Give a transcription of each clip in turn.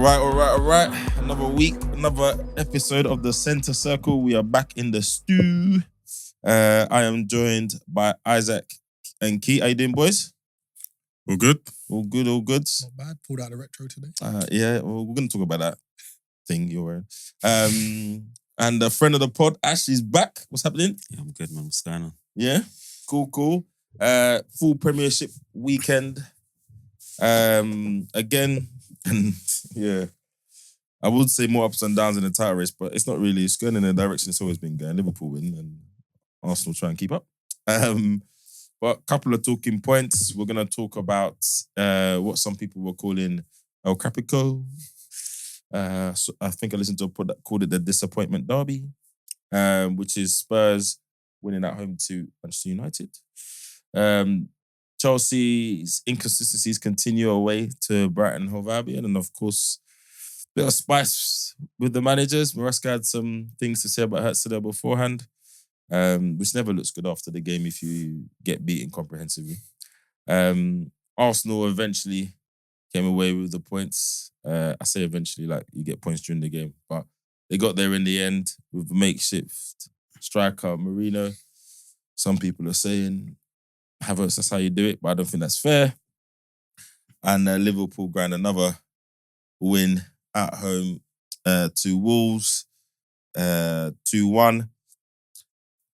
All right. Another week, another episode of the Centre Circle. We are back in the stew. I am joined by Isaac and Key. How you doing, boys? All good? All good. Not bad. Pulled out the retro today. Yeah, well, we're going to talk about that thing you're wearing. And a friend of the pod, Ashley's back. What's happening? Yeah, I'm good, man. What's going on? Yeah? Cool. Full Premiership weekend. Again, and yeah, I would say more ups and downs in the title race, but it's not really. It's going in the direction it's always been going. Liverpool win and Arsenal try and keep up. But a couple of talking points. We're going to talk about what some people were calling El Capico. So I think I listened to a pod that called it the disappointment derby, which is Spurs winning at home to Manchester United. Chelsea's inconsistencies continue away to Brighton and Hove Albion, and of course, a bit of spice with the managers. Merasca had some things to say about Hertzler beforehand, which never looks good after the game if you get beaten comprehensively. Arsenal eventually came away with the points. I say eventually, like you get points during the game, but they got there in the end with the makeshift striker Marino. Some people are saying Havertz, that's how you do it, but I don't think that's fair. And Liverpool grind another win at home to Wolves, 2-1.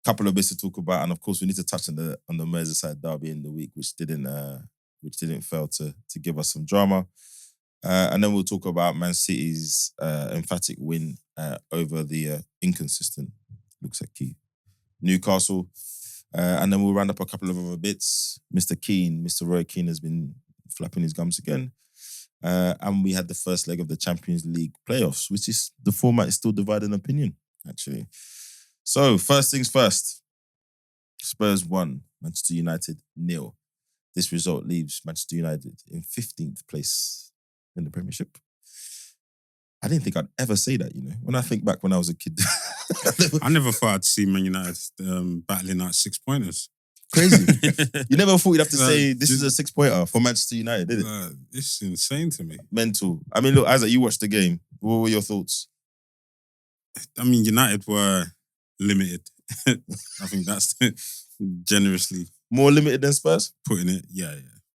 Couple of bits to talk about, and of course we need to touch on the Merseyside derby in the week, which didn't fail to give us some drama. And then we'll talk about Man City's emphatic win over the inconsistent, looks like key, Newcastle. And then we'll round up a couple of other bits. Mr. Roy Keane has been flapping his gums again. And we had the first leg of the Champions League playoffs, which is, the format is still divided opinion, actually. So, first things first. Spurs 1, Manchester United 0. This result leaves Manchester United in 15th place in the Premiership. I didn't think I'd ever say that, you know. When I think back when I was a kid. I never thought I'd see Man United battling out 6-pointers. Crazy. You never thought you'd have to say this is a 6-pointer for Manchester United, did it? It's insane to me. Mental. I mean, look, Isaac, you watched the game. What were your thoughts? I mean, United were limited. I think that's generously More limited than Spurs? putting it. Yeah,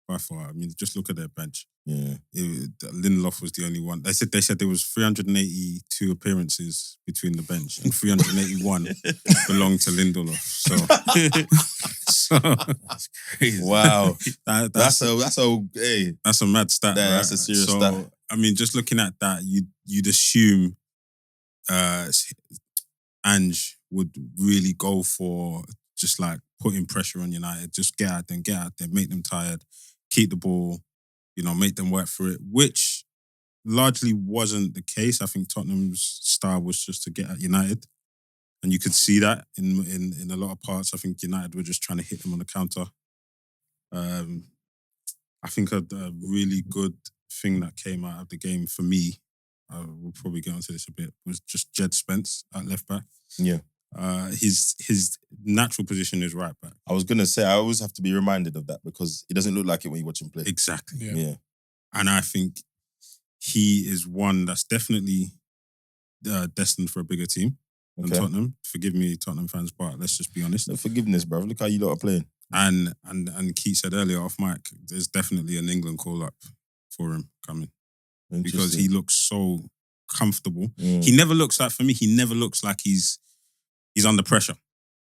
by far. I mean, just look at their bench. Yeah. Lindelof was the only one. They said there was 382 appearances between the bench and 381 belonged to Lindelof. So That's crazy. Wow. That's a mad stat. Yeah, right? that's a serious stat. I mean, just looking at that, you'd assume Ange would really go for just like putting pressure on United. Just get out there, make them tired, keep the ball, make them work for it, which largely wasn't the case. I think Tottenham's style was just to get at United. And you could see that in a lot of parts. I think United were just trying to hit them on the counter. I think a really good thing that came out of the game for me, we'll probably get onto this a bit, was just Jed Spence at left back. Yeah. His natural position is right back. I was going to say, I always have to be reminded of that because it doesn't look like it when you watch him play. Exactly. Yeah. And I think he is one that's definitely destined for a bigger team than Tottenham. Forgive me, Tottenham fans, but let's just be honest. No forgiveness, bruv. Look how you lot are playing. And Keith said earlier off mic, there's definitely an England call-up for him coming. Because he looks so comfortable. He never looks like, for me, he never looks like he's under pressure.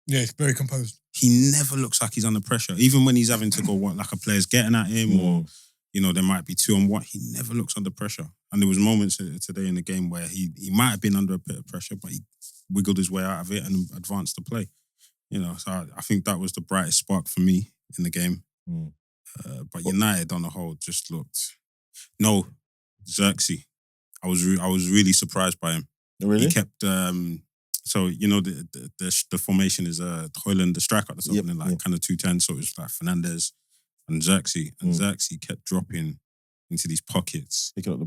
Yeah, he's very composed. He never looks like he's under pressure. Even when he's having to go, like a player's getting at him or, there might be 2-on-1, he never looks under pressure. And there was moments today in the game where he might have been under a bit of pressure, but he wiggled his way out of it and advanced the play. So I think that was the brightest spark for me in the game. But United on the whole just looked... No, Xerxes. I was really surprised by him. Really? He kept... So, the formation is Højlund, the striker at the top, and then kind of 2-10, so it was like Fernandes and Xerxes. And Xerxes kept dropping into these pockets. Picking up the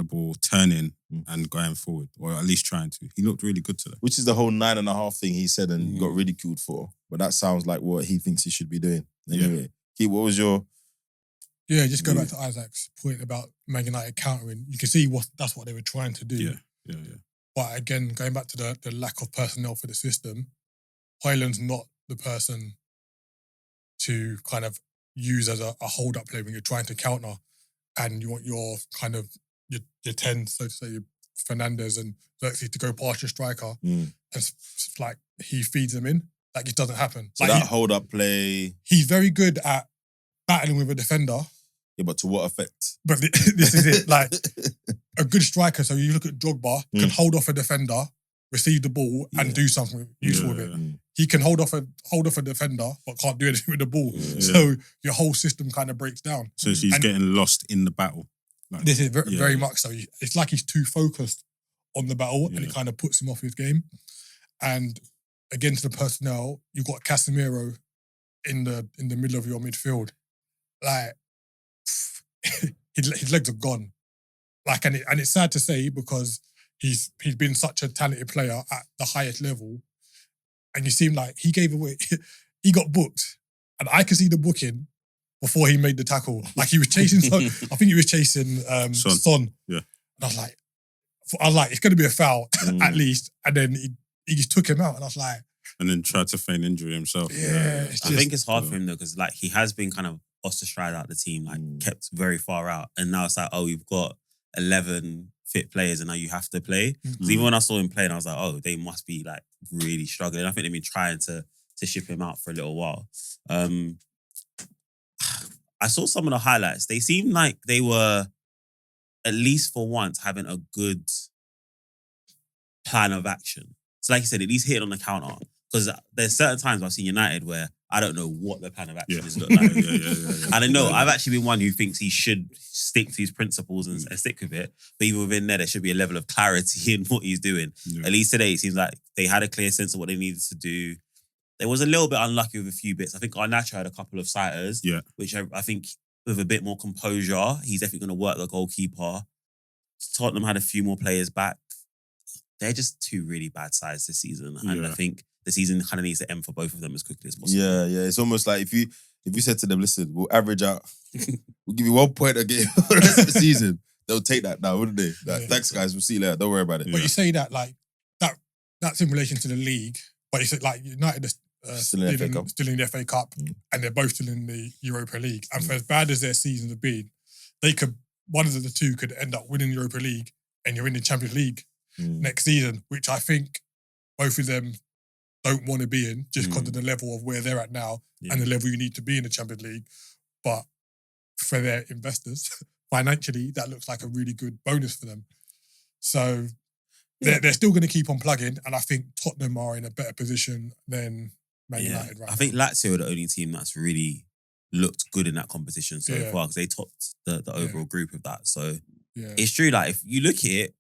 ball, turning and going forward, or at least trying to. He looked really good today. Which is the whole 9.5 thing he said and got ridiculed for. But that sounds like what he thinks he should be doing. Anyway, Keith, what was your Yeah, just go back to Isaac's point about Man United countering. You can see that's what they were trying to do. Yeah. But again, going back to the lack of personnel for the system, Højlund's not the person to kind of use as a hold-up play when you're trying to counter and you want your kind of your 10, so to say, your Fernandes and Xerxes to go past your striker. And it's like he feeds them in. Like it doesn't happen. So like that hold-up play... He's very good at battling with a defender. Yeah, but to what effect? But this is it. Like a good striker, so you look at Drogba, can hold off a defender, receive the ball and do something useful with it. He can hold off a defender, but can't do anything with the ball. So your whole system kind of breaks down. So he's getting lost in the battle. Like, this is very much so. It's like he's too focused on the battle and it kind of puts him off his game. And against the personnel, you've got Casemiro in the middle of your midfield. Like, his legs are gone. Like, and it's sad to say because he's been such a talented player at the highest level, and you seem like he got booked, and I could see the booking before he made the tackle. Like he was chasing I think he was chasing Son. Yeah, and I was like, it's going to be a foul at least, and then he just took him out, and I was like, and then tried to feign injury himself. Yeah, I think it's hard for him though because like he has been kind of ostracized out the team, like kept very far out, and now it's like, oh, we've got 11 fit players and now you have to play. Because even when I saw him playing, I was like, oh, they must be like really struggling. I think they've been trying to ship him out for a little while. I saw some of the highlights. They seemed like they were, at least for once, having a good plan of action. So like you said, at least hit it on the counter. Because there's certain times I've seen United where I don't know what the plan of action is look like. And I know I've actually been one who thinks he should stick to his principles and stick with it. But even within there should be a level of clarity in what he's doing. Yeah. At least today, it seems like they had a clear sense of what they needed to do. They was a little bit unlucky with a few bits. I think Garnacho had a couple of sighters, which I think with a bit more composure, he's definitely going to work the goalkeeper. Tottenham had a few more players back. They're just two really bad sides this season. And I think the season kind of needs to end for both of them as quickly as possible. Yeah. It's almost like if you said to them, listen, we'll average out, we'll give you 1 point a game for the rest of the season, they'll take that now, wouldn't they? Like, thanks, guys, we'll see you later. Don't worry about it. But you say that like that's in relation to the league, but it's like United are still in the FA Cup and they're both still in the Europa League. And for as bad as their seasons have been, one of the two could end up winning the Europa League and you're in the Champions League next season, which I think both of them don't want to be in just because of the level of where they're at now and the level you need to be in the Champions League. But for their investors, financially, that looks like a really good bonus for them. So they're still going to keep on plugging, and I think Tottenham are in a better position than Man United right now. I think Lazio are the only team that's really looked good in that competition so far because they topped the overall group of that. So it's true, like if you look at it,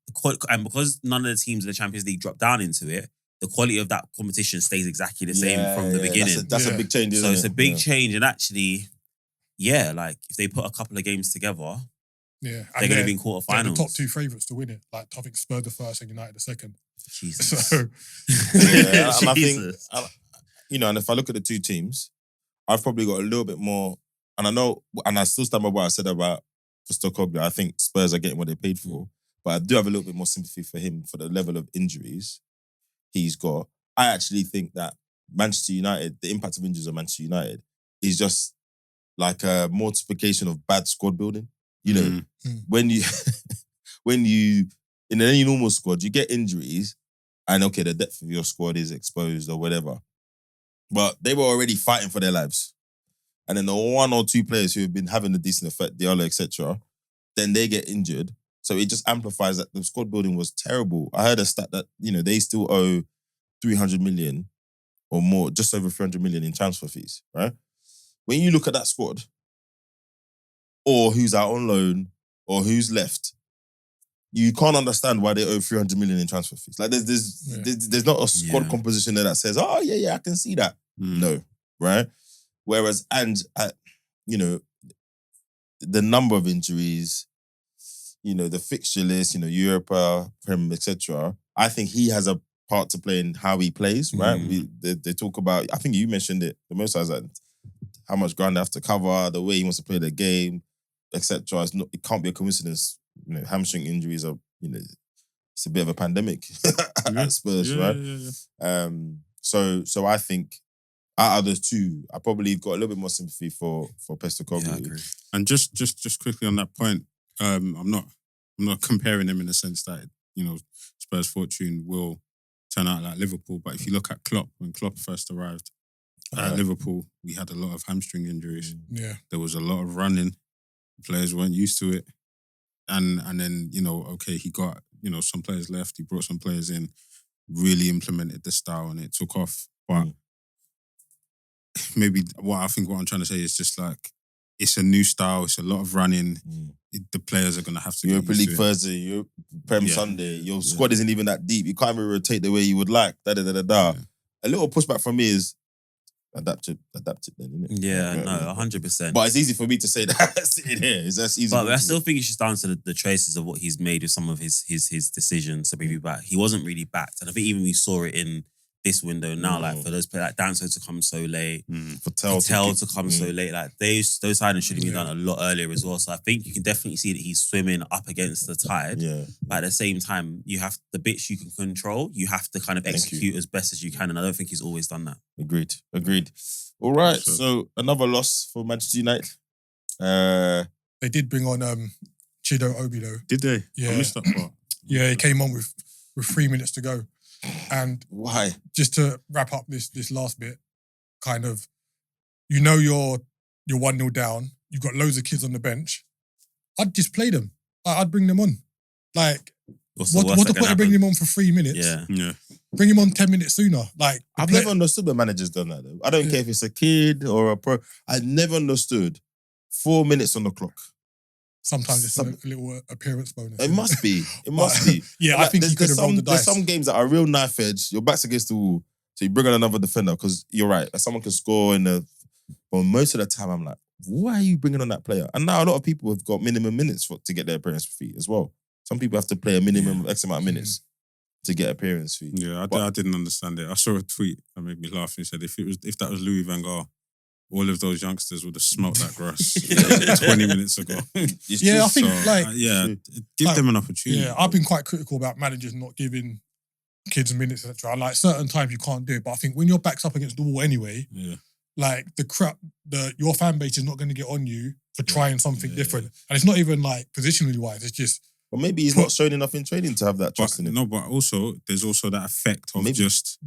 and because none of the teams in the Champions League drop down into it, the quality of that competition stays exactly the same from the beginning. That's a big change, isn't it? So it's a big change, and actually, like if they put a couple of games together, they're going to be in quarterfinals. They're the top two favourites to win it. Like I think Spurs the first and United the second. Jesus. So, and I think, and if I look at the two teams, I've probably got a little bit more, and I know, and I still stand by what I said about Postecoglou. I think Spurs are getting what they paid for, but I do have a little bit more sympathy for him for the level of injuries he's got. I actually think that Manchester United, the impact of injuries on Manchester United is just like a multiplication of bad squad building. You know, when you in any normal squad, you get injuries and okay, the depth of your squad is exposed or whatever. But they were already fighting for their lives. And then the one or two players who have been having a decent effect, Diallo, etc., then they get injured. So it just amplifies that the squad building was terrible. I heard a stat that, they still owe 300 million or more, just over 300 million in transfer fees, right? When you look at that squad, or who's out on loan, or who's left, you can't understand why they owe 300 million in transfer fees. Like there's not a squad composition there that says, oh yeah, I can see that. No, right? Whereas, the number of injuries, the fixture list, Europa, Prem, etc. I think he has a part to play in how he plays, right? They talk about, I think you mentioned it the most, I was like, how much ground they have to cover, the way he wants to play the game. etc. It can't be a coincidence. Hamstring injuries are, it's a bit of a pandemic at Spurs, right? Yeah. So I think out of those two, I probably got a little bit more sympathy for Postecoglou. Yeah, I agree. And just quickly on that point, I'm not comparing them in the sense that Spurs' fortune will turn out like Liverpool. But if you look at Klopp, when Klopp first arrived at Liverpool, we had a lot of hamstring injuries. Yeah, there was a lot of running. Players weren't used to it, and then he got some players left. He brought some players in, really implemented the style, and it took off. But maybe what I'm trying to say is just like, it's a new style. It's a lot of running. The players are going to have to Europa League Thursday, Prem Sunday. Your squad isn't even that deep. You can't even rotate the way you would like. A little pushback from me is adapt it then, innit? Yeah, no, 100%. But it's easy for me to say that sitting here. That's easy. But I still think it's just down to the traces of what he's made with some of his decisions to bring you back. He wasn't really backed. And I think even we saw it in this window now, like for those players like Danso to come so late, for Tell to come so late, like those signings should have been done a lot earlier as well. So I think you can definitely see that he's swimming up against the tide. Yeah. But at the same time, you have the bits you can control, you have to kind of execute as best as you can. And I don't think he's always done that. Agreed. All right. So another loss for Manchester United. they did bring on Chido Obi though. Did they? Yeah. I missed that part. Yeah, he came on with 3 minutes to go. And why? Just to wrap up this last bit, kind of, you're 1-0 down. You've got loads of kids on the bench. I'd just play them. I'd bring them on. Like, what's the point of bringing him on for 3 minutes? Yeah. Bring him on 10 minutes sooner. Like, I've never understood when managers done that though. I don't care if it's a kid or a pro. I never understood 4 minutes on the clock. Sometimes it's a little appearance bonus. It must be. Yeah, like, I think you could have rolled the dice. There's some games that are real knife edge. Your back's against the wall. So you bring on another defender because you're right. Someone can score but most of the time I'm like, why are you bringing on that player? And now a lot of people have got minimum minutes to get their appearance fee as well. Some people have to play a minimum of X amount of minutes to get appearance fee. Yeah, I didn't understand it. I saw a tweet that made me laugh and said if that was Louis van Gaal, all of those youngsters would have smelt that grass 20 minutes ago. Yeah, I think give them an opportunity. Yeah, I've been quite critical about managers not giving kids minutes, etc. Like certain times you can't do it, but I think when your back's up against the wall anyway, like your fan base is not going to get on you for trying something different, and it's not even like positionally wise. It's just. Well, maybe he's not showing enough in training to have that trust in him. No, but also there's also that effect of just.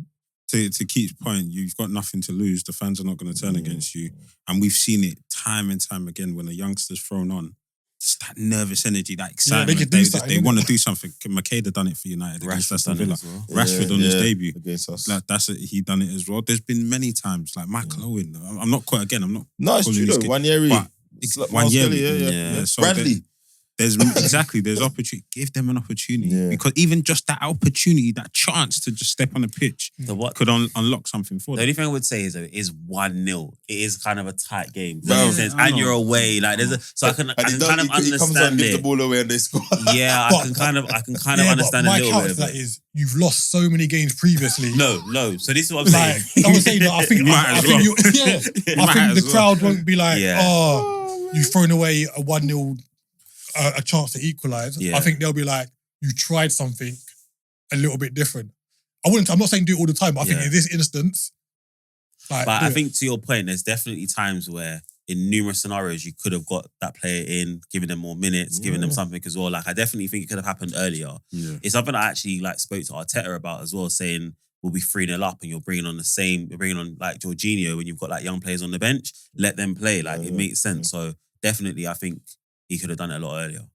To Keith's point, you've got nothing to lose. The fans are not going to turn against you. And we've seen it time and time again when a youngster's thrown on. It's that nervous energy, that excitement. They want to do something. Makeda done it for United against Aston Villa. Rashford on his debut. Against us. Like, he done it as well. There's been many times, like Michael Owen. I'm not quite, again, I'm not... No, it's true though. One So Bradley. There's opportunity. Give them an opportunity because even just that opportunity, that chance to just step on the pitch, could unlock something for them. The only thing I would say is that it is 1-0. It is kind of a tight game, and you're away. Like I can kind of understand comes on, it. Gives the ball away and they score. Yeah, I can kind of understand a little bit of that it. is you've lost so many games previously. No. So this is what I'm saying. I was saying that I think the crowd won't be like, you've thrown away a 1-0. A chance to equalise. I think they'll be like, you tried something a little bit different. I'm not saying do it all the time, but I think in this instance, I think to your point, there's definitely times where in numerous scenarios you could have got that player in, giving them more minutes, giving them something as well. Like I definitely think it could have happened earlier. Yeah. It's something I actually spoke to Arteta about as well, saying we'll be 3-0 up and you're bringing on like Jorginho when you've got like young players on the bench, let them play. It makes sense. So definitely I think he could have done it a lot earlier.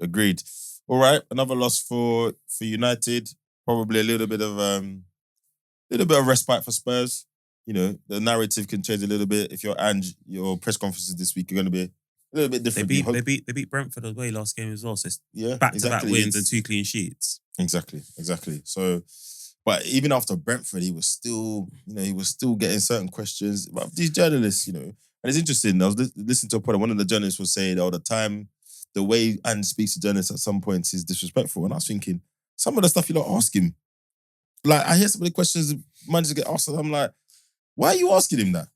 Agreed. All right, another loss for United. Probably a little bit of respite for Spurs. The narrative can change a little bit. If your press conferences this week are going to be a little bit different. They beat Brentford away last game as well. So it's back-to-back wins and 2 clean sheets. Exactly. So, but even after Brentford, he was still getting certain questions. But these journalists, and it's interesting. I was listening to a point. One of the journalists was saying all the time, the way Ange speaks to journalists at some points is disrespectful. And I was thinking, some of the stuff you don't ask him. Like, I hear some of the questions managers get asked, and I'm like, why are you asking him that?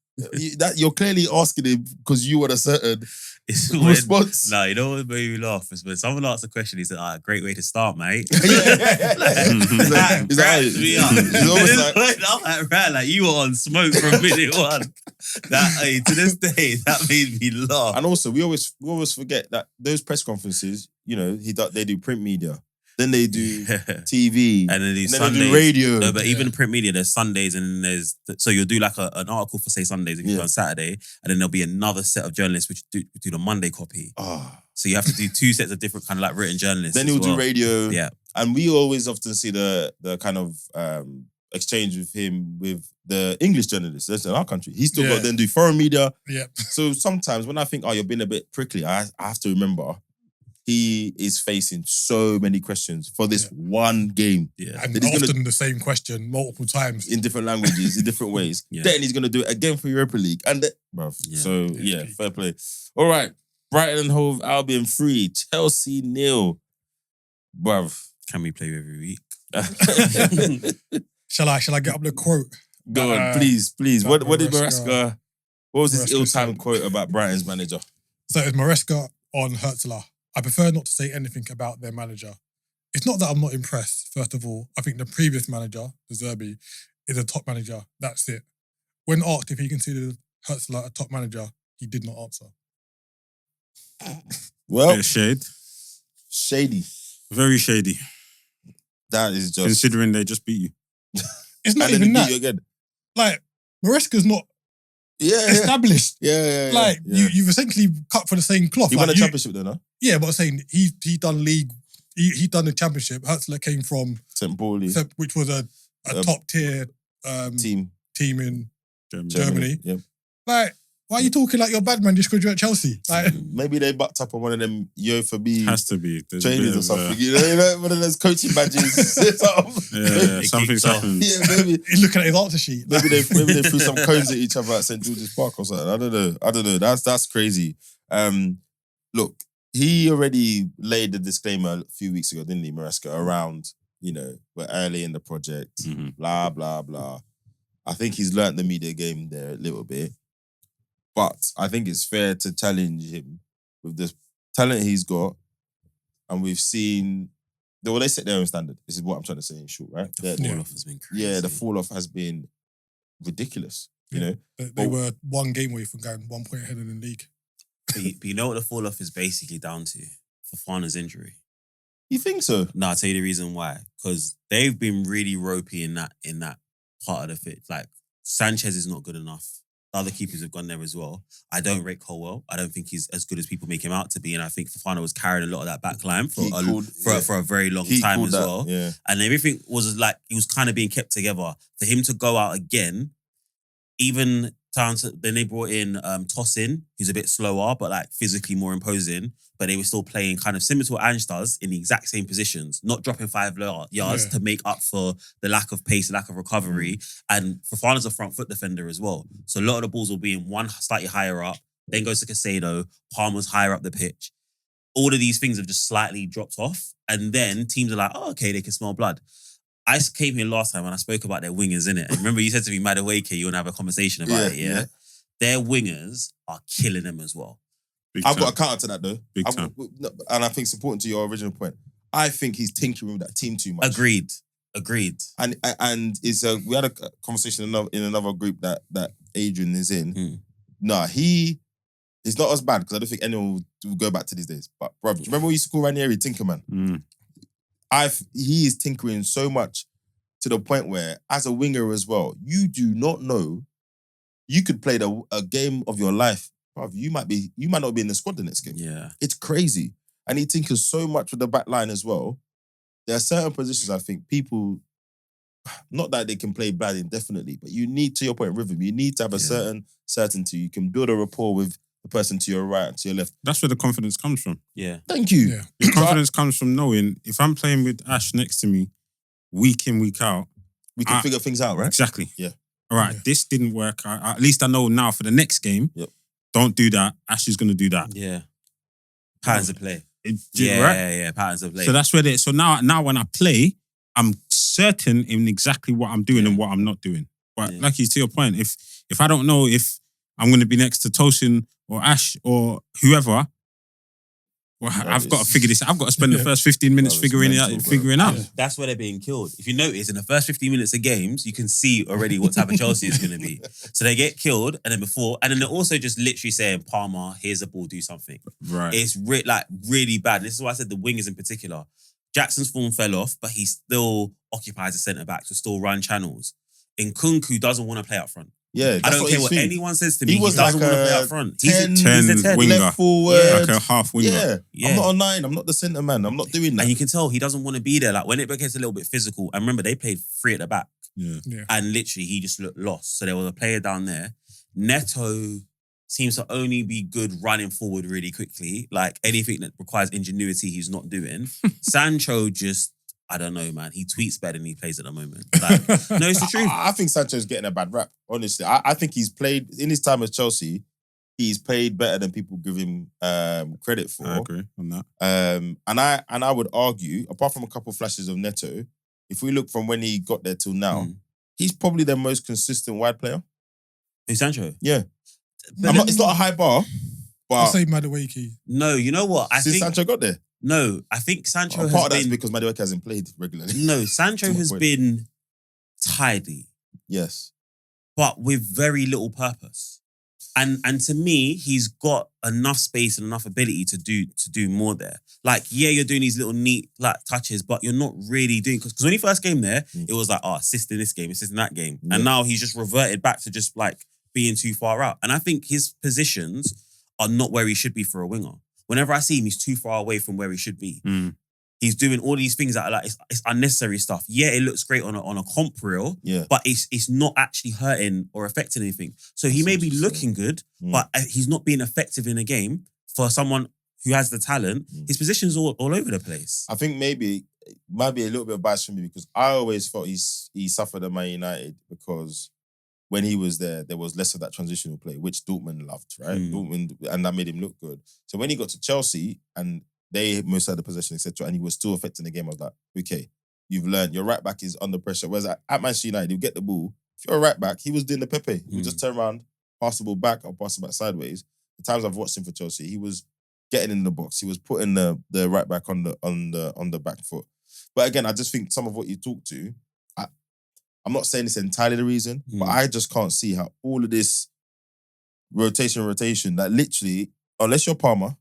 You're clearly asking him because you want a certain It's response. No, you know what made me laugh is when someone asked a question. He said, great way to start, mate." That cracks me up. He's almost like, I'm like, right, like you were on smoke from minute one. That to this day, that made me laugh. and also we always forget that those press conferences, they do print media, then they do TV, and then they Sundays. do radio. No, but even print media, there's Sundays and then so you'll do like an article for say Sundays if you do on Saturday, and then there'll be another set of journalists which do the Monday copy. So you have to do two sets of different kind of like written journalists. Then he'll do radio. Yeah. And we always often see the kind of exchange with him with the English journalists. That's in our country. He's still got to then do foreign media. Yeah. So sometimes when I think, you're being a bit prickly, I have to remember he is facing so many questions for this one game. Yeah. And often the same question multiple times. In different languages, in different ways. Yeah. Then he's going to do it again for Europa League. And bruv. Yeah. So, fair play. All right. Brighton and Hove Albion 3. Chelsea 0. Bruv. Can we play every week? Shall I get up the quote? Go on, please. What did Merasca- Merasca... What was his Merasca ill-timed said? quote about Brighton's manager? So it's Merasca on Hertzler. I prefer not to say anything about their manager. It's not that I'm not impressed, first of all. I think the previous manager, the Zerbi, is a top manager. That's it. When asked if he considered Hertzler a top manager, he did not answer. Well, Shade. shady. Very shady. That is just... Considering they just beat you. It's not and then even he beat that. you again. Like, Maresca's not Yeah. established. Yeah. Like, you've essentially cut for the same cloth. He won Like, a championship though, no? Yeah, but I'm saying he done league. He done the championship. Hertzler came from, St. Pauli which was a top tier team. team in Germany. Germany. Yep. Like, why are you talking like you're a bad man just because you're at Chelsea? Like, Maybe they bucked up on one of them for B Has to be. There's a trainers bit or of, something. You know, one of those coaching badges. something's happened. Yeah, maybe he's looking at his answer sheet. maybe they threw some cones at each other at St. George's Park or something. I don't know. That's crazy. Look, he already laid the disclaimer a few weeks ago, didn't he, Merasca, around, we're early in the project, blah, blah, blah. I think he's learnt the media game there a little bit. But I think it's fair to challenge him with the talent he's got. And we've seen... Well, they set their own standard. This is what I'm trying to say in short, right? The fall-off has been crazy. Yeah, the fall-off has been ridiculous, you know? They were one game away from going 1 point ahead in the league. But you know what the fall-off is basically down to? Fofana's injury. You think so? No, I'll tell you the reason why. Because they've been really ropey in that part of the fit. Like, Sanchez is not good enough. The other keepers have gone there as well. I don't rate Colwell. I don't think he's as good as people make him out to be. And I think Fofana was carrying a lot of that back line for a very long time as well. Yeah. And everything was like, he was kind of being kept together. For him to go out again, even then they brought in Tosin, who's a bit slower, but like physically more imposing. But they were still playing kind of similar to what Ange does in the exact same positions, not dropping 5 yards to make up for the lack of pace, the lack of recovery. And Fofana's a front foot defender as well. So a lot of the balls will be in one slightly higher up, then goes to Caicedo, Palmer's higher up the pitch. All of these things have just slightly dropped off. And then teams are like, oh, okay, they can smell blood. I came here last time and I spoke about their wingers, innit? And remember you said to me, Madueke, you want to have a conversation about it, yeah? Their wingers are killing them as well. I've got a counter to that though. Big time. And I think it's important to your original point. I think he's tinkering with that team too much. Agreed. And it's we had a conversation in another group that Adrian is in. Nah, he's not as bad because I don't think anyone will go back to these days. But bro, do you remember we used to call Ranieri Tinkerman? He is tinkering so much to the point where, as a winger as well, you do not know. You could play a game of your life. Bruv, you might not be in the squad the next game. Yeah. It's crazy. And he tinkers so much with the back line as well. There are certain positions I think people, not that they can play bad indefinitely, but you need, to your point, rhythm. You need to have a certain certainty. You can build a rapport with the person to your right and to your left. That's where the confidence comes from. Yeah. Thank you. Yeah. The confidence comes from knowing if I'm playing with Ash next to me, week in, week out, We can figure things out, right? Exactly. Yeah. All right, this didn't work. At least I know now for the next game, don't do that. Ash is going to do that. Yeah. Patterns of play. Right? Yeah, patterns of play. So that's where so now when I play, I'm certain in exactly what I'm doing and what I'm not doing. But like you, to your point, if I don't know if I'm going to be next to Tosin or Ash or whoever. Well, I've got to figure this out. I've got to spend the first 15 minutes figuring it out. That's where they're being killed. If you notice, in the first 15 minutes of games, you can see already what type of Chelsea is going to be. So they get killed, and then they're also just literally saying, Palmer, here's the ball, do something. Right. It's really bad. This is why I said the wingers in particular. Jackson's form fell off, but he still occupies the centre-back to still run channels. Nkunku doesn't want to play up front. Yeah, I don't care what anyone says to me. He doesn't like want to play up front. He's a 10 winger. Left forward. Like a half winger. Yeah. I'm not a 9. I'm not the centre man. I'm not doing that. And you can tell he doesn't want to be there. Like when it gets a little bit physical, and remember, they played 3 at the back. Yeah. And literally, he just looked lost. So there was a player down there. Neto seems to only be good running forward really quickly. Like anything that requires ingenuity, he's not doing. Sancho just, I don't know, man. He tweets better than he plays at the moment. Like, no, it's the truth. I think Sancho's getting a bad rap, honestly. I think he's played, in his time at Chelsea, he's played better than people give him credit for. I agree on that. And I would argue, apart from a couple of flashes of Neto, if we look from when he got there till now, he's probably their most consistent wide player. Who's Sancho? Yeah. It's not a high bar, but... I'll say Madueke. No, you know what? Since Sancho got there? No, I think Sancho has part of been... that's because Madueke hasn't played regularly. No, Sancho has been tidy. Yes. But with very little purpose. And to me, he's got enough space and enough ability to do more there. Like, yeah, you're doing these little neat like touches, but you're not really doing... Because when he first came there, it was like, assist in this game, assist in that game. Yeah. And now he's just reverted back to just like being too far out. And I think his positions are not where he should be for a winger. Whenever I see him, he's too far away from where he should be. He's doing all these things that are like it's unnecessary stuff. Yeah, it looks great on a comp reel, but it's not actually hurting or affecting anything. So he may be looking good, but he's not being effective in a game for someone who has the talent. His position's all over the place. I think maybe it might be a little bit of bias for me because I always thought he suffered at Man United because when he was there was less of that transitional play, which Dortmund loved, right? Dortmund, and that made him look good. So when he got to Chelsea and they most had the possession, etc., and he was still affecting the game, I was like, okay, you've learned. Your right back is under pressure. Whereas at Manchester United, he'll get the ball. If you're a right back, he was doing the Pepe. He would just turn around, pass the ball back or pass it back sideways. The times I've watched him for Chelsea, he was getting in the box. He was putting the right back on the back foot. But again, I just think some of what you talked to, I'm not saying it's entirely the reason, but I just can't see how all of this rotation, that literally, unless you're Palmer,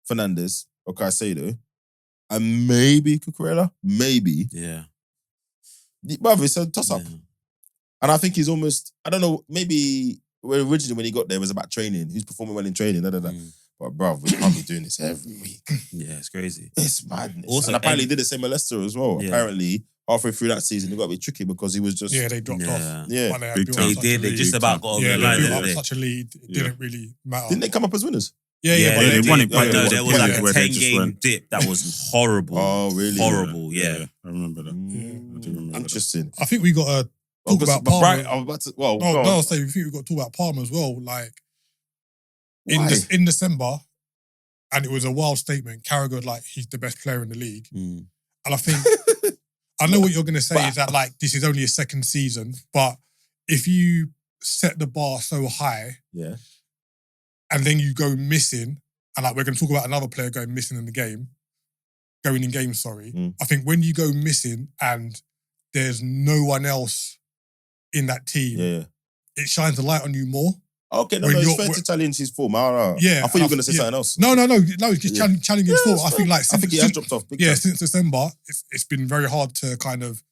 Fernandes, or Caicedo, and maybe Cucurella, maybe. Yeah. But it's a toss-up. Yeah. And I think he's almost, I don't know, maybe originally when he got there, it was about training. Who's performing well in training, But bruv, we can't be doing this every week. Yeah, it's crazy. It's madness. Also, and apparently he did the same at Leicester as well. Yeah. Apparently, halfway through that season, it got a bit tricky because he was just... Yeah, they dropped off. Yeah. They did. They just about got over the line. They built up such a lead. It didn't really matter. Didn't they come up as winners? Yeah, they won it. No, there was like a 10-game dip that was horrible. Oh, really? Horrible, yeah. I remember that. I do remember Interesting. I think we got to talk about Palmer. I was about to... Well, no, I was saying, we think we got to talk about Palmer as well. Like, in December... And it was a wild statement. Carragher, like, he's the best player in the league. And I think, I know what you're going to say is that, like, this is only a second season, but if you set the bar so high, and then you go missing, and like, we're going to talk about another player going missing in game, I think when you go missing and there's no one else in that team, it shines a light on you more. Okay, no, it's fair to challenge his form. Yeah, I thought you were going to say something else. No, just challenging his form. I think he has dropped off. Since December, it's been very hard to kind of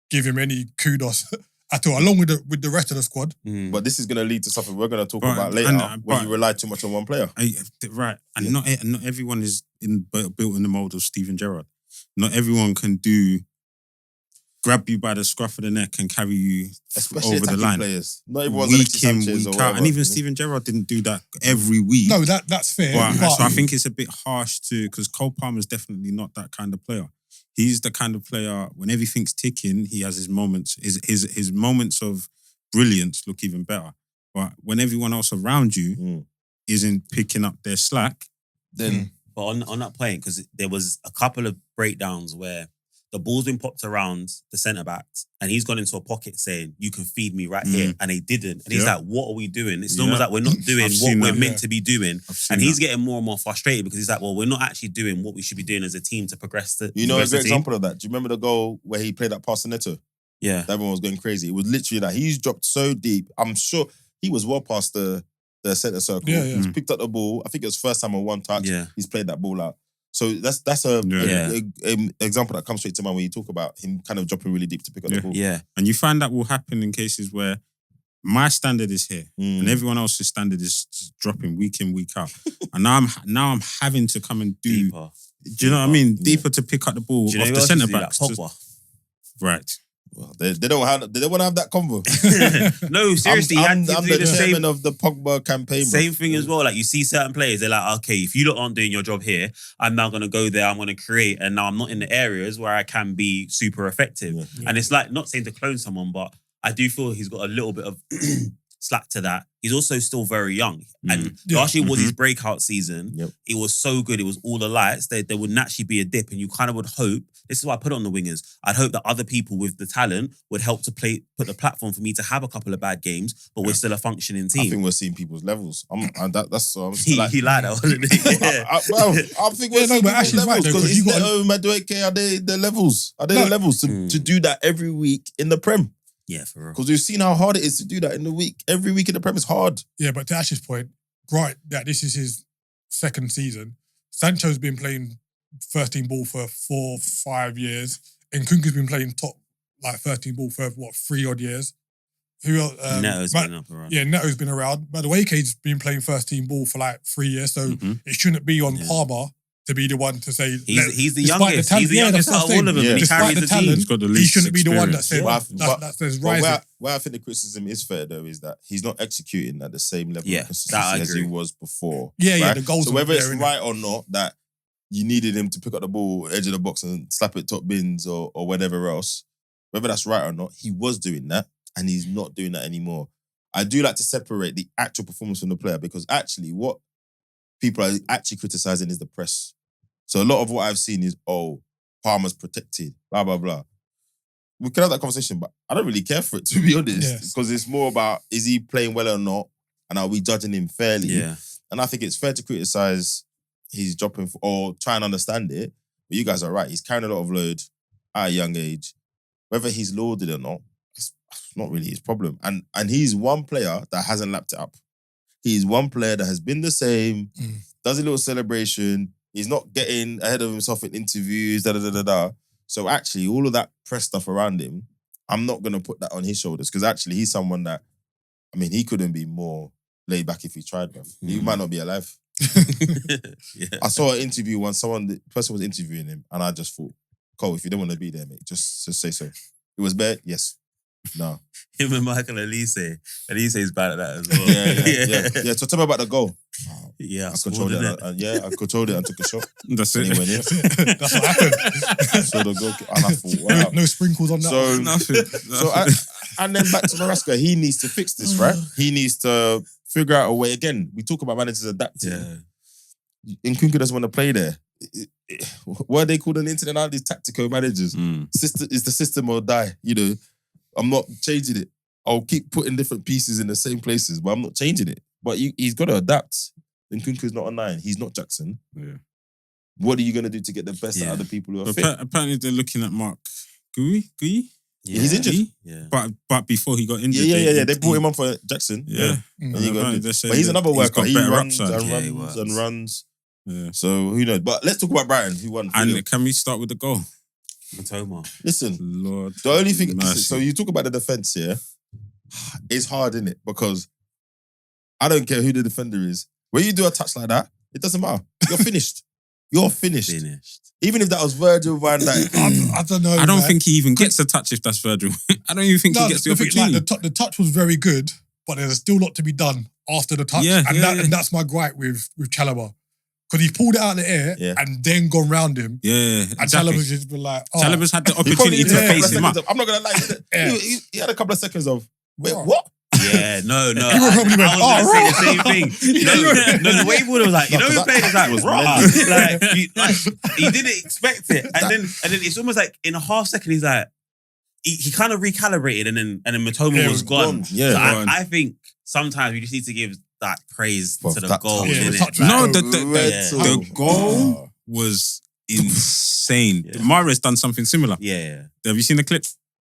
give him any kudos at all, along with the rest of the squad. But this is going to lead to something we're going to talk about later when you rely too much on one player. Right, and not everyone is built in the mold of Steven Gerrard. Not everyone can grab you by the scruff of the neck and carry you especially over the line. Players. Not everyone's week in, week out. And even Steven Gerrard didn't do that every week. No, that's fair. So I think it's a bit harsh because Cole Palmer's definitely not that kind of player. He's the kind of player, when everything's ticking, he has his moments. His moments of brilliance look even better. But when everyone else around you isn't picking up their slack, then... But on that point, because there was a couple of breakdowns where the ball's been popped around the centre backs, and he's gone into a pocket saying, "You can feed me right here," and they didn't. And he's like, "What are we doing?" It's almost like we're not doing what we're meant to be doing. And he's getting more and more frustrated because he's like, "Well, we're not actually doing what we should be doing as a team to progress." A great example of that. Do you remember the goal where he played that pass to Neto? Yeah, everyone was going crazy. It was literally that he's dropped so deep. I'm sure he was well past the centre circle. He's picked up the ball. I think it was first time on one touch. He's played that ball out. So that's a example that comes straight to mind when you talk about him kind of dropping really deep to pick up the ball. Yeah, and you find that will happen in cases where my standard is here and everyone else's standard is just dropping week in, week out. And now I'm having to come and do. Deeper. Do you know what I mean? Deeper to pick up the ball off the centre backs. Right. Well, they don't want to have that convo. No, seriously, I'm the chairman of the Pogba campaign. Same thing as well. Like you see certain players, they're like, okay, if you lot aren't doing your job here, I'm now going to go there. I'm going to create, and now I'm not in the areas where I can be super effective. And it's like not saying to clone someone, but I do feel he's got a little bit of slack to that. He's also still very young. And last year was his breakout season. It was so good. It was all the lights. There would naturally be a dip, and you kind of would hope, this is why I put it on the wingers, I'd hope that other people with the talent would help to put the platform for me to have a couple of bad games, but we're still a functioning team. I think we're seeing people's levels. He lied out, wasn't he? I think we're seeing people's levels because you got Madueke, are they the levels? Are they the levels to do that every week in the Prem? Yeah, for real. Because we've seen how hard it is to do that in the week. Every week in the Prem is hard. Yeah, but to Ash's point, right, that this is his second season. Sancho's been playing first team ball for 4-5 years. And Nkunku's been playing top like first team ball for 3 odd years. Who else? Neto's been up around. Yeah, Neto's been around. Madueke's been playing first team ball for like 3 years. So it shouldn't be on Palmer to be the one to say he's the youngest. He's the youngest out of all of them. Yeah. He carries the team. He shouldn't be the one that said that says rising. Where I think the criticism is fair though is that he's not executing at the same level of consistency as he was before. Yeah, the goals. So whether it's right or not that you needed him to pick up the ball, edge of the box and slap it top bins or whatever else, whether that's right or not, he was doing that and he's not doing that anymore. I do like to separate the actual performance from the player because actually what people are actually criticising is the press. So a lot of what I've seen is, Palmer's protected, blah, blah, blah. We can have that conversation, but I don't really care for it, to be honest. Because it's more about, is he playing well or not? And are we judging him fairly? Yeah. And I think it's fair to criticise he's dropping or try and understand it. But you guys are right. He's carrying a lot of load at a young age. Whether he's loaded or not, it's not really his problem. And he's one player that hasn't lapped it up. He's one player that has been the same, does a little celebration. He's not getting ahead of himself in interviews, So actually, all of that press stuff around him, I'm not going to put that on his shoulders because actually he's someone that, he couldn't be more laid back if he tried, bruv. He might not be alive. I saw an interview once, the person was interviewing him and I just thought, Cole, if you don't want to be there, mate, just say so. It was bad? Yes. No. Him and Michael Elise is bad at that as well. Yeah. So tell me about the goal. Yeah, I controlled it. I controlled it and took a shot. That's it. That's what happened. So the goal, and I thought, wow. No sprinkles on that. So nothing. And then back to Merasca, he needs to fix this, right? He needs to figure out a way. Again, we talk about managers adapting. Yeah. Nkunku doesn't want to play there. What are they called on the internet now? These tactical managers. Is the system or die? I'm not changing it. I'll keep putting different pieces in the same places, but I'm not changing it. But he's got to adapt. Nkunku's not a 9. He's not Jackson. Yeah. What are you going to do to get the best out of the people who are fit? Apparently they're looking at Mark Gui. Yeah. He's injured. Yeah. But before he got injured... Yeah. They brought him on for Jackson. Yeah. But he's another worker. He runs and runs. Yeah. So who knows? But let's talk about Brighton, who won. And can we start with the goal? Matoma. Listen, Lord, the only thing... So you talk about the defence here. It's hard, isn't it? Because I don't care who the defender is. When you do a touch like that, it doesn't matter. You're finished. You're finished. Even if that was Virgil van Dijk. I don't know. I don't think he even gets a touch if that's Virgil. I don't even think he gets the opportunity. The touch was very good, but there's still a lot to be done after the touch. And that's my gripe with Chalobah. Because he pulled it out of the air and then gone round him. Yeah, and Chalobah's just been like, Chalobah's had the opportunity to face him up. I'm not going to lie. He had a couple of seconds of, wait, what? Yeah, no. Everyone probably went, I was going to say the same thing. Yeah, No, the way he was like, you know, who played is like, he didn't expect it, and then it's almost like in a half second, he's like, he kind of recalibrated, and then Matoma was gone. Yeah, so gone. I think sometimes you just need to give that praise to the that goal. touch Yeah, was touch No, that. the goal was insane. Yeah. Mahrez done something similar. Yeah. Have you seen the clip?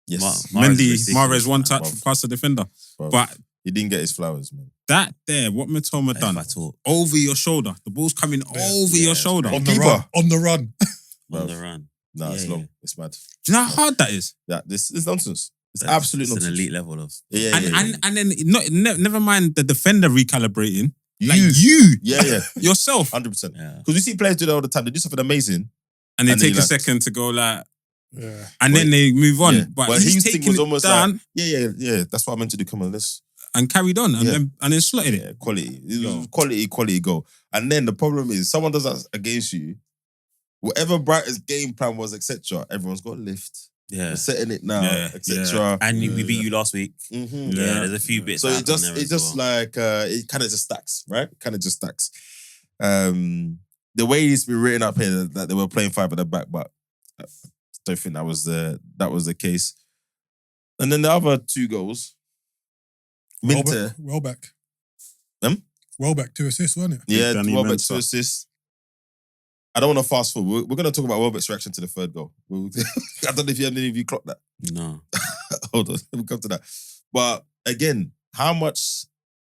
Yes. Mahrez one touch Bruv. past the defender. Bruv. But He didn't get his flowers, man. that there, what Matoma If done I talk over your shoulder, the ball's coming over your shoulder. On Do the Keeper. run. On the run. on the run. Nah, it's Yeah, long. yeah. It's mad. you know how hard that is? This is nonsense. It's That's- absolute it's nonsense. an elite level of. Yeah, And then never mind the defender recalibrating. You. Like you Yeah. yourself. 100%. Yeah. Because we see players do that all the time. They do something amazing. And they And then take you a like- second to go like, Yeah. and then they move on. Yeah. But Well, he's his taking thing was it almost down like, yeah. That's what I meant to do. Come on, let's. and carried on and Yeah. then slotted it. Yeah, quality. It Yo. was quality goal. And then the problem is, someone does that against you. Whatever Brighton's game plan was, etc., everyone's got a lift. Yeah. We're setting it now, Yeah, etc. And we beat you last week. Mhm. Yeah. Yeah, there's a few bits. So that it just happen there it as just well. like it kind of just stacks, right? Kind of just stacks. The way it's been written up here that they were playing five at the back, but I don't think that was the case. And then the other two goals, Minter, Welbeck. Hmm? Welbeck, 2 assists, wasn't it? yeah, Danny Welbeck Mensah. 2 assists. I don't want to fast forward. We're going to talk about Welbeck's reaction to the third goal. I don't know if any of you clocked that. No. Hold on, we'll come to that. But again, how much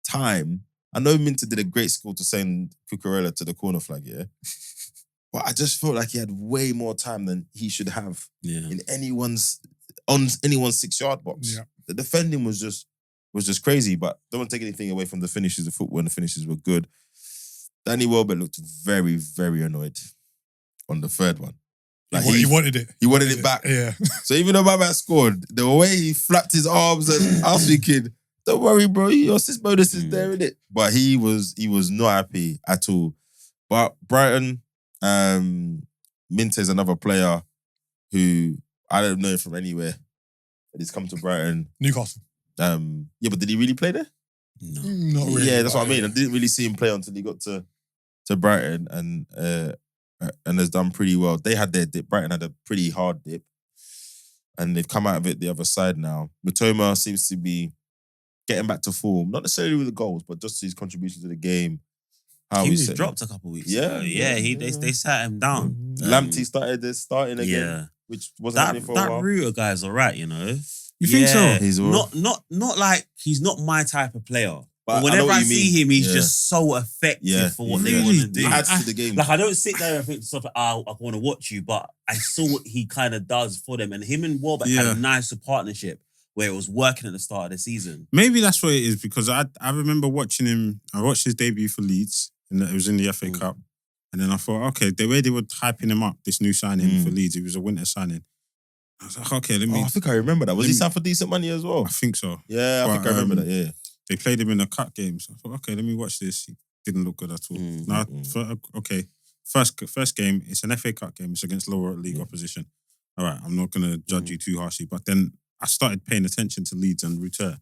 time? I know Minter did a great score to send Cucurella to the corner flag, yeah. But I just felt like he had way more time than he should have Yeah. in anyone's 6-yard box. Yeah. The defending was just crazy. But don't want to take anything away from the finishes. The football and the finishes were good. Danny Welbeck looked very, very annoyed on the third one. Like He wanted it. he wanted it back. Yeah. So even though my man scored, the way he flapped his arms and I was thinking, don't worry, bro, your assist bonus is there, innit? But he was not happy at all. But Brighton, Minter is another player who I don't know from anywhere. But he's come to Brighton. Newcastle. Yeah, but did he really play there? No. Not really. Yeah, that's what I but, mean. I didn't really see him play until he got to Brighton and has done pretty well. They had their dip. Brighton had a pretty hard dip. And they've come out of it the other side now. Matoma seems to be getting back to form. Not necessarily with the goals, but just his contribution to the game. How He he's was set- dropped a couple weeks Yeah, ago. yeah, They sat him down. Lamptey starting again, Yeah. which wasn't That happening for a while. Ruter guy's alright, you know. You think so? He's all right. Not like he's not my type of player. But I But know whenever what I you see mean. him, he's Yeah. just so effective Yeah. for what they Really? want to do. He adds to the game. Like I don't sit there and think to myself, I want to watch you, but I saw what he kind of does for them. And him and Welbeck had Yeah. a nice partnership where it was working at the start of the season. Maybe that's what it is because I remember watching him. I watched his debut for Leeds, and it was in the FA Cup. And then I thought, okay, the way they were hyping him up, this new signing for Leeds, it was a winter signing. I was like, okay, let me. I think I remember that. Was he Let me- signed for decent money as well? I think so. Yeah, I think I remember that. Yeah. They played him in a cut game, so I thought, okay, let me watch this. He didn't look good at all. Now, first game, it's an FA Cup game. It's against lower league opposition. All right, I'm not gonna judge you too harshly, but then I started paying attention to Leeds and Ruter,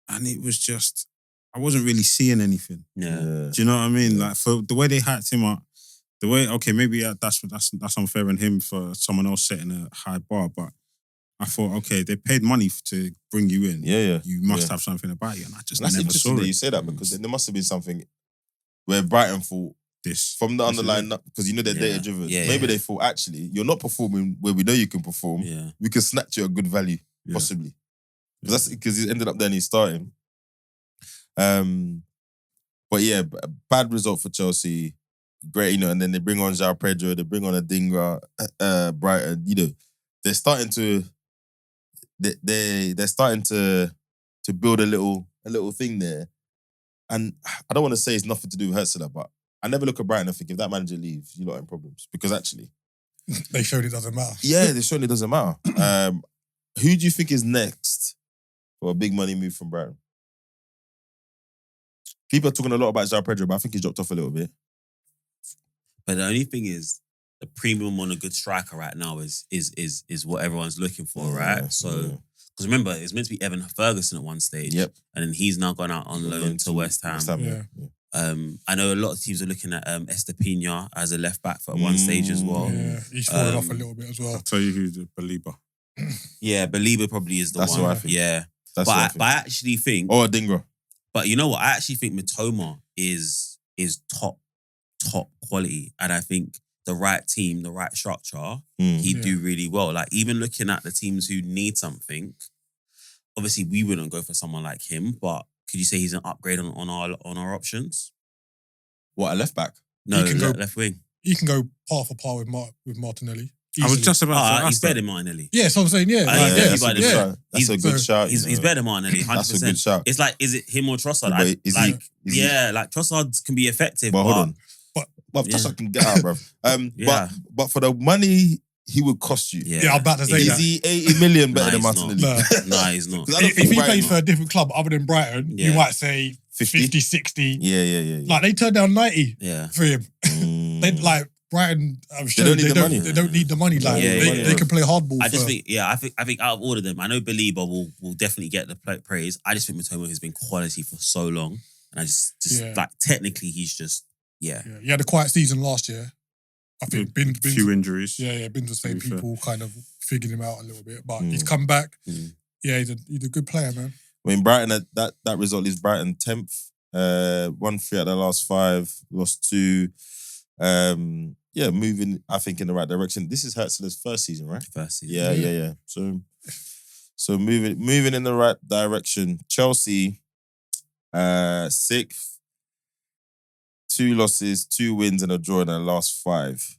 and it was just I wasn't really seeing anything. Yeah. Do you know what I mean? Like for the way they hyped him up, the way maybe that's unfair on him for someone else setting a high bar, but I thought, okay, they paid money to bring you in. Yeah. You must have something about you, and I just That's never interesting saw that it. you say that because there must have been something where Brighton thought This from the This is underlying, because you know they're Yeah. data driven. Yeah, Maybe yeah. they thought actually you're not performing where we know you can perform. Yeah. We can snatch you a good value Yeah. possibly. Because he ended up there and he's starting. But yeah, bad result for Chelsea. Great, you know, and then they bring on João Pedro, they bring on a Dingra, Brighton. You know, they're starting to they're starting to build a little thing there. And I don't want to say it's nothing to do with Hertzler, but I never look at Brighton and think if that manager leaves, you lot are in problems. Because actually, They showed it doesn't matter. yeah, they certainly doesn't matter. Who do you think is next for a big money move from Brighton? People are talking a lot about João Pedro, but I think he's dropped off a little bit. But the only thing is, the premium on a good striker right now is what everyone's looking for, right? Yeah, So, yeah. Because remember, it was meant to be Evan Ferguson at one stage. Yep. And then he's now gone out on loan to West Ham. Yeah. I know a lot of teams are looking at Estepina as a left back for one stage as well. Yeah, he's fallen off a little bit as well. I'll tell you who's the believer. Yeah, Belieber probably is the That's one. what I think. Yeah. That's But what I, think. but I actually think, Or Dingra. but you know what? I actually think Matoma is top quality. And I think the right team, the right structure, he'd do really well. Like even looking at the teams who need something, obviously we wouldn't go for someone like him, but could you say he's an upgrade on our options? What, a left back? No, He can go- left wing. He can go par for par with Martinelli. I was easily. just about to ask He's that. better than Martinelli. Yeah, so I'm saying, yeah. Yeah, like, yeah, that's a good shout. That's a good shout. He's better than Martinelli, 100%. That's a good shout. It's like, is it him or Trossard? Yeah, but is he- Like Trossard can be effective. But hold on. But Yeah. that's what I can get out, bro. Yeah. But for the money he would cost you, Yeah, I'm about to say is that. he 80 million better than Nah, he's Martinelli? No. Nah, he's not. 'Cause I don't If think he Brighton- played for a different club other than Brighton, Yeah. you might say 50? 50, 60. Yeah. Like they turned down 90 Yeah. for him. They like Brighton. I'm sure don't need the money. They don't need the money. Like Yeah, they, yeah. they can play hardball. I just for, think, I think out of all of them, I know Belieber will definitely get the praise. I just think Matoma has been quality for so long, and I just Yeah. like technically he's just yeah, he had a quiet season last year. I think Bin, A few injuries. yeah, Bin was saying To be fair. people kind of figured him out a little bit, but Mm. he's come back. Mm. Yeah, he's a good player, man. I mean, Brighton, that result is Brighton 10th. Won 3 out of the last 5, lost 2. Moving, I think, in the right direction. This is Hertzler's first season, right? first season. Yeah. So moving in the right direction. Chelsea, 6th. 2 losses, 2 wins, and a draw in the last 5.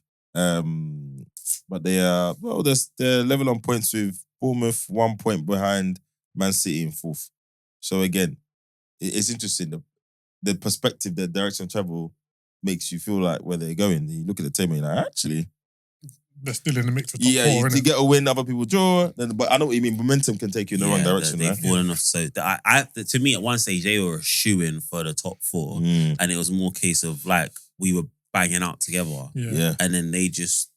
But they are they're level on points with Bournemouth, 1 point behind Man City in 4th. So again, it's interesting. The perspective, the direction of travel makes you feel like where they're going. You look at the table and you're like, actually, They're still in the mix for top yeah, 4, you innit? get a win, other people draw. But I know what you mean. Momentum can take you in the wrong direction, They've right? fallen off. So to me, at one stage, they were a shoo-in for the top 4. And it was more case of like, we were banging out together. Yeah. And then they just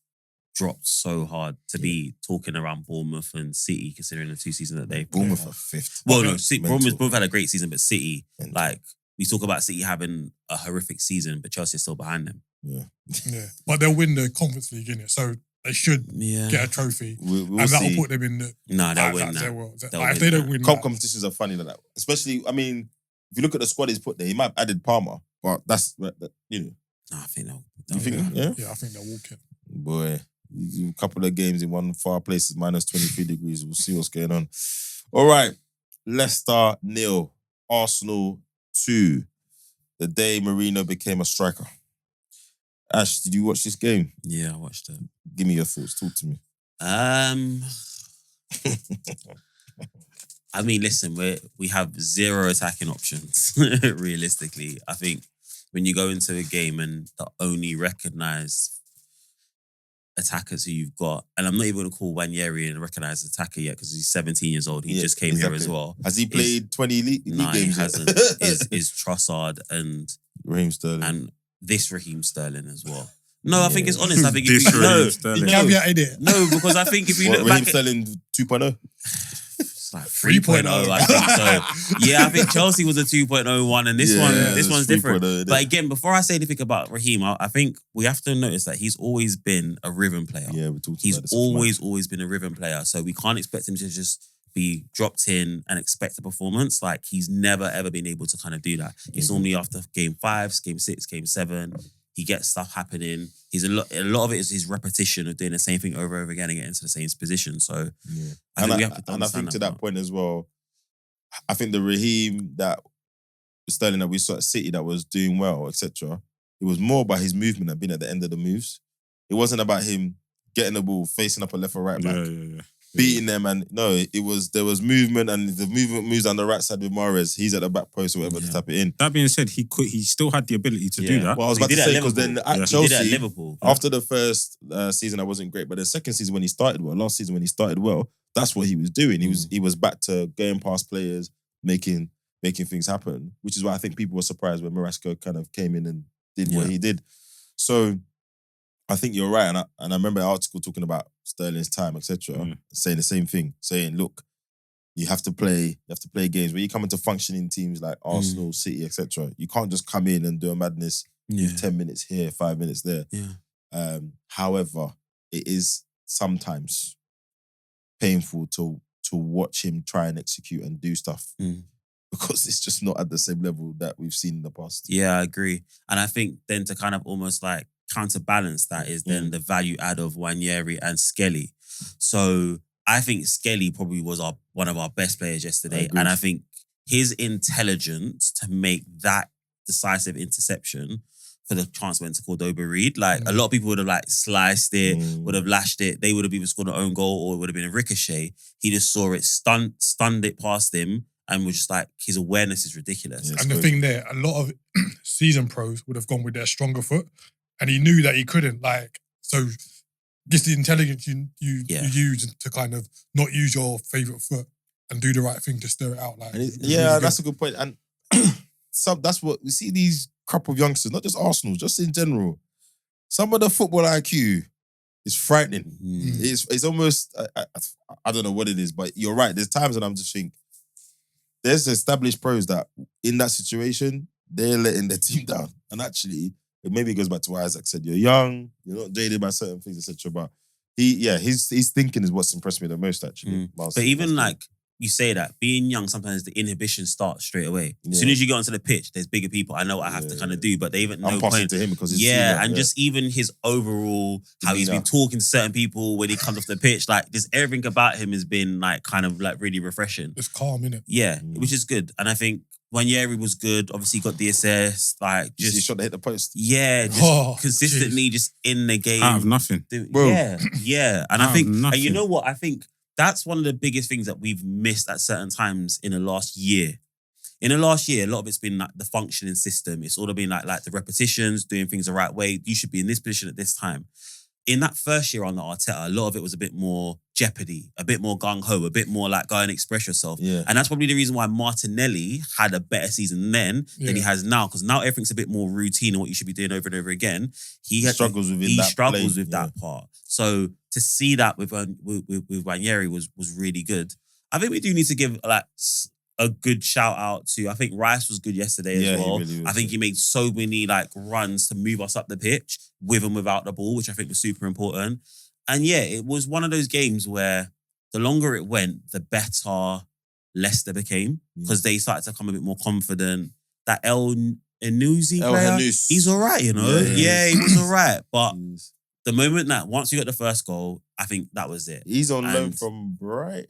dropped so hard to be talking around Bournemouth and City, considering the 2 seasons that they played. Bournemouth are 5th. Well, no, City, Mental. Bournemouth had a great season, but City, Mental. like, we talk about City having a horrific season, but Chelsea is still behind them. Yeah. But they'll win the Conference League, innit? So they should Yeah. get a trophy. We'll and that'll see. put them in the... No, they'll win They that. will. They'll Like, if win they don't that. win Cup that, competitions are funny like that. Especially, I mean, if you look at the squad he's put there, he might have added Palmer, but that's, you know. No, I think they'll You think, win. yeah? yeah, I think they'll walk it. Boy, you do a couple of games in one far place is minus 23 degrees. We'll see what's going on. All right. Leicester 0, Arsenal 2. The day Mourinho became a striker. Ash, did you watch this game? Yeah, I watched it. Give me your thoughts. Talk to me. I mean, listen, we have 0 attacking options, realistically. I think when you go into a game and the only recognised attackers who you've got, and I'm not even going to call Wanyeri a recognised attacker yet because he's 17 years old. He just came here as well. Has he played 20 league No, he games? hasn't. is Trossard and Raheem Sterling. and this Raheem Sterling as well. No, I think it's honest. I think This if you, Raheem no, Sterling. no, Caveat in it. no, because I think if you What, look Raheem back, Sterling 2.0? it's like 3.0. I think so. Yeah, I think Chelsea was a 2.01, and this one's different. 3.0, But again, before I say anything about Raheem, I think we have to notice that he's always been a rhythm player. Yeah, we talked He's about this. always been a rhythm player. So we can't expect him to just be dropped in and expect a performance. Like, he's never, ever been able to kind of do that. It's normally after game 5, game 6, game 7, he gets stuff happening. He's a lot of it is his repetition of doing the same thing over and over again and getting into the same position. So Yeah. I think we have to And I understand think to that part. point as well, I think the Raheem that Sterling that we saw at City that was doing well, etc. It was more about his movement and being at the end of the moves. It wasn't about him getting the ball, facing up a left or right back, beating them, and no, there was movement, and the movement moves on the right side with Mahrez. He's at the back post or whatever to tap it in. That being said, he still had the ability to do that. Well, I was He about to did it say at because then Liverpool. at He did it at Chelsea, Liverpool. after the first season, I wasn't great, but the second season when he started well, last season when he started well, that's what he was doing. He was back to going past players, making things happen, which is why I think people were surprised when Merasca kind of came in and did what he did. So I think you're right, and I remember an article talking about Sterling's time, etc., saying the same thing, saying, look, You have to play games. When you come into functioning teams like Arsenal, City, etc., you can't just come in and do a madness. 10 minutes here, 5 minutes there. Yeah. However, it is sometimes painful to watch him try and execute and do stuff because it's just not at the same level that we've seen in the past. Yeah, I agree. And I think then to kind of almost like counterbalance that is then the value add of Nwaneri and Skelly. So I think Skelly probably was one of our best players yesterday. And I think his intelligence to make that decisive interception for the chance went to Cordoba Reed. Like a lot of people would have like sliced it, would have lashed it. They would have either scored an own goal or it would have been a ricochet. He just saw it, stunned it past him and was just like, his awareness is ridiculous. And the thing there, a lot of seasoned pros would have gone with their stronger foot and he knew that he couldn't. Like, so just the intelligence you use to kind of not use your favourite foot and do the right thing to stir it out. Like, really that's a good point. And that's what we see these crop of youngsters, not just Arsenal, just in general. Some of the football IQ is frightening. It's almost, I don't know what it is, but you're right. There's times when I'm just think, there's established pros that in that situation, they're letting their team down. And actually, it maybe goes back to what Isaac said. You're young, you're not jaded by certain things, etc. But his thinking is what's impressed me the most, actually. But even like, you say that, being young, sometimes the inhibition starts straight away. As soon as you get onto the pitch, there's bigger people. I know what I have to kind of do, but they even I'm passing to him because he's just even his overall, how he's been talking to certain people when he comes off the pitch, like just everything about him has been like kind of like really refreshing. It's calm, innit? Yeah, which is good. And I think Nwaneri was good. Obviously, he got the assist. Like just he shot to hit the post. Yeah, just consistently just in the game. Out of nothing. Yeah. And I think, and you know what? I think that's one of the biggest things that we've missed at certain times in the last year. In the last year, a lot of it's been like the functioning system. It's all been like the repetitions, doing things the right way. You should be in this position at this time. In that first year on the Arteta, a lot of it was a bit more jeopardy, a bit more gung-ho, a bit more like go and express yourself. Yeah. And that's probably the reason why Martinelli had a better season then than he has now, because now everything's a bit more routine and what you should be doing over and over again. He struggles with that part. So to see that with Nwaneri was really good. I think we do need to give like a good shout out to, I think Rice was good yesterday as well. Really I think he made so many like runs to move us up the pitch with and without the ball, which I think was super important. And yeah, it was one of those games where the longer it went, the better Leicester became because they started to come a bit more confident. That El Hanuzi player, he's all right, you know? Yeah, he was all right. But the moment that once you got the first goal, I think that was it. He's on loan from Brighton.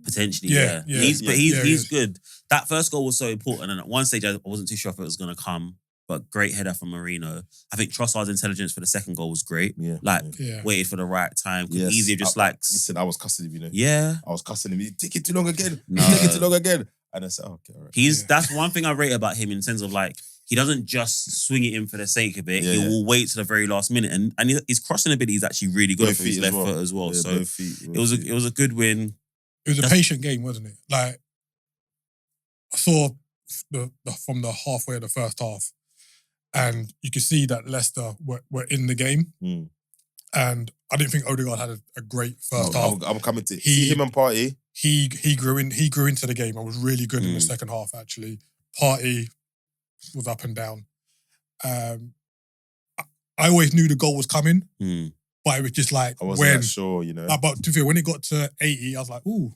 Potentially, yeah. He's good. That first goal was so important, and at one stage I wasn't too sure if it was going to come, but great header from Marino. I think Trossard's intelligence for the second goal was great. Waited for the right time. Easier, just listen, I was cussing him, you know. Yeah, I was cussing him. He's taking too long again. He's taking too long again. And I said, okay, all right. That's one thing I rate about him in terms of like he doesn't just swing it in for the sake of it. He will wait to the very last minute, and his crossing ability is actually really good for his left foot as well. So it was a good win. It was a patient game, wasn't it? Like, I saw from the halfway of the first half, and you could see that Leicester were in the game. And I didn't think Odegaard had a great first half. I'm coming to him and Partey. He grew into the game and was really good in the second half, actually. Partey was up and down. I always knew the goal was coming. But it was just like I wasn't sure, you know. But to feel when it got to 80, I was like, ooh.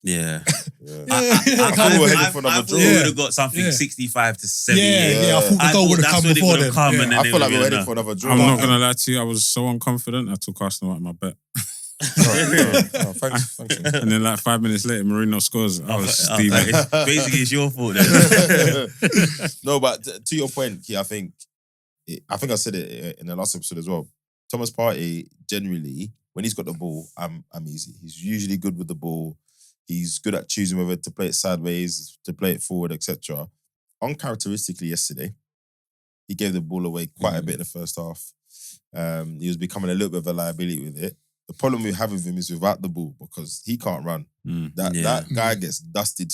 Yeah. I thought we were heading for another draw. We would have got something 65 to 70. Yeah, I thought the goal would have come before then. I feel like we were heading for another draw. I'm not going to lie to you, I was so unconfident, I took Arsenal out of my bet. Thanks. And then like 5 minutes later, Marino scores. I was steaming. Basically, it's your fault then. No, but to your point, Key, I think I said it in the last episode as well. Thomas Partey, generally, when he's got the ball, I'm easy. He's usually good with the ball. He's good at choosing whether to play it sideways, to play it forward, etc. Uncharacteristically yesterday, he gave the ball away quite a bit in the first half. He was becoming a little bit of a liability with it. The problem we have with him is without the ball because he can't run. That guy gets dusted.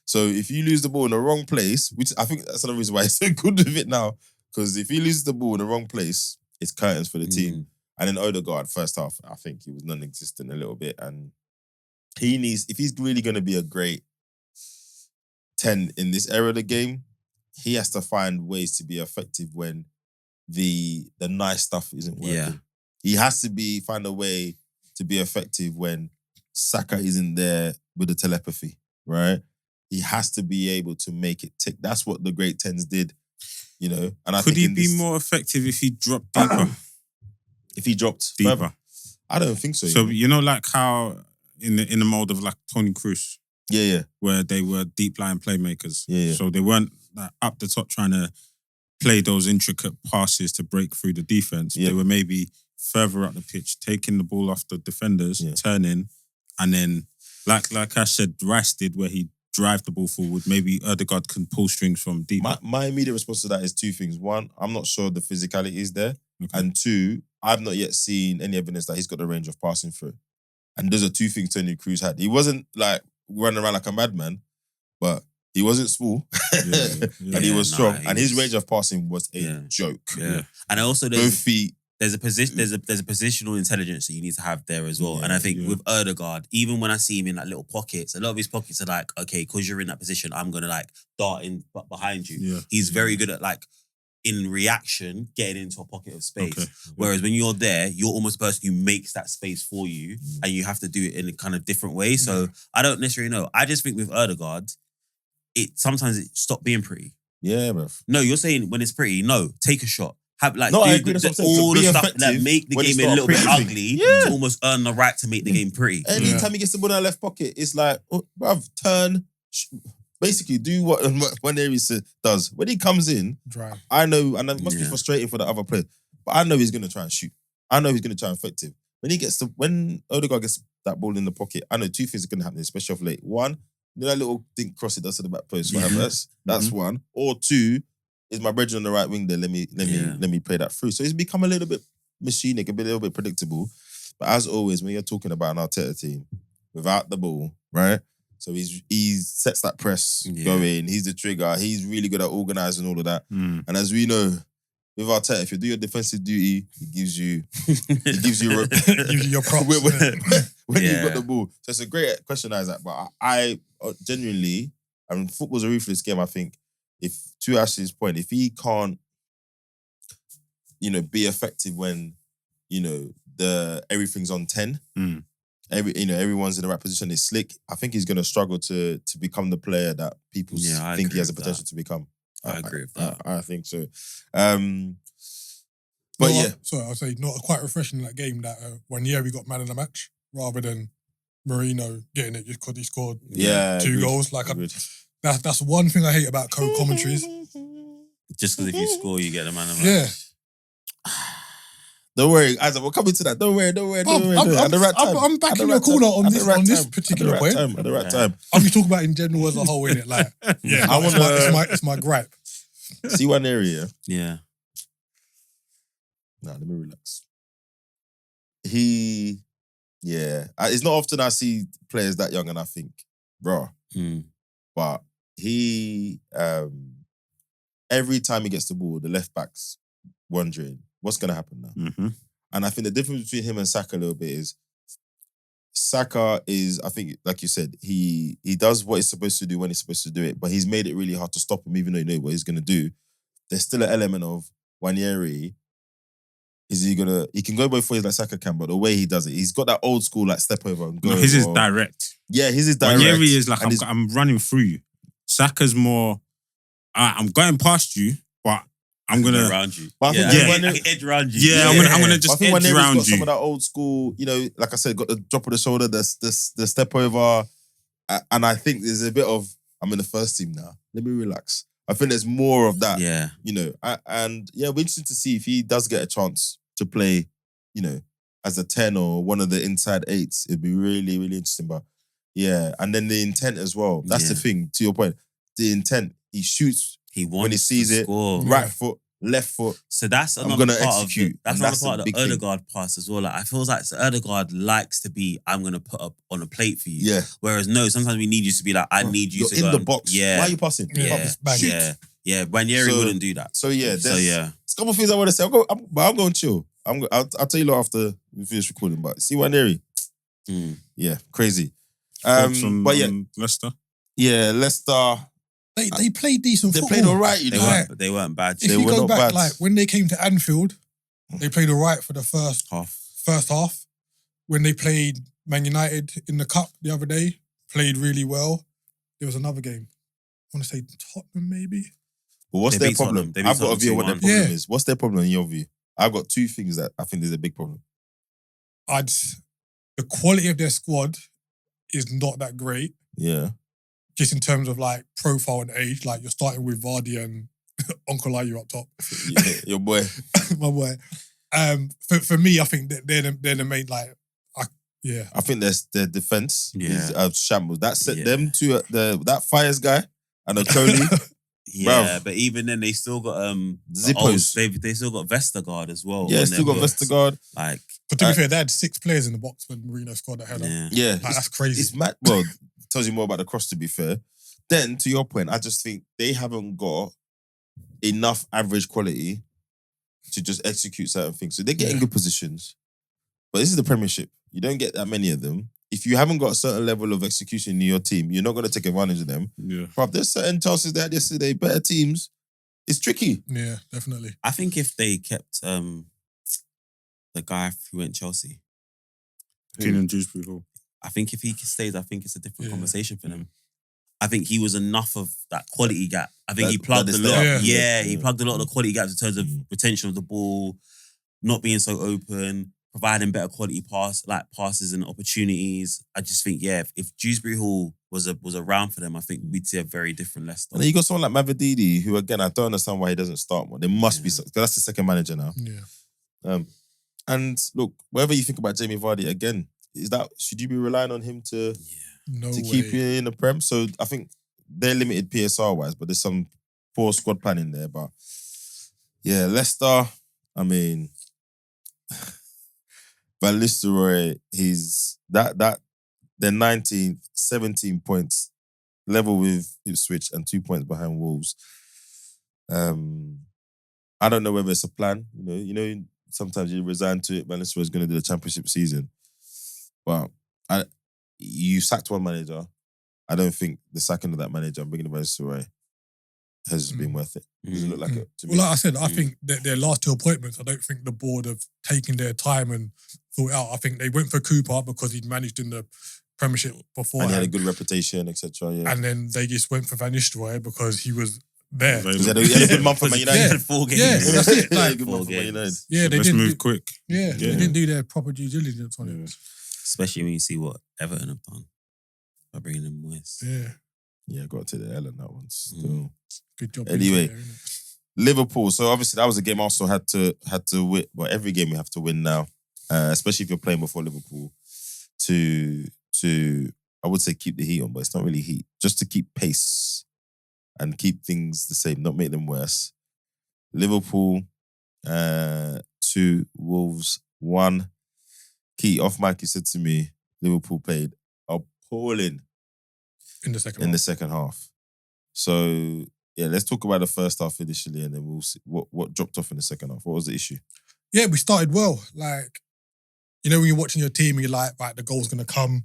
So if you lose the ball in the wrong place, which I think that's another reason why he's so good with it now, because if he loses the ball in the wrong place, it's curtains for the team. And then Odegaard, first half, I think he was non-existent a little bit. And he needs, if he's really going to be a great 10 in this era of the game, he has to find ways to be effective when the nice stuff isn't working. Yeah. He has to find a way to be effective when Saka isn't there with the telepathy, right? He has to be able to make it tick. That's what the great 10s did, you know. And I Could think he be more effective if he dropped deeper? If he dropped Deeper. further? I don't think so. So you know, like how in the mold of like Toni Kroos, Yeah. where they were deep lying playmakers. Yeah. So they weren't like, up the top trying to play those intricate passes to break through the defense. Yeah. They were maybe further up the pitch, taking the ball off the defenders, turning, and then like I said, Rice did, where he drive the ball forward. Maybe Ødegaard can pull strings from deep. My immediate response to that is two things. One, I'm not sure the physicality is there. Okay. And two, I've not yet seen any evidence that he's got the range of passing through. And those are two things Toni Kroos had. He wasn't like running around like a madman, but he wasn't small. And he was strong. And his range of passing was a joke. Yeah. And also both feet. There's a positional intelligence that you need to have there as well. And I think with Ødegaard, even when I see him in like little pockets, a lot of his pockets are like, okay, because you're in that position, I'm gonna like dart in behind you. Yeah. He's very good at like in reaction getting into a pocket of space. Okay. Whereas when you're there, you're almost the person who makes that space for you, and you have to do it in a kind of different way. So I don't necessarily know. I just think with Ødegaard, sometimes it stopped being pretty. Yeah, bro. No, you're saying when it's pretty, no, take a shot. Have like I agree, all the stuff that make the game a little bit ugly to almost earn the right to make the game pretty. Anytime he gets the ball in the left pocket, it's like, bruv, turn, basically do what Nwaneri does. When he comes in, drive. I know, and it must be frustrating for the other players, but I know he's going to try and shoot. I know he's going to try and effective. When Ødegaard gets that ball in the pocket, I know two things are going to happen, especially off late. One, you know that little dink cross it does to the back post, whatever. That's one. Or two, is my brethren on the right wing there? Let me play that through. So it's become a little bit machinic, a little bit predictable. But as always, when you're talking about an Arteta team without the ball, right? So he sets that press going. He's the trigger. He's really good at organising all of that. And as we know, with Arteta, if you do your defensive duty, he gives you your props when you've got the ball. So it's a great question, Isaac. But I genuinely, I mean, football's a ruthless game. I think. If, to Ashley's point, if he can't, be effective when, everything's on 10, everyone's in the right position, it's slick, I think he's going to struggle to become the player that people think he has the potential to become. I agree with that. I think so. Sorry, I'll say not quite refreshing in that game that we got man of the match rather than Marino getting it just because he scored two goals. Like, that's one thing I hate about commentaries. Just because if you score, you get the man of the match. Yeah. Don't worry, Isaac, we're coming to that. Don't worry. At the right time. I'm backing your corner on this particular point. At the right time. I'm just talking about in general as a whole, innit? Like, it's my gripe. See one area. Yeah. Nah, let me relax. It's not often I see players that young and I think, bro. But he, every time he gets the ball, the left back's wondering what's going to happen now. And I think the difference between him and Saka a little bit is Saka is, I think, like you said, he does what he's supposed to do when he's supposed to do it, but he's made it really hard to stop him, even though you know what he's going to do. There's still an element of Nwaneri. He can go both ways like Saka can, but the way he does it, he's got that old school like step over and go. No, his is direct. Yeah, his is direct. Nwaneri is like, I'm running through you. Saka's more, I'm going past you, but I'm going to... around you. But I can edge around you. Yeah, I'm going to just edge around you. Got some of that old school, like I said, got the drop of the shoulder, the step over. And I think there's a bit of, I'm in the first team now. Let me relax. I think there's more of that. Yeah. We're interested to see if he does get a chance to play, as a 10 or one of the inside eights. It'd be really, really interesting. But yeah, and then the intent as well. That's the thing, to your point. The intent, he shoots when he sees it, right foot, left foot. So that's another part of the Ødegaard pass as well. Like, I feel like Ødegaard likes to be, I'm going to put up on a plate for you. Yeah. Whereas no, sometimes we need you to be like, I need you to go in the box. Yeah. Why are you passing? Yeah. Nwaneri wouldn't do that. So there's a couple of things I want to say. I'm going to chill. I'll tell you after we finish recording. But see Nwaneri. Yeah, crazy. But yeah, Leicester. Yeah, Leicester. They played decent football. They played all right, you know. They weren't bad. If you go back, like when they came to Anfield, they played all right for the first half. When they played Man United in the cup the other day, played really well. There was another game. I want to say Tottenham, maybe. But what's their problem? I've got a view of what their problem is. What's their problem in your view? I've got two things that I think there's a big problem. The quality of their squad is not that great. Yeah. Just in terms of like profile and age. Like you're starting with Vardy and Uncle Ayu up top. Yeah, your boy. My boy. For me, I think that they're the main like. I think their defense is shambles. That set them to that Fires guy and Okoli. Yeah, but even then they still got Zippos. They still got Vestergaard as well. Yeah, still got Vestergaard. Like, but to be fair, they had 6 players in the box when Mourinho scored that header. Yeah, like, that's crazy. It's mad. Well, tells you more about the cross. To be fair, then to your point, I just think they haven't got enough average quality to just execute certain things. So they're getting good positions, but this is the Premiership. You don't get that many of them. If you haven't got a certain level of execution in your team, you're not going to take advantage of them. Yeah. But there's certain chances they had yesterday, better teams. It's tricky. Yeah, definitely. I think if they kept the guy who went Chelsea, Keenan Dewsbury, I think if he stays, I think it's a different conversation for them. I think he was enough of that quality gap. I think he plugged a lot. He plugged a lot of the quality gaps in terms of retention of the ball, not being so open, providing better quality passes and opportunities. I just think, if Dewsbury Hall was around for them, I think we'd see a very different Leicester. And then you got someone like Mavididi, who again, I don't understand why he doesn't start more. There must be because that's the second manager now. Yeah. And look, whatever you think about Jamie Vardy, again, should you be relying on him to keep you in the Prem? So I think they're limited PSR wise, but there's some poor squad planning there. But yeah, Leicester, I mean. Van Nistelrooy, he's they're 19th, 17 points, level with Ipswich and 2 points behind Wolves. I don't know whether it's a plan. You know, sometimes you resign to it. Van Nistelrooy is going to do the Championship season, but you sacked one manager. I don't think the sacking of that manager and bringing Van Nistelrooy has been worth it. Does it look like it to me? Well, like I said, I think that their last 2 appointments, I don't think the board have taken their time and thought it out. I think they went for Cooper because he'd managed in the Premiership before. And he had a good reputation, etc. Yeah. And then they just went for Van Nistelrooy because he was there. He had a good month for Man United. Yeah. 4 games. Yeah, that's it. Like, good month for Man United. Yeah, they let's didn't move quick. Yeah, they didn't do their proper due diligence on it. Especially when you see what Everton have done by bringing in Moyes. Yeah, got to the L on that one. Still. Good job. Anyway, Liverpool. So obviously that was a game Arsenal had to win. Well, every game we have to win now, especially if you're playing before Liverpool. To I would say keep the heat on, but it's not really heat. Just to keep pace and keep things the same, not make them worse. Liverpool 2, Wolves 1. Key off mic, he said to me, Liverpool played appalling in the second half. So yeah, let's talk about the first half initially, and then we'll see what dropped off in the second half. What was the issue? Yeah, we started well. Like, you know, when you're watching your team, and you're like, right, the goal's gonna come.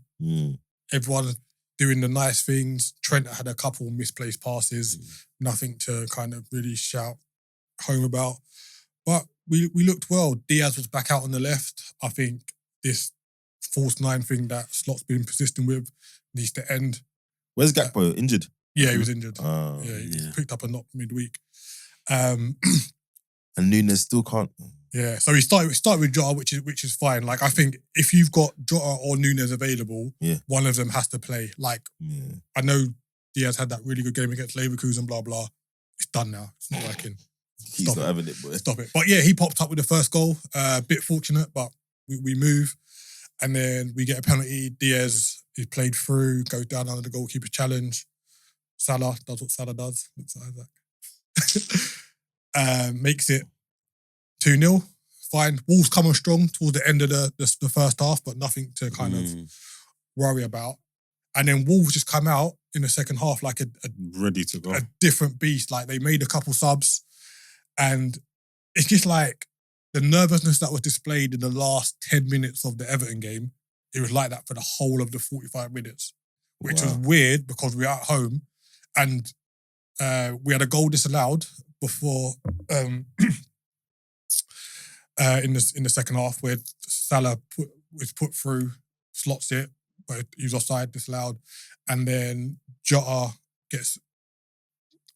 Everyone doing the nice things. Trent had a couple misplaced passes, nothing to kind of really shout home about. But we looked well. Diaz was back out on the left. I think this false 9 thing that Slot's been persistent with needs to end. Where's Gakpo? Injured? Yeah, he was injured. He picked up a knock midweek. And Nunes still can't. Yeah, so we started with Jota, which is fine. Like, I think if you've got Jota or Nunes available, one of them has to play. Like, I know Diaz had that really good game against Leverkusen, blah, blah. It's done now. It's not working. He's not having it, boy. Stop it. But yeah, he popped up with the first goal. A bit fortunate, but we move. And then we get a penalty. Diaz, he played through, goes down under the goalkeeper challenge. Salah does what Salah does. Looks like Isaac. Makes it 2-0. Fine. Wolves come on strong towards the end of the first half, but nothing to kind of worry about. And then Wolves just come out in the second half like a ready to go. A different beast. Like, they made a couple subs, and it's just like the nervousness that was displayed in the last 10 minutes of the Everton game. It was like that for the whole of the 45 minutes. which was weird because we were at home and we had a goal disallowed before in the second half where Salah was put through, slots it, but he was offside, disallowed, and then Jota gets.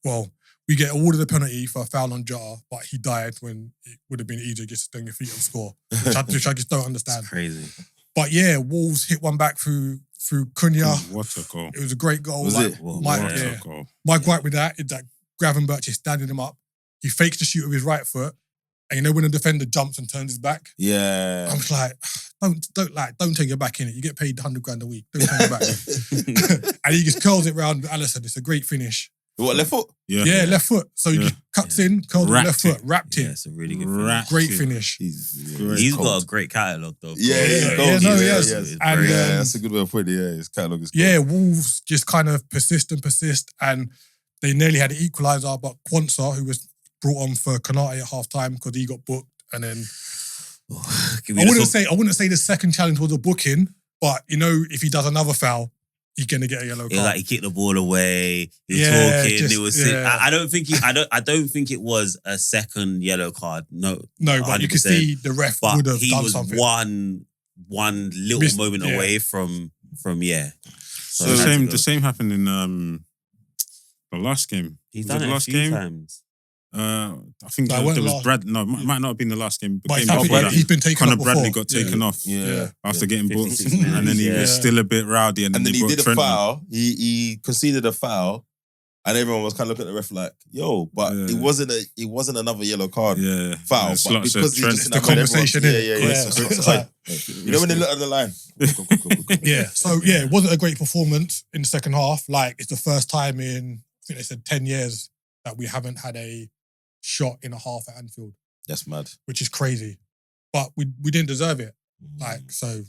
Well, we get awarded a penalty for a foul on Jota, but he died when it would have been easier just to stand your feet and score, which I just don't understand. It's crazy. But yeah, Wolves hit one back through Cunha. What a goal. It was a great goal. Was it? My Goal. My gripe with that is that Gravenberch is standing him up. He fakes the shoot with his right foot. And you know when a defender jumps and turns his back? Yeah. I'm just like, don't turn your back in it. You get paid 100 grand a week. Don't turn your back. And he just curls it round Alisson. It's a great finish. What, left foot? Yeah, left foot. So he just cuts in, curls with left foot, wrapped Yeah, in. it's a really good finish. Great finish. He's got a great catalogue though. Yeah, that's a good way of putting it. Yeah, his catalogue is cool. Yeah, Wolves just kind of persist, and they nearly had an equaliser, but Quansah, who was brought on for Konate at half time because he got booked, and then I wouldn't say the second challenge was a booking, but you know if he does another foul, he's gonna get a yellow card. It was like he kicked the ball away. He was talking. I don't think it was a second yellow card. No, but you can see the ref would have done something. one little moment away from yeah. So the same happened in the last game. He's done it a few times. I think there was Brad. No, it might not have been the last game. But he's been taken Conor off Bradley before. got taken off after getting booked, 56 minutes, and then he was still a bit rowdy. And then he did a Trent foul. He conceded a foul, and everyone was kind of looking at the ref like, "Yo," but it wasn't another yellow card foul. But because he just the conversation, you know when they look at the line, So it wasn't a great performance in the second half. Like it's the first time in I think they said 10 years that we haven't had a shot in a half at Anfield. That's mad. Which is crazy. But we didn't deserve it. So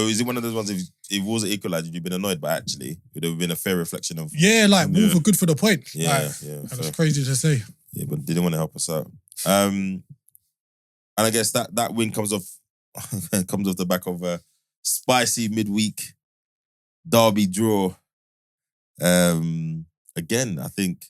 is it one of those ones if it wasn't equalised, you'd been annoyed, but actually it would have been a fair reflection of Wolves were good for the point. And it's crazy to say. Yeah, but didn't want to help us out. And I guess that win comes off the back of a spicy midweek derby draw. Again, I think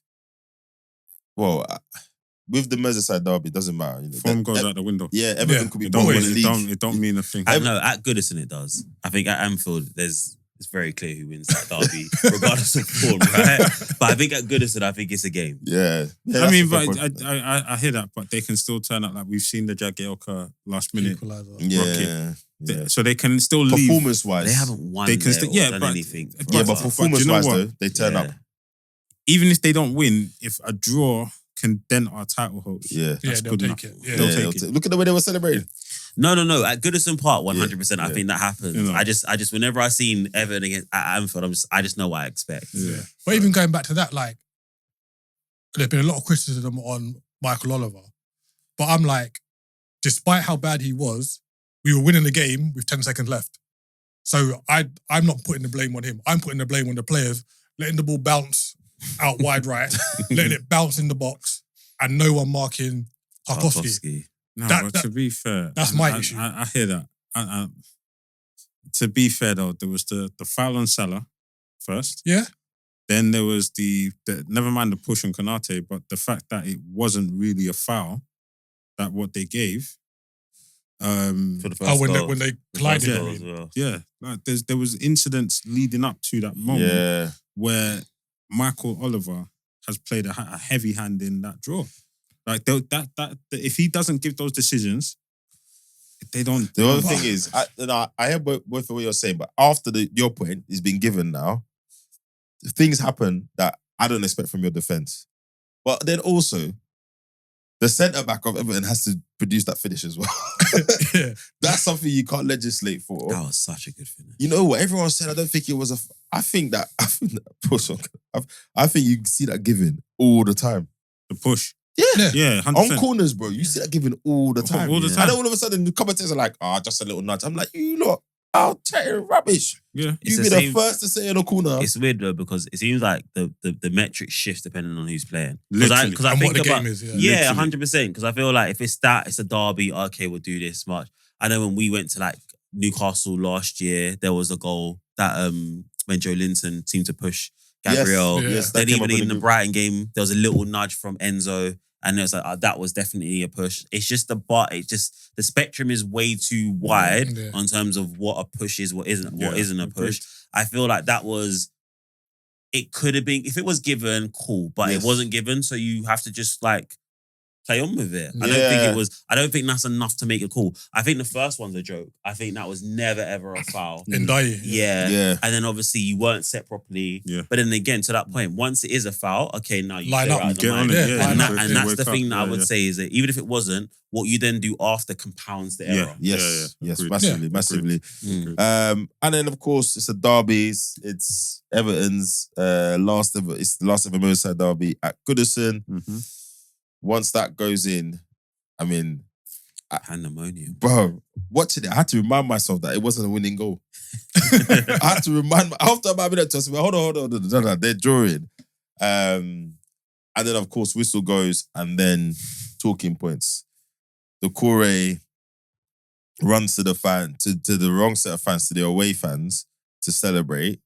with the Merseyside derby, it doesn't matter. Form goes out the window. Yeah, Everton could be bottom of the league. It don't mean a thing. At Goodison it does. I think at Anfield it's very clear who wins that derby, regardless of form, right? But I think at Goodison, I think it's a game. Yeah. I mean, but I hear that, but they can still turn up. Like we've seen the Jagielka last minute rocket. So they can still leave. Performance-wise. They haven't won they can done anything. But performance-wise though, they turn up. Even if they don't win, if a draw can dent our title hopes. They'll good take enough. it. They'll take it. Look at the way they were celebrating. No. At Goodison Park, 100%. I think that happens. You know. I just whenever I seen Everton at Anfield, I just know what I expect. Yeah. But even going back to that, like, there's been a lot of criticism on Michael Oliver. But I'm like, despite how bad he was, we were winning the game with 10 seconds left. So I'm not putting the blame on him. I'm putting the blame on the players, letting the ball bounce out wide right, letting it bounce in the box, and no one marking Tarkowski. No, but to be fair, that's my issue. I hear that. To be fair though, there was the foul on Salah first. Yeah. Then there was the never mind the push on Konate, but the fact that it wasn't really a foul, that what they gave. For the first goal. when they collided. Like there was incidents leading up to that moment where Michael Oliver has played a heavy hand in that draw. Like that if he doesn't give those decisions, they don't. The other thing is, I hear both of what you're saying, but after your point is being given now, things happen that I don't expect from your defense. But then also, the centre back of Everton has to produce that finish as well. That's something you can't legislate for. That was such a good finish. You know what everyone said? I don't think it was I think that you see that given all the time. The push. Yeah, 100%. On corners, bro, you see that given all the time. All the time. And then all of a sudden, the commentators are like, just a little nudge. I'm like, you lot, I'll tell you rubbish. Yeah. You be the first to say in a corner. It's weird though, because it seems like the metric shifts depending on who's playing. Because I think what the about game is. 100%. Because I feel like if it's a derby, okay, we'll do this much. I know when we went to like Newcastle last year, there was a goal that when Joe Linton seemed to push Gabriel. Yes, Then even in the Brighton game, there was a little nudge from Enzo. And it was like, that was definitely a push. It's just the spectrum is way too wide in terms of what a push is, what isn't a push. I feel like it could have been, if it was given, cool, but it wasn't given. So you have to just like play on with it. I don't think that's enough to make it cool. I think the first one's a joke. I think that was never ever a foul. Yeah. And then obviously you weren't set properly. Yeah. But then again, to that point, once it is a foul, okay, now you line up, get on it. And that's the thing that I would say is that even if it wasn't, what you then do after compounds the error. Yes, massively. Mm. And then of course it's a derby. It's Everton's last ever Merseyside derby at Goodison. Mm-hmm. Once that goes in, I mean, pandemonium, bro. Watching it, I had to remind myself that it wasn't a winning goal. I had to remind after about a minute, hold on, they're drawing. And then of course whistle goes, and then talking points. The Corey runs to the fan, to the wrong set of fans, to the away fans, to celebrate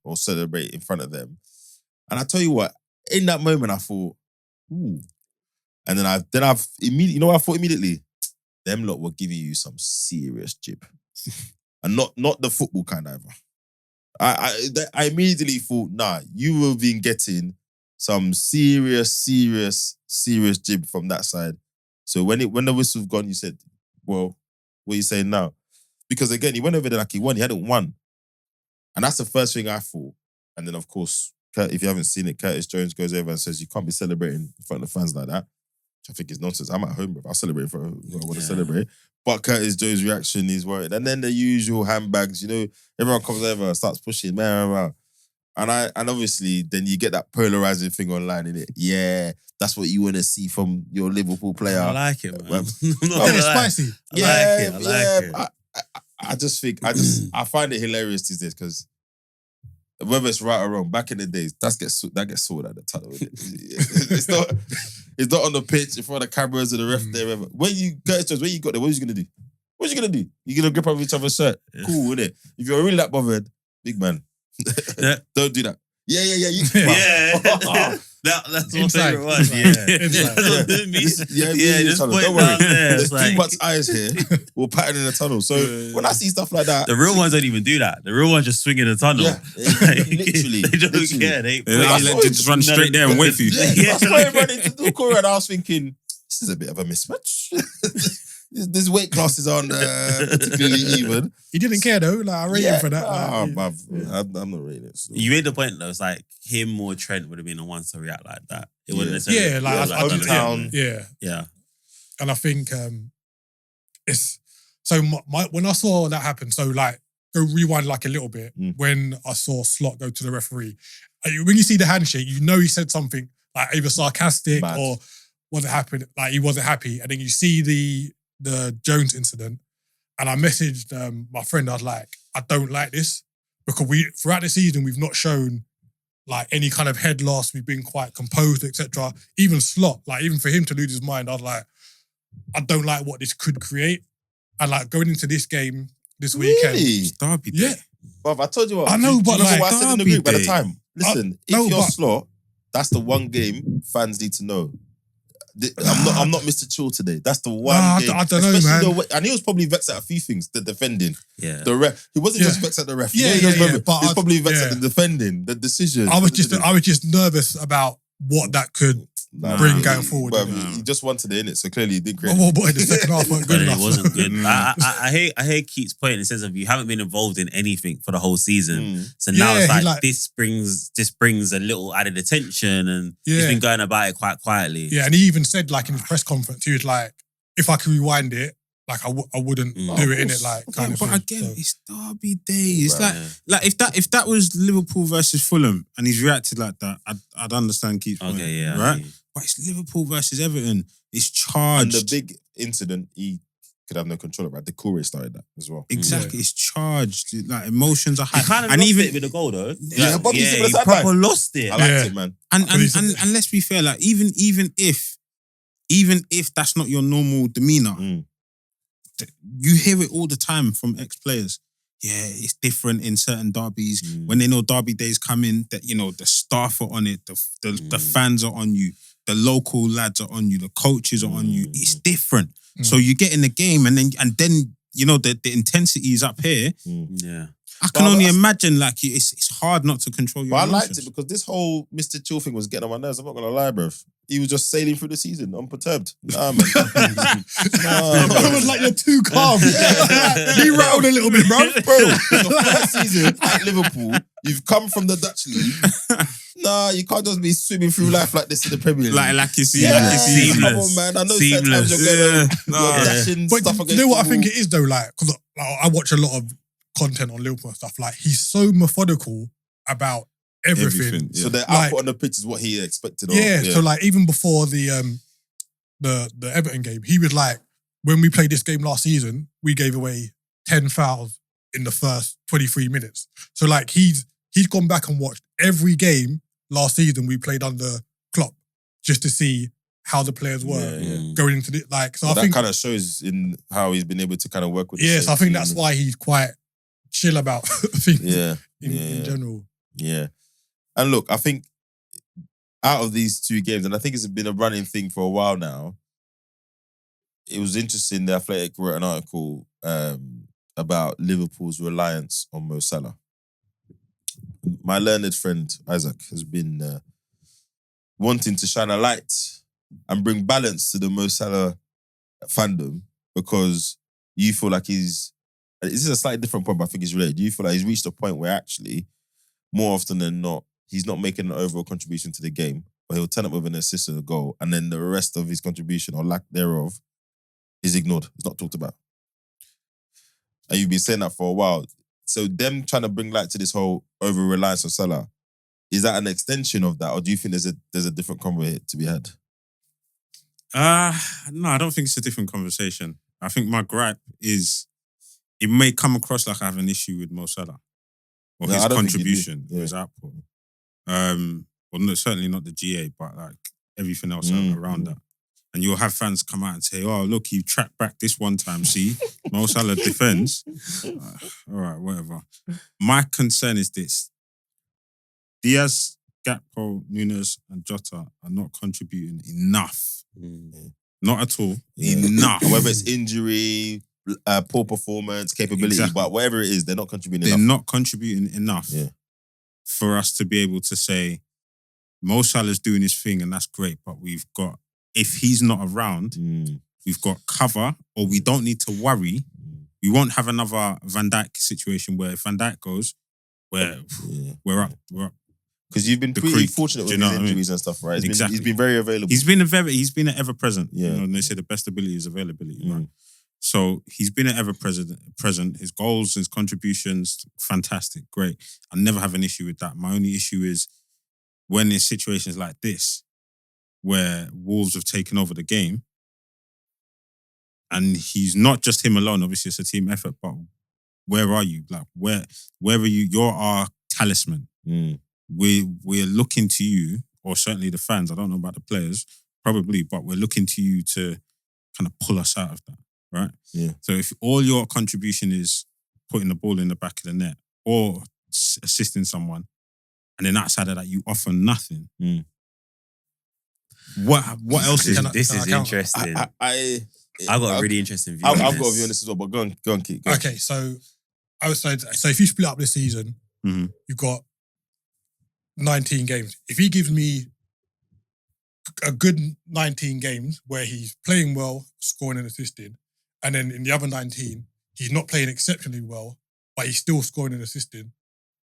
in front of them. And I tell you what, in that moment I thought, ooh. And then I've immediately, you know what I thought immediately? Them lot were giving you some serious jib. And not the football kind either. I immediately thought, nah, you will be getting some serious jib from that side. So when the whistle's gone, you said, well, what are you saying now? Because again, he went over there like he won. He hadn't won. And that's the first thing I thought. And then of course, if you haven't seen it, Curtis Jones goes over and says, you can't be celebrating in front of the fans like that. I think it's nonsense. I'm at home, bro. I'll celebrate for who I want to celebrate. But Curtis Jones' reaction, he's worried. And then the usual handbags, you know, everyone comes over, starts pushing, and obviously then you get that polarizing thing online, innit? Yeah, that's what you want to see from your Liverpool player. I like it, man. It's spicy. I like it. I just think, I find it hilarious these days because whether it's right or wrong, back in the days, that gets sorted at the tunnel. It's not on the pitch in front of the cameras and the ref there. When you got there, what are you gonna do? What you gonna do? You gonna grip over each other's shirt? Cool, innit? If you're really that bothered, big man, don't do that. That's my favourite one. Just don't point worry. down there. There's too much eyes here. We'll pattern in the tunnel. So when I see stuff like that, the real ones don't even do that. The real ones just swing in the tunnel. Yeah, literally. They don't care. They just run straight there and wait for you. That's why I ran into the corner and I was thinking, this is a bit of a mismatch. These weight classes aren't particularly even. He didn't care though. Like I rate him for that. I'm not rating it. So. You made the point though. It's like him or Trent would have been the ones to react like that. It wouldn't necessarily. Hometown. Yeah. And I think it's so when I saw that happen. So like go rewind like a little bit when I saw Slot go to the referee. When you see the handshake, you know he said something like either sarcastic or wasn't happy. Like he wasn't happy, and then you see the Jones incident, and I messaged my friend. I was like, I don't like this because throughout the season we've not shown like any kind of head loss. We've been quite composed, etc. Even Slot, like even for him to lose his mind, I was like, I don't like what this could create. And like going into this game this weekend, Derby Day. yeah, Bruv, I told you what. I know, but like what I said in the group at the time. Listen, if you're but Slot, that's the one game fans need to know. I'm not Mr. Chill today. That's the one game. I don't know, man. And he was probably vexed at a few things. The defending. Yeah. The ref. He wasn't just vexed at the ref. But he was probably vexed at the defending, the decision. I was just nervous about what that could bring going forward. But he just wanted it in it, so clearly he did great. Oh boy, the second half weren't good enough. It wasn't good. I hear Keith's point in the sense of you haven't been involved in anything for the whole season. So now it's like this brings a little added attention, and he's been going about it quite quietly. Yeah, and he even said like in his press conference, he was like, if I could rewind it, like I wouldn't do it in it, like kind of. But thing. again, it's Derby Day. It's like if that was Liverpool versus Fulham and he's reacted like that, I'd understand Keith's point, right? But it's Liverpool versus Everton. It's charged. And the big incident, he could have no control over. The Corey started that as well. Exactly, it's charged. Like emotions are high. He kind of lost it with the goal though. Yeah, but he proper lost it. I liked it, man. And let's be fair, like even if that's not your normal demeanor, you hear it all the time from ex-players. it's different in certain derbies. When they know derby days coming, that the staff are on it, the fans are on you, the local lads are on you, the coaches are on you. It's different. So you get in the game, and then the intensity is up here. Yeah. I can only imagine it's hard not to control your emotions. I liked it because this whole Mr. Chill thing was getting on my nerves. I'm not gonna lie, bro. He was just sailing through the season, unperturbed. Nah, man. It was like you're too calm. He rattled a little bit, bro. Bro, the first season at Liverpool, you've come from the Dutch league. Nah, you can't just be swimming through life like this in the Premier League. Like it's seamless. seamless. Come on, man. I know sometimes you're dashing But stuff you against know what I the think wall. it is though, because I watch a lot of content on Liverpool and stuff. Like he's so methodical about everything. So their output on the pitch is what he expected. So like even before the Everton game, he was like, when we played this game last season, we gave away 10 fouls in the first 23 minutes. So like he's gone back and watched every game last season we played under Klopp just to see how the players were going into it. So I that think kind of shows in how he's been able to kind of work with. so I think that's why he's quite chill about things in general. Yeah. And look, I think out of these two games, and I think it's been a running thing for a while now, it was interesting. The Athletic wrote an article about Liverpool's reliance on Mo Salah. My learned friend, Isaac, has been wanting to shine a light and bring balance to the Mo Salah fandom because you feel like this is a slightly different point, but I think it's related. You feel like he's reached a point where actually, more often than not, he's not making an overall contribution to the game, but he'll turn up with an assist and a goal, and then the rest of his contribution or lack thereof is ignored. It's not talked about. And you've been saying that for a while. So them trying to bring light to this whole over-reliance on Salah, is that an extension of that, or do you think there's a different convo to be had? No, I don't think it's a different conversation. I think my gripe is it may come across like I have an issue with Mo Salah or his contribution or his output. Well, no, certainly not the GA, but like everything else around that. And you'll have fans come out and say, "Oh, look, you tracked back this one time. See, Mo Salah defends." All right, whatever. My concern is this: Diaz, Gakpo, Nunes, and Jota are not contributing enough. Not at all. Enough. Whether it's injury, poor performance, capability, but whatever it is, they're not contributing enough. They're not contributing enough for us to be able to say, Mo Salah's doing his thing and that's great, but we've got, if he's not around, we've got cover, or we don't need to worry. We won't have another Van Dijk situation where if Van Dijk goes, we're up. Because you've been pretty fortunate with his injuries and stuff, right? He's been very available. He's been an ever present. Yeah. And they say the best ability is availability, right? So he's been an ever present. His goals, his contributions, fantastic, great. I never have an issue with that. My only issue is when there's situations like this, where Wolves have taken over the game, and he's not just him alone. Obviously, it's a team effort. But where are you? Like where are you? You're our talisman. We're looking to you, or certainly the fans. I don't know about the players, probably, but we're looking to you to kind of pull us out of that, right? Yeah. So if all your contribution is putting the ball in the back of the net or assisting someone, and then outside of that you offer nothing, what else is this is interesting. I got a really interesting view. I've got a view on this as well, but go on, Keith. Okay, so I would say, if you split up this season, you've got 19 games. If he gives me a good 19 games where he's playing well, scoring and assisting, and then in the other 19, he's not playing exceptionally well, but he's still scoring and assisting,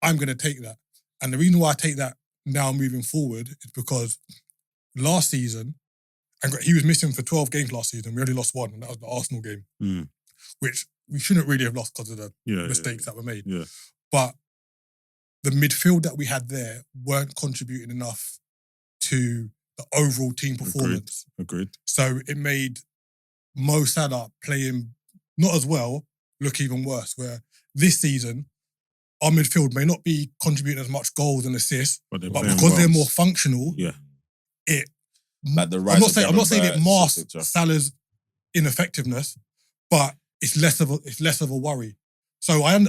I'm going to take that. And the reason why I take that now moving forward is because last season, and he was missing for 12 games last season. We only lost one, and that was the Arsenal game, which we shouldn't really have lost because of the mistakes that were made. Yeah. But the midfield that we had there weren't contributing enough to the overall team performance. Agreed. So it made Mo Salah playing not as well look even worse, where this season, our midfield may not be contributing as much goals and assists, but because they're more functional, like the I'm not saying it masks Salah's ineffectiveness, but it's less of a worry. So I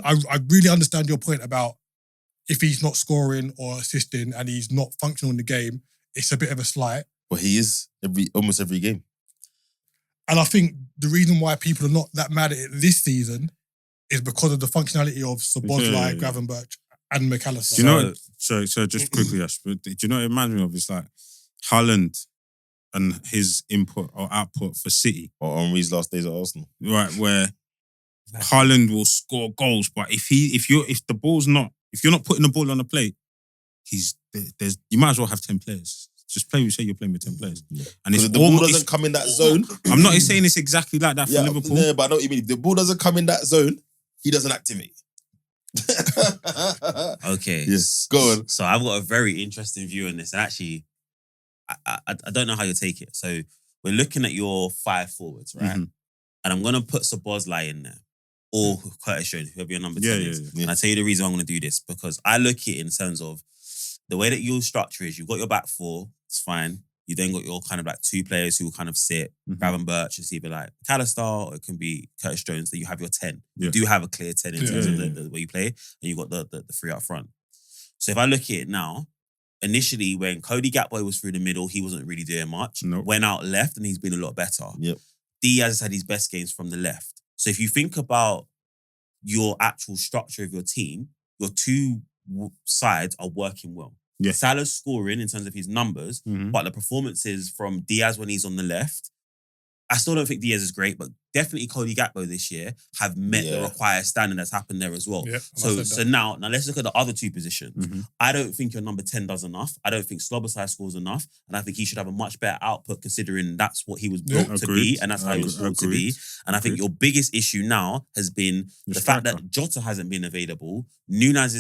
really understand your point about if he's not scoring or assisting and he's not functional in the game, it's a bit of a slight. But he is almost every game. And I think the reason why people are not that mad at it this season is because of the functionality of Szoboszlai, Gravenberch, and McAllister. Do you know? So just quickly, Ash. But do you know what it reminds me of? It's like Haaland and his input or output for City, or Henry's last days at Arsenal, right? Where Haaland will score goals, but if you're not putting the ball on the plate, you might as well have 10 players. Just say you're playing with 10 players. Yeah. And if the ball doesn't come in that zone. I'm not saying it's exactly like that for Liverpool. Yeah, but I know what you mean. If the ball doesn't come in that zone, he doesn't activate. Okay. Yes. Go on. So I've got a very interesting view on this. And actually, I don't know how you take it. So we're looking at your 5 forwards, right? Mm-hmm. And I'm going to put Szoboszlai in there. Or Curtis Jones, whoever your number 10 is. Yeah. And I'll tell you the reason I'm going to do this. Because I look at it in terms of the way that your structure is. You've got your back 4. It's fine. You then got your kind of like 2 players who will kind of sit. Gravenberch, it's either like McAllister or it can be Curtis Jones. Then you have your 10. Yeah. You do have a clear 10 in terms of the way you play. And you got the 3 up front. So if I look at it now, initially when Cody Gakpo was through the middle, he wasn't really doing much. Nope. Went out left and he's been a lot better. Yep. Diaz had his best games from the left. So if you think about your actual structure of your team, your 2 sides are working well. Yeah. Salah's scoring in terms of his numbers, but the performances from Diaz when he's on the left, I still don't think Diaz is great, but definitely Cody Gakpo this year have met the required standard that's happened there as well. Yeah, so now let's look at the other 2 positions. I don't think your number 10 does enough. I don't think Szoboszlai scores enough. And I think he should have a much better output considering that's what he was built to be and that's how he was built to be. And I think your biggest issue now has been the fact that Jota hasn't been available. Núñez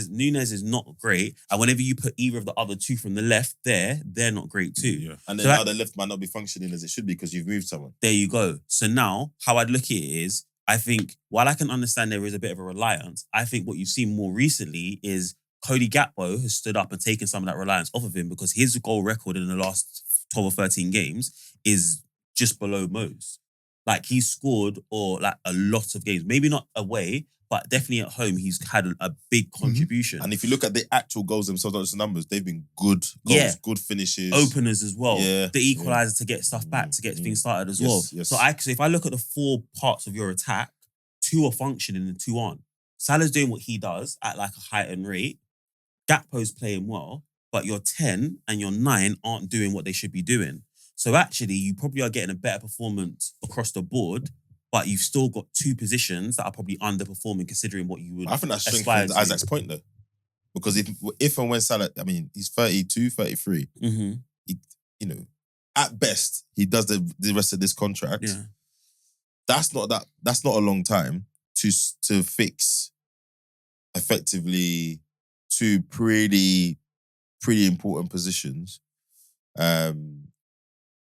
is not great. And whenever you put either of the other 2 from the left there, they're not great too. Yeah. And then now the left might not be functioning as it should be because you've moved someone. There you go. So now, how I'd look at it is, I think, while I can understand there is a bit of a reliance, I think what you've seen more recently is Cody Gakpo has stood up and taken some of that reliance off of him because his goal record in the last 12 or 13 games is just below Mo's. Like, he's scored a lot of games. Maybe not away, but definitely at home, he's had a big contribution. And if you look at the actual goals themselves, not just the numbers, they've been good goals, good finishes. Openers as well. Yeah. The equaliser to get stuff back, to get things started as well. Yes. So if I look at the 4 parts of your attack, 2 are functioning and 2 aren't. Salah's doing what he does at like a heightened rate. Gakpo's playing well, but your 10 and your 9 aren't doing what they should be doing. So actually, you probably are getting a better performance across the board, but you've still got 2 positions that are probably underperforming considering what you would. I think that's strengthens Isaac's point though. Because if and when Salah, I mean, he's 32, 33, he, at best, he does the rest of this contract. Yeah. That's not a long time to fix effectively 2 pretty important positions.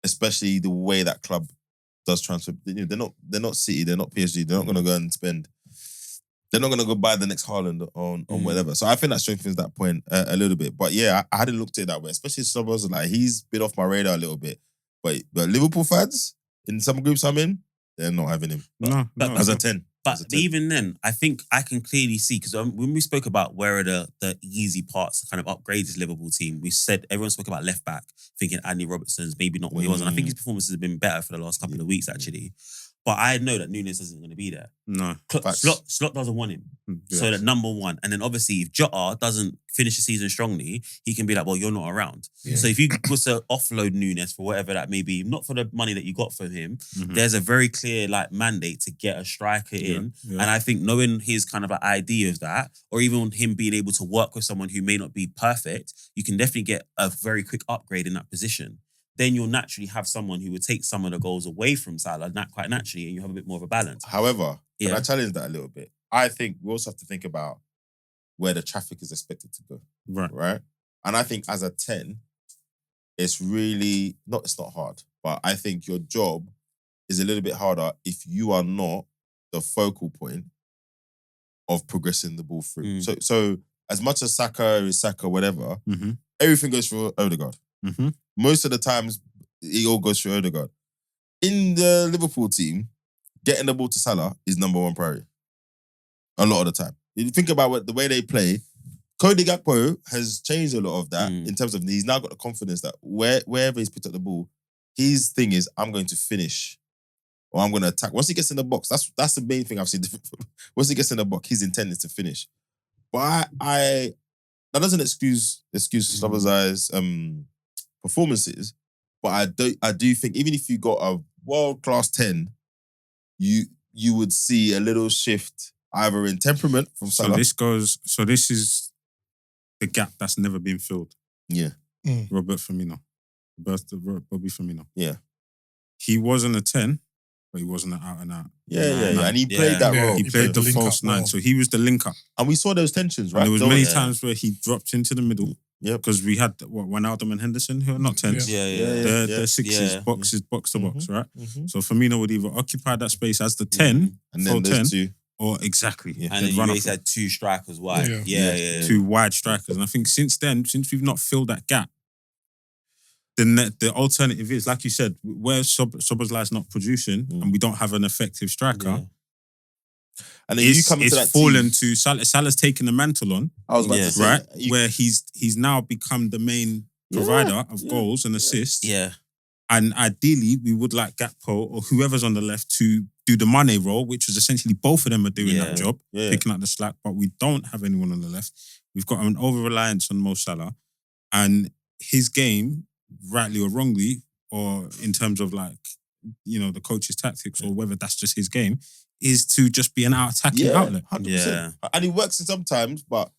Especially the way that club does transfer. They're not City, they're not PSG, they're not gonna go and spend. They're not gonna go buy the next Haaland on whatever. So I think that strengthens that point a little bit. But yeah, I hadn't looked at it that way. Especially Szoboszlai, like he's been off my radar a little bit. But Liverpool fans in some groups I'm in, they're not having him. No, as a 10. But even then, I think I can clearly see, because when we spoke about where are the easy parts to kind of upgrade this Liverpool team, we said everyone spoke about left back, thinking Andy Robertson's maybe not what he was. And I think his performances have been better for the last couple of weeks, actually. But I know that Núñez isn't going to be there. No. Slot doesn't want him. So that number 1. And then obviously if Jota doesn't finish the season strongly, he can be like, well, you're not around. Yeah. So if you was to offload Núñez for whatever that may be, not for the money that you got from him, there's a very clear mandate to get a striker in. Yeah. And I think knowing his kind of idea of that, or even him being able to work with someone who may not be perfect, you can definitely get a very quick upgrade in that position. Then you'll naturally have someone who would take some of the goals away from Salah, quite naturally, and you have a bit more of a balance. However, can I challenge that a little bit? I think we also have to think about where the traffic is expected to go. Right? And I think as a 10, it's not hard, but I think your job is a little bit harder if you are not the focal point of progressing the ball through. So as much as Saka is Saka, whatever, everything goes through Odegaard. Most of the times, it all goes through Odegaard. In the Liverpool team, getting the ball to Salah is number 1 priority. a lot of the time. If you think about the way they play, Cody Gakpo has changed a lot of that in terms of he's now got the confidence that wherever he's picked up the ball, his thing is, I'm going to finish or I'm going to attack. Once he gets in the box, that's the main thing I've seen different from. Once he gets in the box, his intent is to finish. But that doesn't excuse Slobozai's performances, but I do think even if you got a world-class 10, you would see a little shift either in temperament from Salah. So this is the gap that's never been filled. Yeah. Bobby Firmino. Yeah. He wasn't a 10, but he wasn't an out and out. Yeah. And he played that role. He played the false 9. So he was the link up. And we saw those tensions, right? And there was many times where he dropped into the middle. Yeah. Because we had Wijnaldum and Henderson, who are not 10s. They're 6s, boxes, box to box, right? Mm-hmm. So Firmino would either occupy that space as the 10, and then there's 10, 2. Or exactly. Yeah. And then you always had 2 strikers wide. Yeah. 2 wide strikers. And I think since we've not filled that gap, then the alternative is, like you said, where Szoboszlai's not producing and we don't have an effective striker, and then you come into that fallen to Salah. Salah's taken the mantle on. I was about to say, right? Where he's now become the main provider of goals and assists. Yeah. And ideally, we would like Gakpo or whoever's on the left to do the Mane role, which is essentially both of them are doing that job, picking up the slack, but we don't have anyone on the left. We've got an over-reliance on Mo Salah. And his game, rightly or wrongly, or in terms of like, the coach's tactics or whether that's just his game, is to just be an out-attacking outlet. 100%. Yeah. And he works in sometimes, but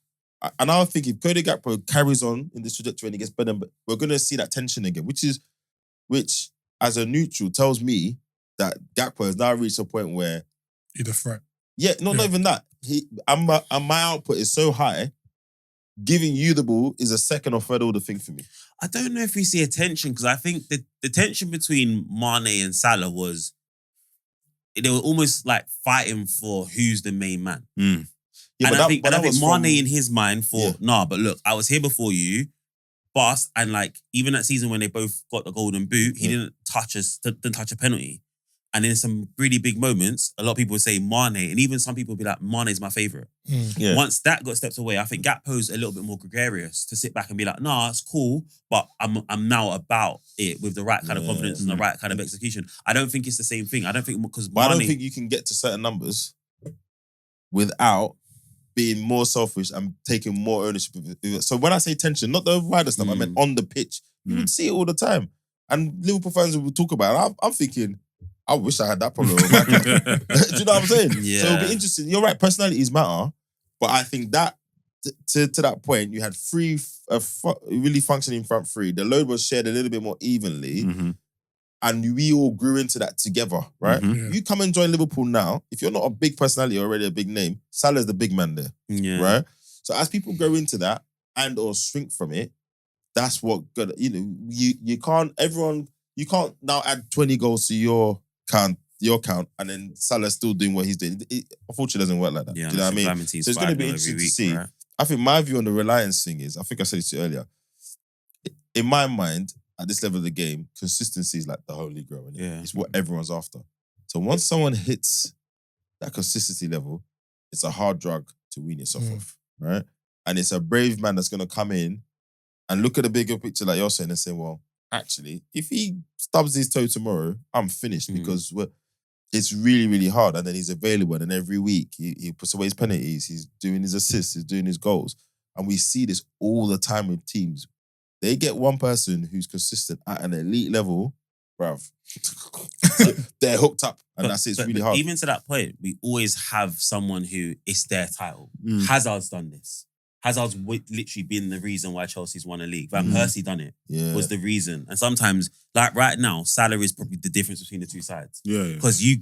and I think if Cody Gakpo carries on in this trajectory and he gets better, we're going to see that tension again, which as a neutral tells me that Gakpo has now reached a point where he's a threat. Yeah, not even that. My output is so high, giving you the ball is a second or third order thing for me. I don't know if we see a tension because I think the tension between Mane and Salah was they were almost like fighting for who's the main man. Yeah, and I think Mane in his mind thought, but look, I was here before you. But and like even that season when they both got the golden boot, he didn't touch a penalty. And in some really big moments, a lot of people would say Mane, and even some people would be like, Mane's my favourite. Yeah. Once that got stepped away, I think Gakpo's a little bit more gregarious to sit back and be like, nah, it's cool, but I'm now about it with the right kind of confidence and the right kind of execution. I don't think it's the same thing. I don't think because I don't think you can get to certain numbers without being more selfish and taking more ownership of it. So when I say tension, not the wider stuff, I meant on the pitch. You would see it all the time. And Liverpool fans will talk about it. I'm thinking, I wish I had that problem with my club. Do you know what I'm saying? Yeah. So it'll be interesting. You're right, personalities matter. But I think that, to that point, you had really functioning front three. The load was shared a little bit more evenly. Mm-hmm. And we all grew into that together, right? Mm-hmm. You come and join Liverpool now, if you're not a big personality or already a big name, Salah's the big man there, right? So as people go into that and or shrink from it, that's what good. You can't now add 20 goals to your count, and then Salah's still doing what he's doing. It unfortunately doesn't work like that. Yeah, do you know what I mean? So it's going to be interesting to see. Right? I think my view on the reliance thing is, I think I said it to you earlier. In my mind, at this level of the game, consistency is like the holy grail. It's what everyone's after. So once someone hits that consistency level, it's a hard drug to wean yourself off, right? And it's a brave man that's going to come in and look at the bigger picture like you're saying and say, well, actually, if he stubs his toe tomorrow, I'm finished because it's really, really hard. And then he's available. And then every week he puts away his penalties. He's doing his assists. He's doing his goals. And we see this all the time with teams. They get one person who's consistent at an elite level, bruv. They're hooked up. And that's it. It's really hard. Even to that point, we always have someone who it's their title. Hazard's done this. Hazard's literally been the reason why Chelsea's won a league. Van Persie done it. Was the reason. And sometimes, like right now, Salah is probably the difference between the two sides. Because he's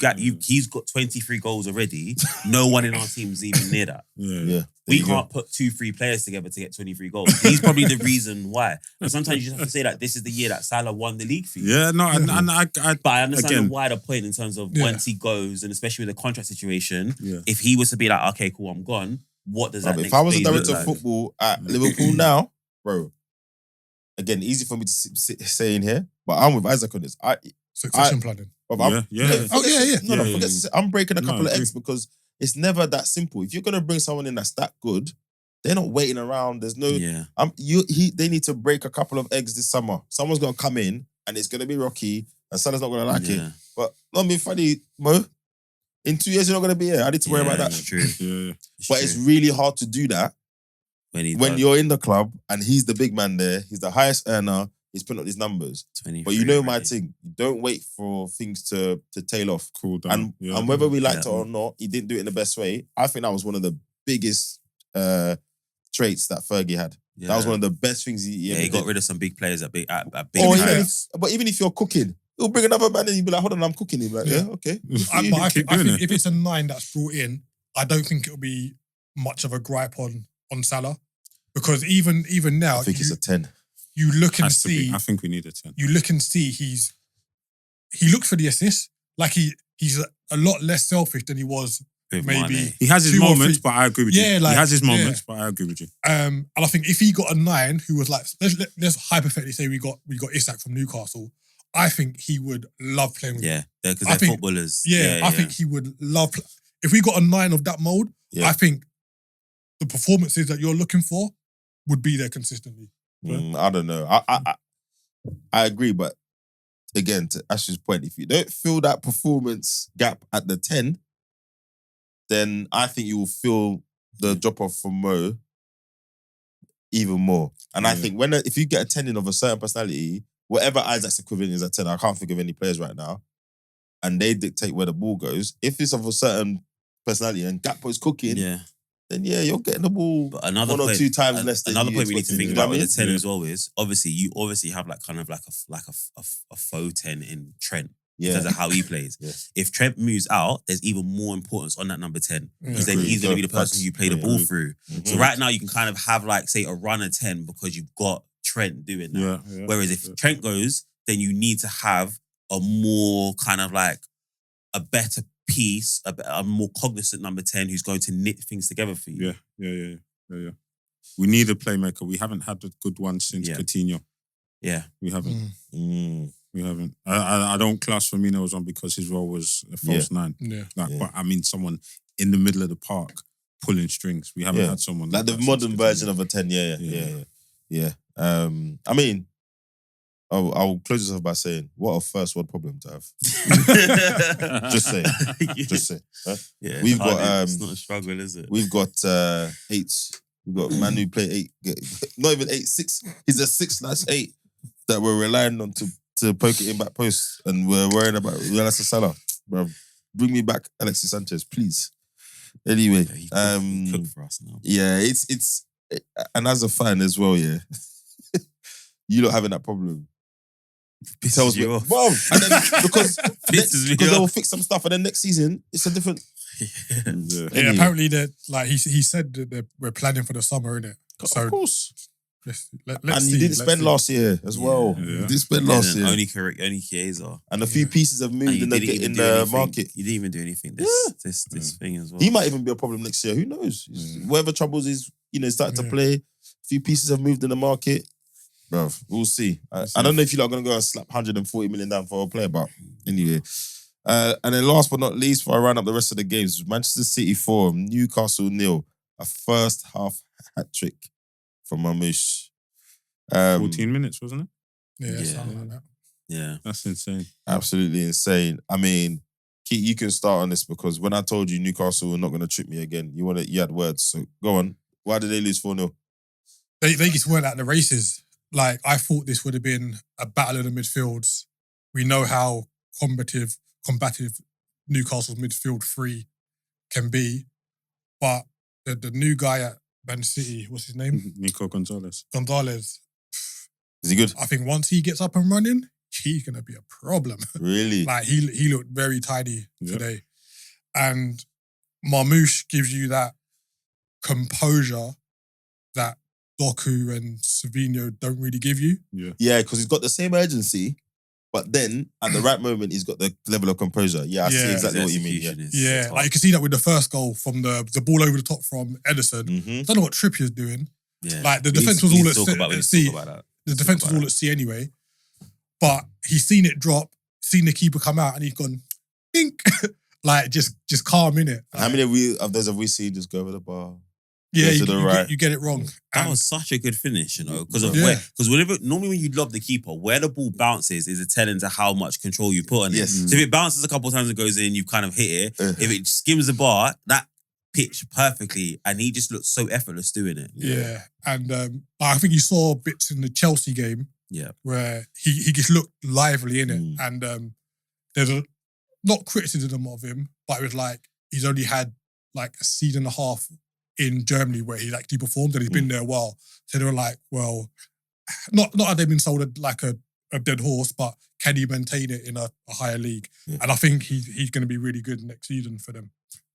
got 23 goals already. No one in our team's even near that. We can't put 2-3 players together to get 23 goals. He's probably the reason why. And sometimes you just have to say that this is the year that Salah won the league for you. But I understand the wider point in terms of once he goes, and especially with the contract situation, if he was to be like, okay, cool, I'm gone. What does that mean? If I was a director of football at Liverpool now, bro, again, easy for me to say in here, but I'm with Isaac on this. Succession planning. I'm breaking a couple of eggs because it's never that simple. If you're gonna bring someone in that's that good, they're not waiting around. There's no. They need to break a couple of eggs this summer. Someone's gonna come in and it's gonna be rocky, and Salah's not gonna like it. But not being funny, Mo. In 2 years, you're not gonna be here. I need to worry about that. It's true. It's really hard to do that when you're in the club and he's the big man there. He's the highest earner. He's putting up these numbers. But you know my thing. You don't wait for things to tail off. Cool down. And whether we liked it or not, he didn't do it in the best way. I think that was one of the biggest traits that Fergie had. Yeah. That was one of the best things he ever did. Got rid of some big players at big but even if you're cooking, he'll bring another man and he'll be like, hold on, I'm cooking. He'll be like, yeah okay. I think if it's a 9 that's brought in, I don't think it'll be much of a gripe on Salah. Because even now... I think it's a 10. You look and see... I think we need a 10. You look and see he looks for the assist. Like he's a lot less selfish than he was maybe. He has his moments, but I agree with you. He has his moments, but I agree with you. And I think if he got a 9 who was like... Let's hypothetically say we got Isak from Newcastle. I think he would love playing with him. Yeah, because they're footballers. I think he would love... If we got a 9 of that mould, I think the performances that you're looking for would be there consistently. I don't know. I agree, but again, to Ash's point, if you don't fill that performance gap at the 10, then I think you will feel the drop-off from Mo even more. And I think if you get a 10 in of a certain personality, whatever Isaac's equivalent is at 10, I can't think of any players right now, and they dictate where the ball goes. If it's of a certain personality and Gakpo's cooking, then you're getting the ball but 1 or 2 times less than another point we need to think about with the 10 as well is you obviously have like kind of like a faux 10 in Trent in terms of how he plays. If Trent moves out, there's even more importance on that number 10 because then he's going to be the person you play the ball through. So right now you can kind of have like say a runner 10 because you've got Trent doing that. Whereas if Trent goes, then you need to have a more kind of like a better piece, a more cognizant number 10 who's going to knit things together for you. Yeah. We need a playmaker. We haven't had a good one since Coutinho. Yeah. We haven't. We haven't. I don't class Firmino as one because his role was a false 9. But I mean someone in the middle of the park pulling strings. We haven't had someone like the modern version of a 10. Yeah. I mean, I'll close this off by saying, what a first world problem to have. Just saying. Huh? Yeah, we've got it's not a struggle, is it? We've got 8. We've got Manu play 8. Not even 8, 6. He's a 6/8 that we're relying on to poke it in back post, and we're worrying about Alexis Salah. Bro, bring me back Alexis Sanchez, please. Anyway, he cooked for us now. Yeah, it's and as a fan as well, you not having that problem. It tells me, wow. And then because they will fix some stuff, and then next season it's a different. Anyway. Apparently that like he said that we're planning for the summer, innit? So of course. Let's and see, you didn't spend last year as well. You didn't spend last year. Only Chiesa. And a few pieces have moved in the market. You didn't even do anything this thing as well. He might even be a problem next year. Who knows? Whatever troubles is, starting to play. A few pieces have moved in the market. Bro, we'll see. I don't know if you're going to go and slap 140 million down for a player, but anyway. And then last but not least, before I round up the rest of the games, Manchester City 4, Newcastle 0. A first half hat-trick from Marmoush. 14 minutes, wasn't it? Yeah, something like that. Yeah. That's insane. Absolutely insane. I mean, Keith, you can start on this because when I told you Newcastle were not going to trick me again, you had words. So go on. Why did they lose 4-0? They just weren't at the races. Like, I thought this would have been a battle of the midfields. We know how combative Newcastle's midfield 3 can be. But the new guy at Man City, what's his name? Nico Gonzalez. Is he good? I think once he gets up and running, he's going to be a problem. Really? Like, he looked very tidy today. And Marmoush gives you that composure that Doku and Savinho don't really give you. Yeah, because he's got the same urgency, but then at the right moment, he's got the level of composure. Yeah, I see exactly what you mean. Yeah, like you can see that with the first goal from the ball over the top from Ederson. I don't know what Trippier's doing. Yeah. Like the defense was all at sea. The defense was all at sea anyway. But he's seen it drop, seen the keeper come out, and he's gone, bink. like just calm in it. How many of those have we seen just go over the bar? Yeah, to the right. you get it wrong. That was such a good finish, you know, because normally when you lob the keeper, where the ball bounces is a telling to how much control you put on it. So if it bounces a couple of times and goes in, you kind of hit it. If it skims the bar, that pitched perfectly, and he just looked so effortless doing it. Yeah, and I think you saw bits in the Chelsea game. Yeah, where he just looked lively in it, and there's not criticism of him, but it was like he's only had like a season and a half in Germany where he's actually performed, and he's been there a while. So they were like, well, not had they been sold like a dead horse, but can he maintain it in a higher league? And I think he's going to be really good next season for them,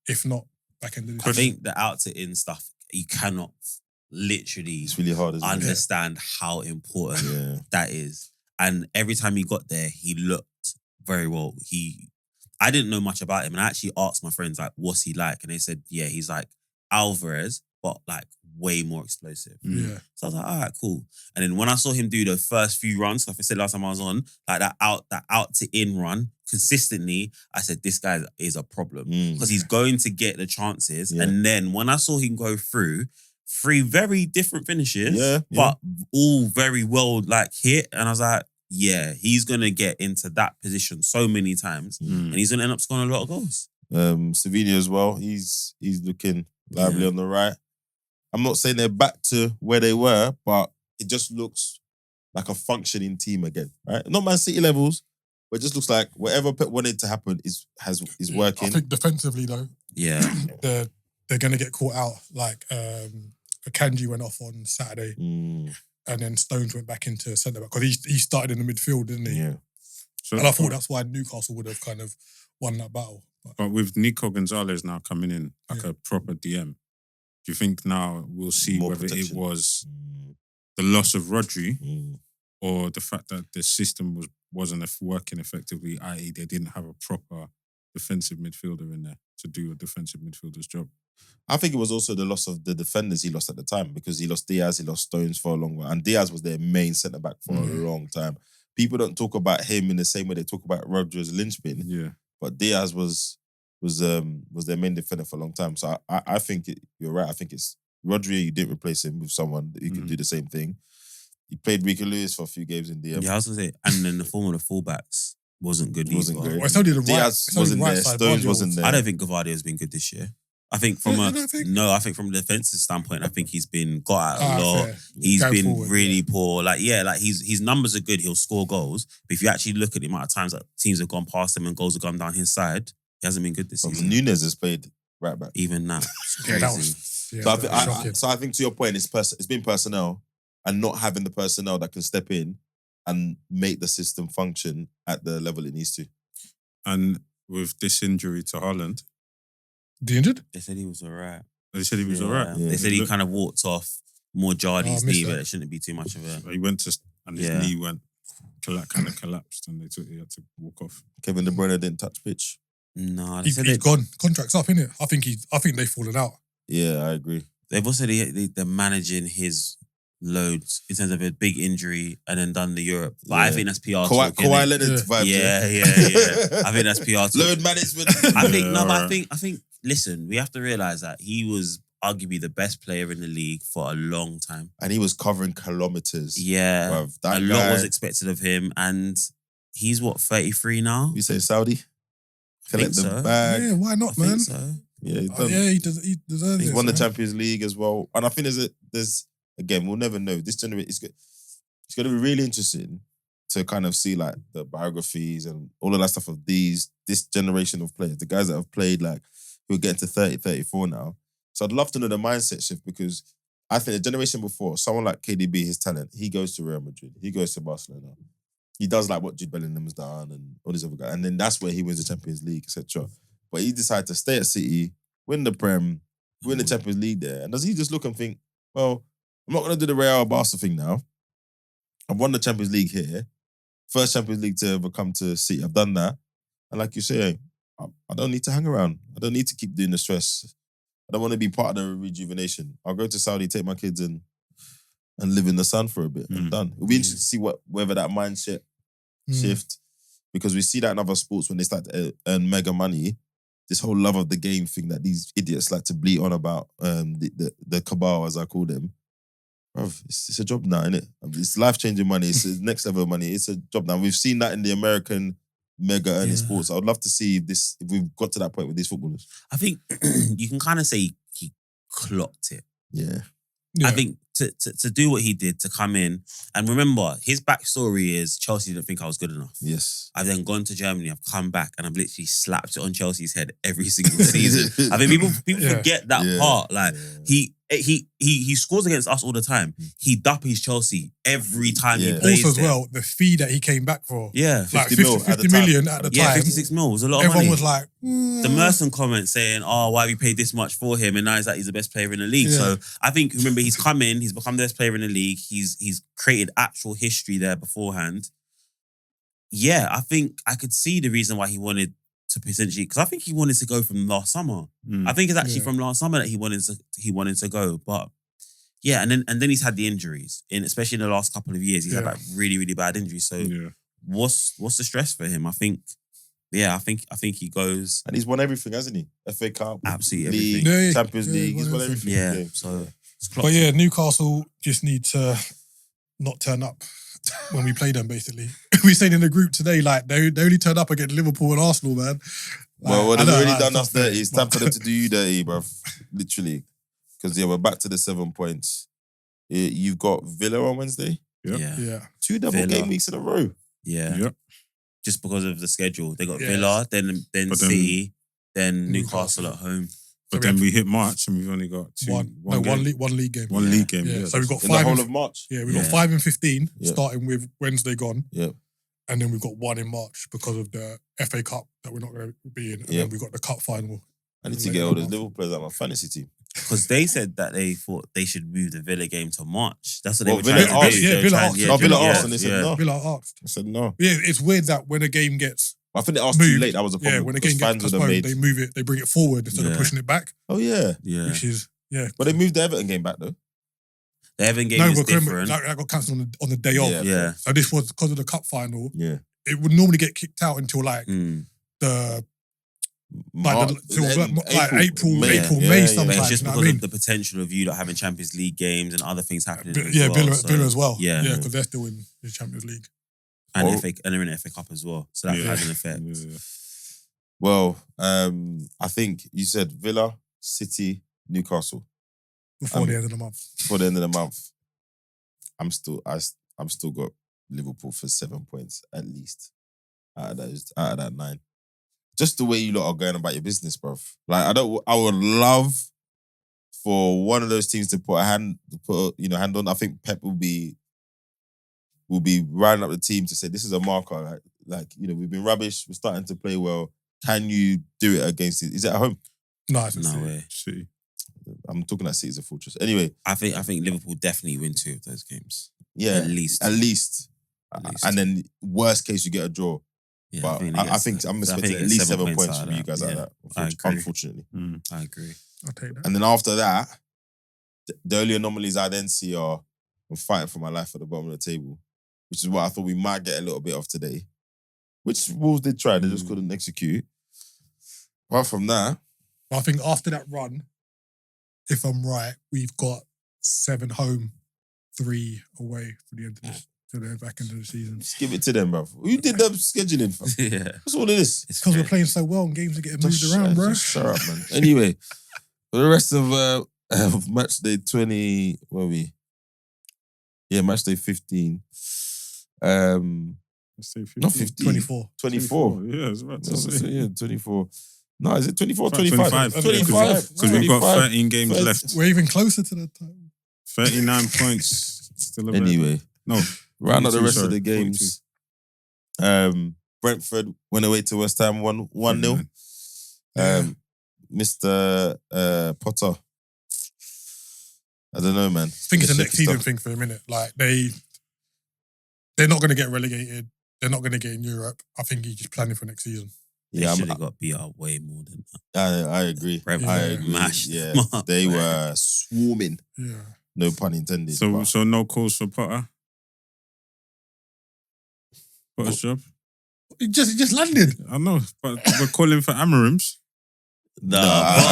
if not back in the. I think the out to in stuff, you cannot literally it's really hard, understand how important that is. And every time he got there, he looked very well. I didn't know much about him, and I actually asked my friends like, what's he like? And they said, yeah, he's like Alvarez, but like way more explosive. Yeah. So I was like, all right, cool. And then when I saw him do the first few runs, like I said last time I was on, like that out to in run consistently, I said, this guy is a problem because he's going to get the chances. And then when I saw him go through 3 very different finishes, but all very well like hit, and I was like, yeah, he's gonna get into that position so many times, and he's gonna end up scoring a lot of goals. Sevilla as well. He's looking lively on the right. I'm not saying they're back to where they were, but it just looks like a functioning team again, right? Not Man City levels, but it just looks like whatever Pep wanted to happen is working. I think defensively though, they're going to get caught out. Like Akanji went off on Saturday, and then Stones went back into centre back because he started in the midfield, didn't he? Yeah. So, and I thought that's why Newcastle would have kind of won that battle. But with Nico Gonzalez now coming in like a proper DM, do you think now we'll see More whether protection. it was the loss of Rodri or the fact that the system wasn't working effectively, i.e. they didn't have a proper defensive midfielder in there to do a defensive midfielder's job? I think it was also the loss of the defenders he lost at the time because he lost Diaz, he lost Stones for a long while, and Diaz was their main centre-back for a long time. People don't talk about him in the same way they talk about Rodri as a linchpin. Yeah. But Diaz was their main defender for a long time. So I think you're right. I think it's Rodri. You didn't replace him with someone who could do the same thing. He played Rico Lewis for a few games in DM. Yeah, I was gonna say, and then the form of the fullbacks wasn't good. Wasn't great. Well, it's only the right, Diaz wasn't there. Stones wasn't there. I don't think Gavardio's been good this year. I think from I think from a defensive standpoint, I think he's been got out a lot. Fair. He's Going been forward, really poor. Like his numbers are good. He'll score goals, but if you actually look at the amount of times that teams have gone past him and goals have gone down his side, he hasn't been good this season. Nunez has played right back. Even now, So I think to your point, it's been personnel and not having the personnel that can step in and make the system function at the level it needs to. And with this injury to Haaland, the injured? they said he was alright. they said he was alright. They said he kind of walked off, more jarred his knee, that. but it shouldn't be too much of a. He went to, and his knee went, kind of collapsed, and he had to walk off. Kevin De Bruyne didn't touch pitch. No, He's gone. Contract's up, innit? I think they've fallen out. Yeah, I agree. They've also they're managing his loads in terms of a big injury and then done the Europe. But I think that's PR. Kawhi Leonard vibes. Yeah. I think that's PR. Load management. I think. Listen, we have to realize that he was arguably the best player in the league for a long time, and he was covering kilometers. Yeah, bruv. a lot was expected of him, and he's 33 now. You say Saudi? Collect the bag. Yeah, why not, I man? think so. Yeah, he deserves it. He's won the Champions League as well, and I think there's again, we'll never know. This generation, it's going to be really interesting to kind of see like the biographies and all of that stuff of this generation of players, the guys that have played like who are getting to 30, 34 now. So I'd love to know the mindset shift because I think the generation before, someone like KDB, his talent, he goes to Real Madrid, he goes to Barcelona. He does like what Jude Bellingham's done and all these other guys. And then that's where he wins the Champions League, etc. But he decided to stay at City, win the Prem, win the Champions League there. And does he just look and think, well, I'm not going to do the Real Barca thing now. I've won the Champions League here. First Champions League to ever come to City. I've done that. And like you say, I don't need to hang around. I don't need to keep doing the stress. I don't want to be part of the rejuvenation. I'll go to Saudi, take my kids and live in the sun for a bit. I'm done. It'll be interesting to see whether that mindset shift, because we see that in other sports when they start to earn mega money, this whole love of the game thing that these idiots like to bleat on about, the cabal, as I call them. Bruv, it's a job now, innit? It's life-changing money. It's next level money. It's a job now. We've seen that in the American mega earning sports. I would love to see if we've got to that point with these footballers. I think you can kind of say he clocked it. Yeah. I think to do what he did, to come in, and remember, his backstory is Chelsea didn't think I was good enough. Yes. I've then gone to Germany, I've come back, and I've literally slapped it on Chelsea's head every single season. I think people forget that part. Like, he scores against us all the time. He duppies Chelsea every time he plays. Also, as well, the fee that he came back for. Yeah. Like 50 million at the time. Yeah, 56 mil was a lot of Everyone money. was like... The Merson comment saying, why have you paid this much for him? And now he's the best player in the league. Yeah. So I think, remember, he's come in, he's become the best player in the league. He's created actual history there beforehand. Yeah, I think I could see the reason why he wanted to potentially, because I think he wanted to go from last summer. I think it's actually from last summer that he wanted to go. But yeah, and then he's had the injuries, especially in the last couple of years. He's had like really, really bad injuries. So what's the stress for him? I think he goes. And he's won everything, hasn't he? FA Cup, absolutely League, everything. Champions League, he's won everything. Yeah, so. But yeah, Newcastle just need to not turn up when we play them, basically. We said in the group today, like, they only turn up against Liverpool and Arsenal, man. Like, well, they've already done us dirty. It's time for them to do you dirty, bruv. Literally. Because, we're back to the 7 points. You've got Villa on Wednesday. Yeah. 2 double game weeks in a row. Yeah. Yep. Just because of the schedule. They got Villa, then City, then Newcastle at home. But then we hit March and we've only got one league game. One league game. Yeah. So we've got in 5 the whole of March. Yeah, we've got 5 and 15, starting with Wednesday gone. Yeah. And then we've got 1 in March because of the FA Cup that we're not going to be in. And then we've got the Cup final. I need to get all those Liverpool players out of my fantasy team. Because they said that they thought they should move the Villa game to March. That's what they were Villa trying to do. Yeah, Villa asked. Villa asked and they said no. Villa asked. I said no. Yeah, it's weird that when a game gets I think they asked too late. That was a problem. Yeah, when a game gets postponed, they move it, they bring it forward instead of pushing it back. Oh yeah. Which is But they moved the Everton game back though. The Everton game is different. That got cancelled on the day of. Yeah. So this was because of the cup final. Yeah. It would normally get kicked out until like the April, May sometimes. It's just because of the potential of you not having Champions League games and other things happening. Villa as well. Yeah, because they're still in the Champions League. And they're in the FA Cup as well. So that has an effect. Yeah. Well, I think you said Villa, City, Newcastle. Before the end of the month. Before the end of the month. I'm still got Liverpool for 7 points at least. Out of that 9. Just the way you lot are going about your business, bruv. Like I would love for one of those teams to put a hand on. I think Pep will be riding up the team to say this is a marker. Like we've been rubbish. We're starting to play well. Can you do it against it? Is it at home? No way. City. I'm talking that City's a fortress. Anyway, I think Liverpool definitely win 2 of those games. Yeah, at least. And then worst case you get a draw. Yeah, but I think I'm expecting at least 7 points from you guys out of that. Unfortunately, I agree. I'll take that. And then after that, the only anomalies I then see are I'm fighting for my life at the bottom of the table, which is what I thought we might get a little bit of today. Which Wolves did try, they just couldn't execute. Apart from that, I think after that run, if I'm right, we've got 7 home, 3 away for the end of this. So they're back into the season. Just give it to them, bruv. Who did the scheduling, fam? Yeah. What's all of this? It's because we're playing so well and games are getting moved around, bro. Shut up, man. Anyway, for the rest of match day 20, where are we? Yeah, match day 15. Let's say 15. Not 15. 24. 24. Yeah, I was about to say. Yeah, 24. No, is it 24 or 25? 25? 25. Because we've got 13 games left. We're even closer to the time. 39 points. Still a Anyway. No. Round out the rest of the games. 42. Brentford went away to West Ham 1-0. Mr. Potter. I don't know, man. I think it's a next season thing for a minute. Like, they're not going to get relegated. They're not going to get in Europe. I think he's just planning for next season. They should have got beat up way more than that. I agree. Brentford I agree. Mashed Yeah, they were swarming. Yeah. No pun intended. So no calls for Potter? Potter's job? It just landed. I know, but we're calling for Amorims. I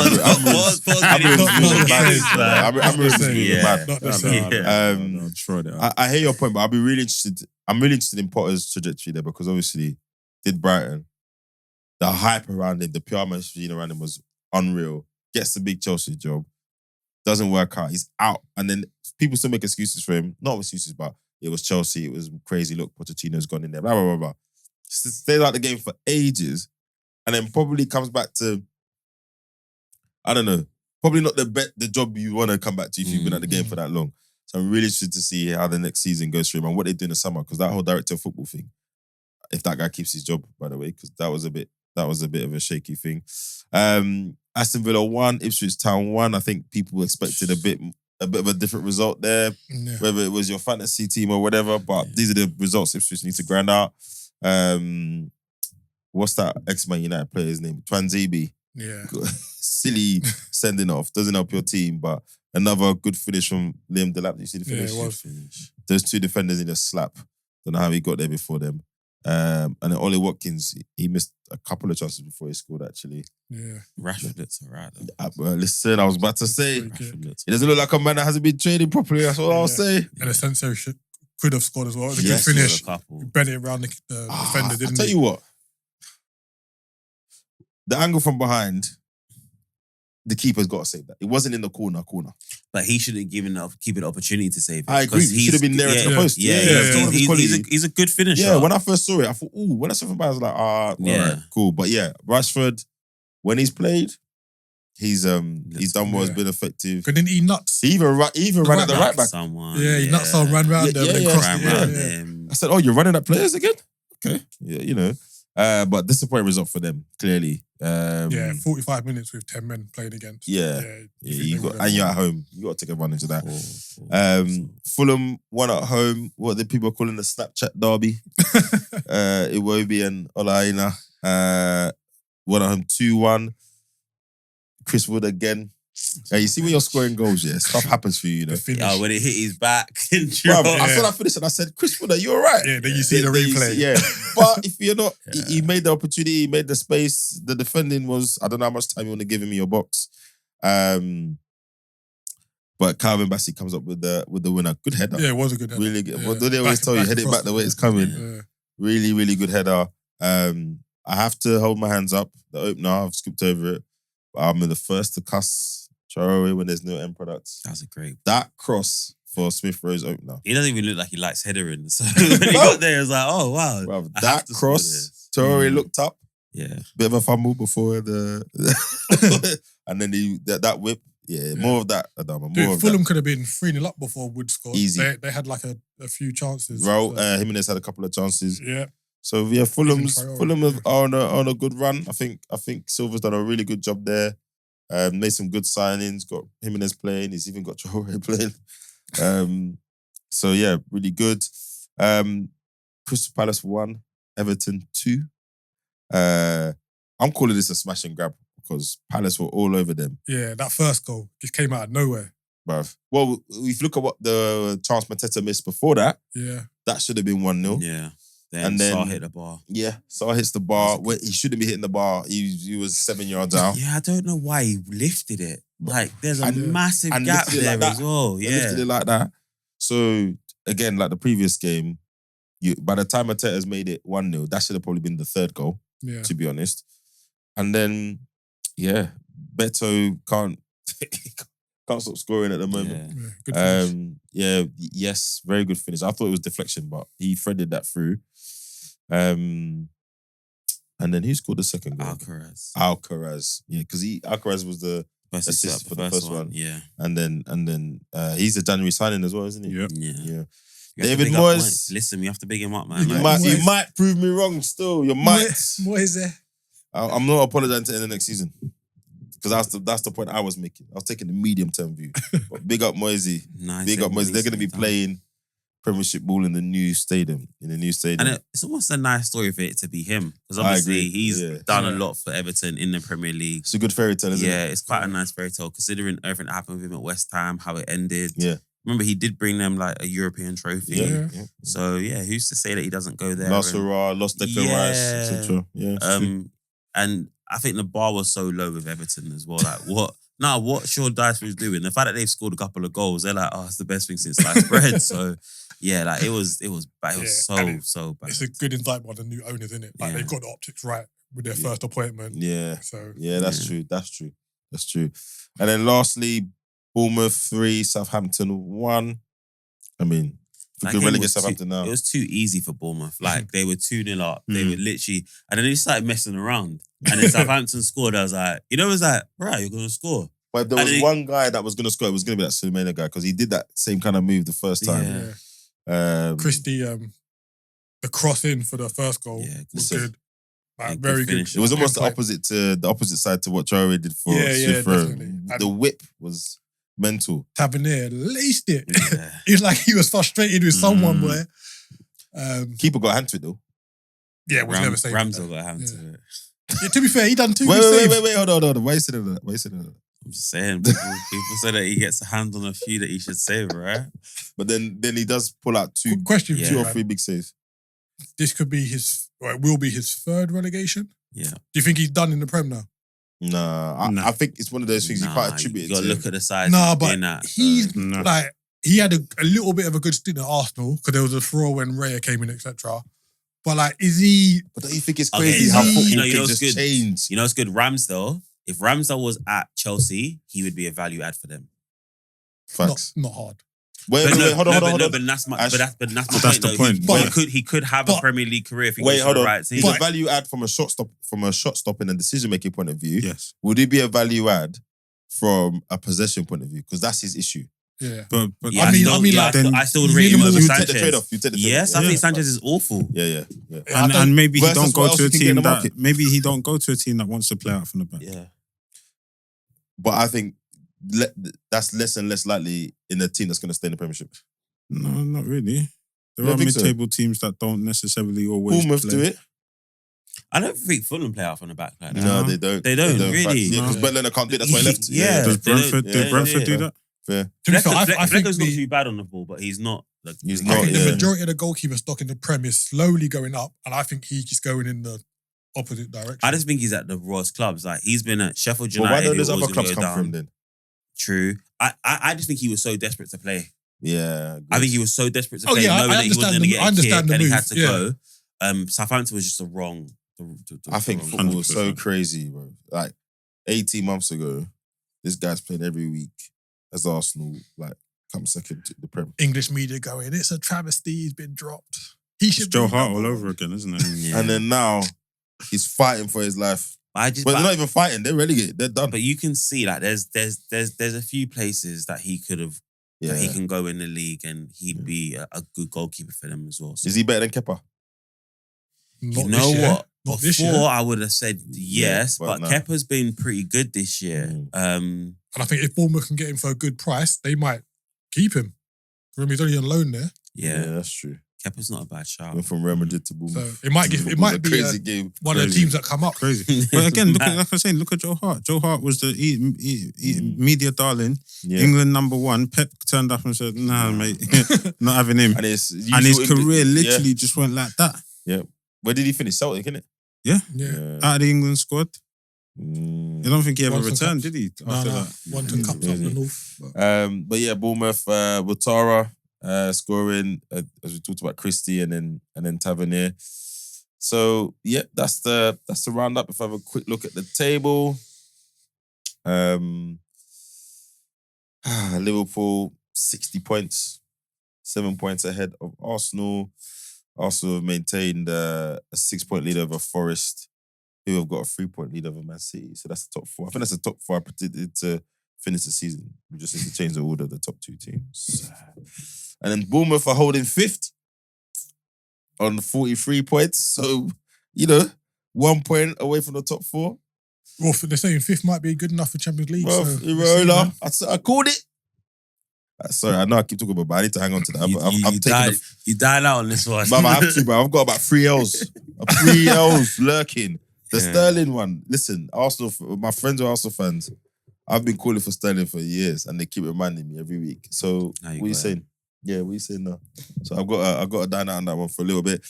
hear your point, but I'll be really interested. I'm really interested in Potter's trajectory there because obviously, did Brighton, the hype around him, the PR machine around him was unreal. Gets the big Chelsea job, doesn't work out. He's out, and then people still make excuses for him. Not excuses, but it was Chelsea. It was crazy. Look, Pochettino's gone in there. Blah blah blah blah. Stays out the game for ages, and then probably comes back to, I don't know, probably not the job you want to come back to if you've been at the game for that long. So I'm really interested to see how the next season goes for him and what they do in the summer, because that whole director of football thing, if that guy keeps his job, by the way, because that was a bit of a shaky thing. Aston Villa 1, Ipswich Town 1. I think people expected a bit of a different result there, whether it was your fantasy team or whatever. But these are the results Ipswich need to grind out. What's that ex-Man United player's name? Twanzebe. Yeah. Silly sending off. Doesn't help your team, but another good finish from Liam Delap. You see the finish? Yeah, it was. Those two defenders in a slap. Don't know how he got there before them. And then Ollie Watkins, he missed a couple of chances before he scored, actually. Yeah. Rashford looks alright though. Listen, I was about to say, he doesn't look like a man that hasn't been training properly. That's what I'll say. And Asensio could have scored as well. It was a good finish. He bent it around the defender, didn't he? I'll tell you what. The angle from behind, the keeper's got to save that. It wasn't in the corner. But he shouldn't keep it the opportunity to save it. I agree. He should have been nearer to the post. He's a good finisher. Yeah, when I first saw it, I thought, ooh, when I saw it from behind, I was like, right, cool. But yeah, Rashford, when he's played, he's done well, has been effective. Couldn't he nuts? He even ran at the right back. He nuts someone, ran round them and crossed him. I said, oh, you're running at players again? Okay. Yeah, you know. But disappointing result for them, clearly. 45 minutes with 10 men playing against. And you're at home. You got to take advantage of that. Fulham won at home. What the people are calling the Snapchat derby. Iwobi and Olaina won at home 2-1. Chris Wood again. You see when you're scoring goals, stuff happens for you, you know. When it hit his back. I saw that finish and I said, Chris Wood, are you all right? Yeah, then you see the replay. But if you're not, he made the opportunity, he made the space. The defending was, I don't know how much time you want to give him in your box. But Calvin Bassey comes up with the winner. Good header. Yeah, it was a good header. Really good. Yeah. What do they always tell you? Head it back the way it's coming. Yeah. Really, really good header. I have to hold my hands up. The opener, I've skipped over it. But I'm the first to cuss Traore when there's no end products. That's a great. That cross for Smith Rowe's opener. He doesn't even look like he likes headering. So when he got there, it was like, oh wow. Bro, that cross, Traore looked up. Yeah. Bit of a fumble before the and then that whip. Yeah, more of that. Fulham could have been 3-0 up before Wood scored. Easy. They had like a few chances. Jimenez had a couple of chances. Yeah. So yeah, Fulham are on a good run. I think Silva's done a really good job there. Made some good signings. Got Jimenez playing. He's even got Traore playing. So yeah, really good. Crystal Palace 1, Everton 2. I'm calling this a smash and grab because Palace were all over them. Yeah, that first goal just came out of nowhere. Bruv. Well, if you look at what the chance Mateta missed before that, that should have been 1-0. Yeah. And then Sarr hit the bar. Yeah, Sarr hits the bar. He shouldn't be hitting the bar. He was 7 yards out. Yeah, I don't know why he lifted it. Like, there's a massive gap there as well. Yeah. Lifted it like that. So, again, like the previous game, by the time Mateta's made it 1-0, that should have probably been the third goal, to be honest. And then, Beto can't stop scoring at the moment. Good finish. Yes, very good finish. I thought it was deflection, but he threaded that through. And then who scored the second goal? Alcaraz. Yeah, because Alcaraz was the assist for the first one. Yeah. And then he's a January signing as well, isn't he? Yeah. David Moyes. Listen, we have to big him up, man. You might prove me wrong still. You might. Moyes there. I'm not apologizing to end the next season. Because that's the point I was making. I was taking the medium-term view. But big up Moisey. Big up Moisey. They're going to be playing Premiership ball in the new stadium. And it's almost a nice story for it to be him. Because obviously he's done a lot for Everton in the Premier League. It's a good fairy tale, isn't it? Yeah, it's quite a nice fairy tale considering everything that happened with him at West Ham, how it ended. Yeah. Remember, he did bring them like a European trophy. Yeah. So who's to say that he doesn't go there? Lost Declan Rice, etc. Yeah. And I think the bar was so low with Everton as well. Like what Sean Dyche was doing. The fact that they've scored a couple of goals, they're like, oh, it's the best thing since sliced bread. So yeah, like it was bad. It was so bad. It's a good indictment on the new owners, isn't it? Like they've got the optics right with their first appointment. Yeah. So that's true. That's true. And then lastly, Bournemouth 3, Southampton 1. I mean, we could relegate Southampton now. It was too easy for Bournemouth. Like they were 2-0 up. They were literally, and then they started messing around. And then Southampton scored. I was like, it was like, right, you're gonna score. But if there was one guy that was gonna score, it was gonna be that Sulemana guy because he did that same kind of move the first time. Yeah. Christie, the cross in for the first goal was good. Like, very good. It was almost the opposite side to what Traore did for Smith Rowe. Definitely. The whip was mental. Tavernier laced it. It was like he was frustrated with someone where. Keeper got a hand to it though. Yeah, was never saying Ramsdale got a hand to it. Yeah, to be fair, he done 2 Wait, saves. hold on. Why are you saying that? I'm just saying, people say that he gets a hand on a few that he should save, right? But then he does pull out two or three big saves. This could be it will be his third relegation. Yeah. Do you think he's done in the Prem now? Nah. I think it's one of those things you can't attribute it to. You got to look at the size. Nah, but he's like, he had a little bit of a good stint at Arsenal because there was a furore when Raya came in, etc. But like, is he? But don't you think it's crazy how football can just change? You know, it's good. Ramsdale. If Ramsdale was at Chelsea, he would be a value add for them. Facts. Not hard. Wait, hold on. But that's my point. But he could have a Premier League career if he goes hold to the on. right team. He's a value add from a shot stopping and decision making point of view. Yes. Would he be a value add from a possession point of view? Because that's his issue. Yeah. But I still would rate him over you Sanchez. take the trade-off. Yes, I think Sanchez is awful. Yeah. And maybe he don't go to a team that. Maybe he don't go to a team that wants to play out from the back. Yeah. But I think that's less and less likely in a team that's going to stay in the Premiership. No, not really. There are mid-table teams that don't necessarily always Bournemouth play. do it. I don't think Fulham play out from the back like that. No, they don't. They don't really. Because Butler can't do it. That's why he left. Yeah. Does Brentford do that? Fair. I think Flecker's not too bad on the ball, but he's not. He's I not. think the majority of the goalkeeper stock in the Prem is slowly going up, and I think he's just going in the opposite direction. I just think he's at the worst clubs. Like he's been at Sheffield But why United. don't those other clubs come from then? True. I just think he was so desperate to play. Yeah. I think he was so desperate to play, yeah, knowing that he wasn't going to get a kick and he had to move, go. Southampton was just the wrong. I think football was so crazy, bro. Like 18 months ago, this guy's playing every week as Arsenal, like, come second to the Prem. English media going, it's a travesty, he's been dropped. He should It's Joe Hart all over again, isn't it? Yeah. And then now, he's fighting for his life. But they're not even fighting, they're relegated, they're done. But you can see, like, there's a few places that he could have, that he can go in the league and he'd be a good goalkeeper for them as well. So. Is he better than Kepa? You know what? Not this Before, year. I would have said yes, but no. Kepa's been pretty good this year. And I think if Bournemouth can get him for a good price, they might keep him. Remember, he's only on loan there. Yeah, that's true. Kepa's not a bad shout. Went from Real Madrid to Bournemouth. So it might be crazy game. One of the teams that come up. Crazy. But again, like I'm saying, look at Joe Hart. Joe Hart was the media darling. Yeah. England #1. Pep turned up and said, nah, mate, not having him. And his career literally just went like that. Yeah. Where did he finish? Celtic, innit? Yeah. Yeah. Out of the England squad. I don't think he ever returned, did he? After that. One to cups up the north. But yeah, Bournemouth, Watara scoring, as we talked about, Christie and then Tavernier. So yeah, that's the roundup. If I have a quick look at the table, Liverpool 60 points, 7 points ahead of Arsenal. Arsenal have maintained a 6-point lead over Forest, who have got a 3-point lead over Man City. So that's the top 4. I think that's the top 4 I predicted to finish the season. We just need to change the order of the top 2 teams. And then Bournemouth are holding 5th on 43 points. So, 1 point away from the top 4. Well, they're saying 5th might be good enough for Champions League. Well, so Irola, I called it. Sorry, I know I keep talking about it, but I need to hang on to that. You died out on this one. But I have to, bro. I've got about 3 L's. 3 L's lurking. The Sterling one. Listen, Arsenal, my friends are Arsenal fans. I've been calling for Sterling for years and they keep reminding me every week. So, what are you saying? Yeah, what are you saying now? So, I've got to dine out on that one for a little bit.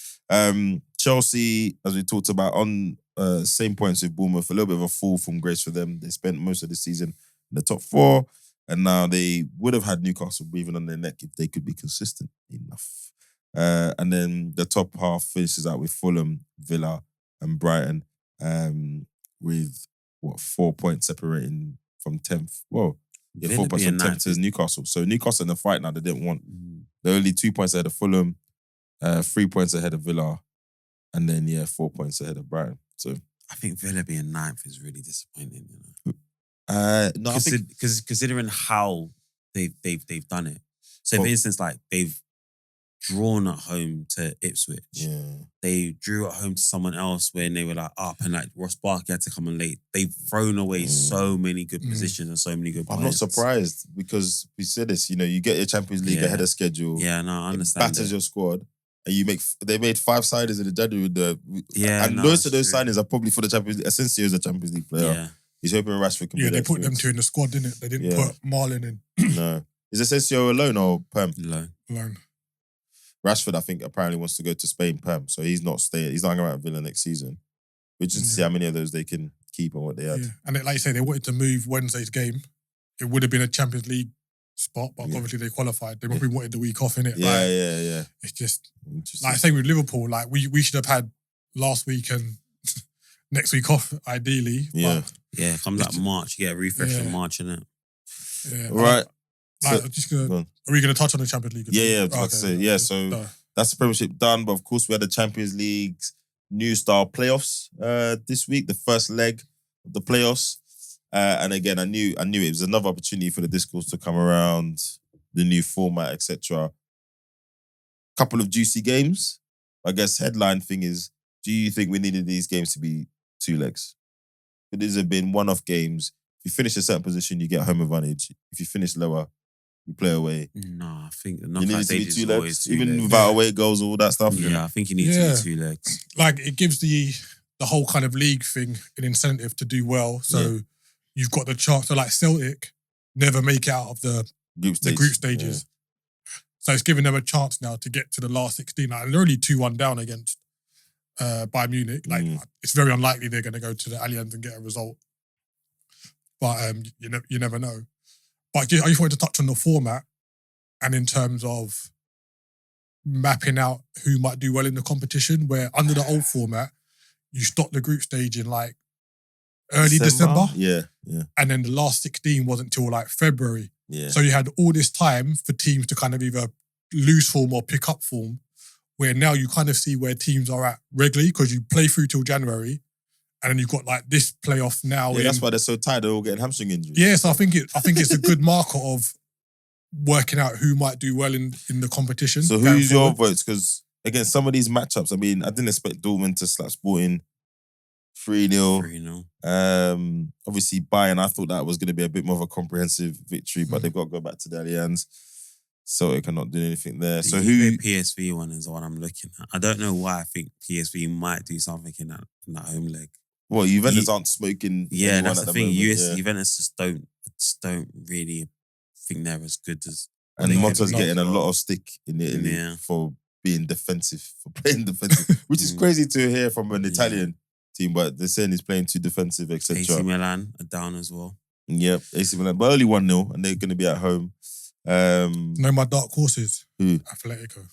Chelsea, as we talked about, on same points with Bournemouth. A little bit of a fall from grace for them. They spent most of the season in the top 4, and now they would have had Newcastle breathing on their neck if they could be consistent enough. And then the top half finishes out with Fulham, Villa, and Brighton, with 4 points separating from 10th. Well, yeah, 4 points from 10th to Newcastle. So Newcastle in the fight now, they didn't want. They're only 2 points ahead of Fulham, 3 points ahead of Villa, and then 4 points ahead of Brighton. So I think Villa being 9th is really disappointing. No, I think because considering how they've done it. So, for instance, like they've drawn at home to Ipswich. Yeah. They drew at home to someone else when they were like up, and like Ross Barkley had to come in late. They've thrown away so many good positions and so many good points. I'm not surprised because we said this. You get your Champions League ahead of schedule. Yeah, no, I understand. It batters your squad. And they made 5 signings in the January. And no, most of those signings are probably for the Champions League. Asensio is a Champions League player. Yeah. He's hoping Rashford can be they put them 2 in the squad, didn't it? They didn't put Marlon in. No. Is Asensio alone or perm? Alone. Rashford, I think, apparently wants to go to Spain perm. So he's not staying. He's not hanging around Villa next season. We're just to see how many of those they can keep and what they had. Yeah. And like you say, they wanted to move Wednesday's game. It would have been a Champions League spot, but obviously they qualified. They probably wanted the week off, innit? Yeah. It's just, like same with Liverpool, like we should have had last week and next week off, ideally. Yeah. Yeah, comes like March, you get a refresh in March, innit? Yeah. All right. Are we going to touch on the Champions League? So that's the Premiership done, but of course we had the Champions League's new style playoffs this week, the first leg of the playoffs. And again, I knew it was another opportunity for the discourse to come around, the new format, etc. Couple of juicy games. I guess headline thing is, do you think we needed these games to be 2 legs? If these have been one-off games, if you finish a certain position, you get home advantage. If you finish lower, you play away. No, I think the you need knockout it to be stage 2 is legs, always 2 even legs. without away goals, all that stuff. Yeah, I think you need to be 2 legs. Like it gives the whole kind of league thing an incentive to do well. So you've got the chance. So like Celtic never make it out of the group stages. So it's giving them a chance now to get to the last 16. Like, they're only 2-1 down against Bayern Munich. Like it's very unlikely they're going to go to the Allianz and get a result. But you never know. But I just wanted to touch on the format and in terms of mapping out who might do well in the competition, where under the old format, you stop the group stage in like early December. Yeah. And then the last 16 wasn't till like February. Yeah. So you had all this time for teams to kind of either lose form or pick up form, where now you kind of see where teams are at regularly because you play through till January and then you've got like this playoff now. Yeah, that's why they're so tired. They're all getting hamstring injuries. Yeah, so I think it's a good marker of working out who might do well in the competition. So who's your votes? Because again, some of these matchups, I mean, I didn't expect Dortmund to slap Sporting 3-0. 3-0. Obviously, Bayern, I thought that was going to be a bit more of a comprehensive victory, but they've got to go back to the Allianz. Celtic cannot do anything there. So who? PSV one is the one I'm looking at. I don't know why I think PSV might do something in that home leg. Well, Juventus aren't smoking. Yeah, that's the thing. Moment, Juventus just don't really think they're as good as. And Motta's getting a lot of stick in Italy for being defensive, for playing defensive, which is crazy to hear from an Italian team. But they're saying he's playing too defensive, etc. AC Milan are down as well. Yep, AC Milan, but only 1-0, and they're going to be at home. Know my dark horses. Who? Atletico.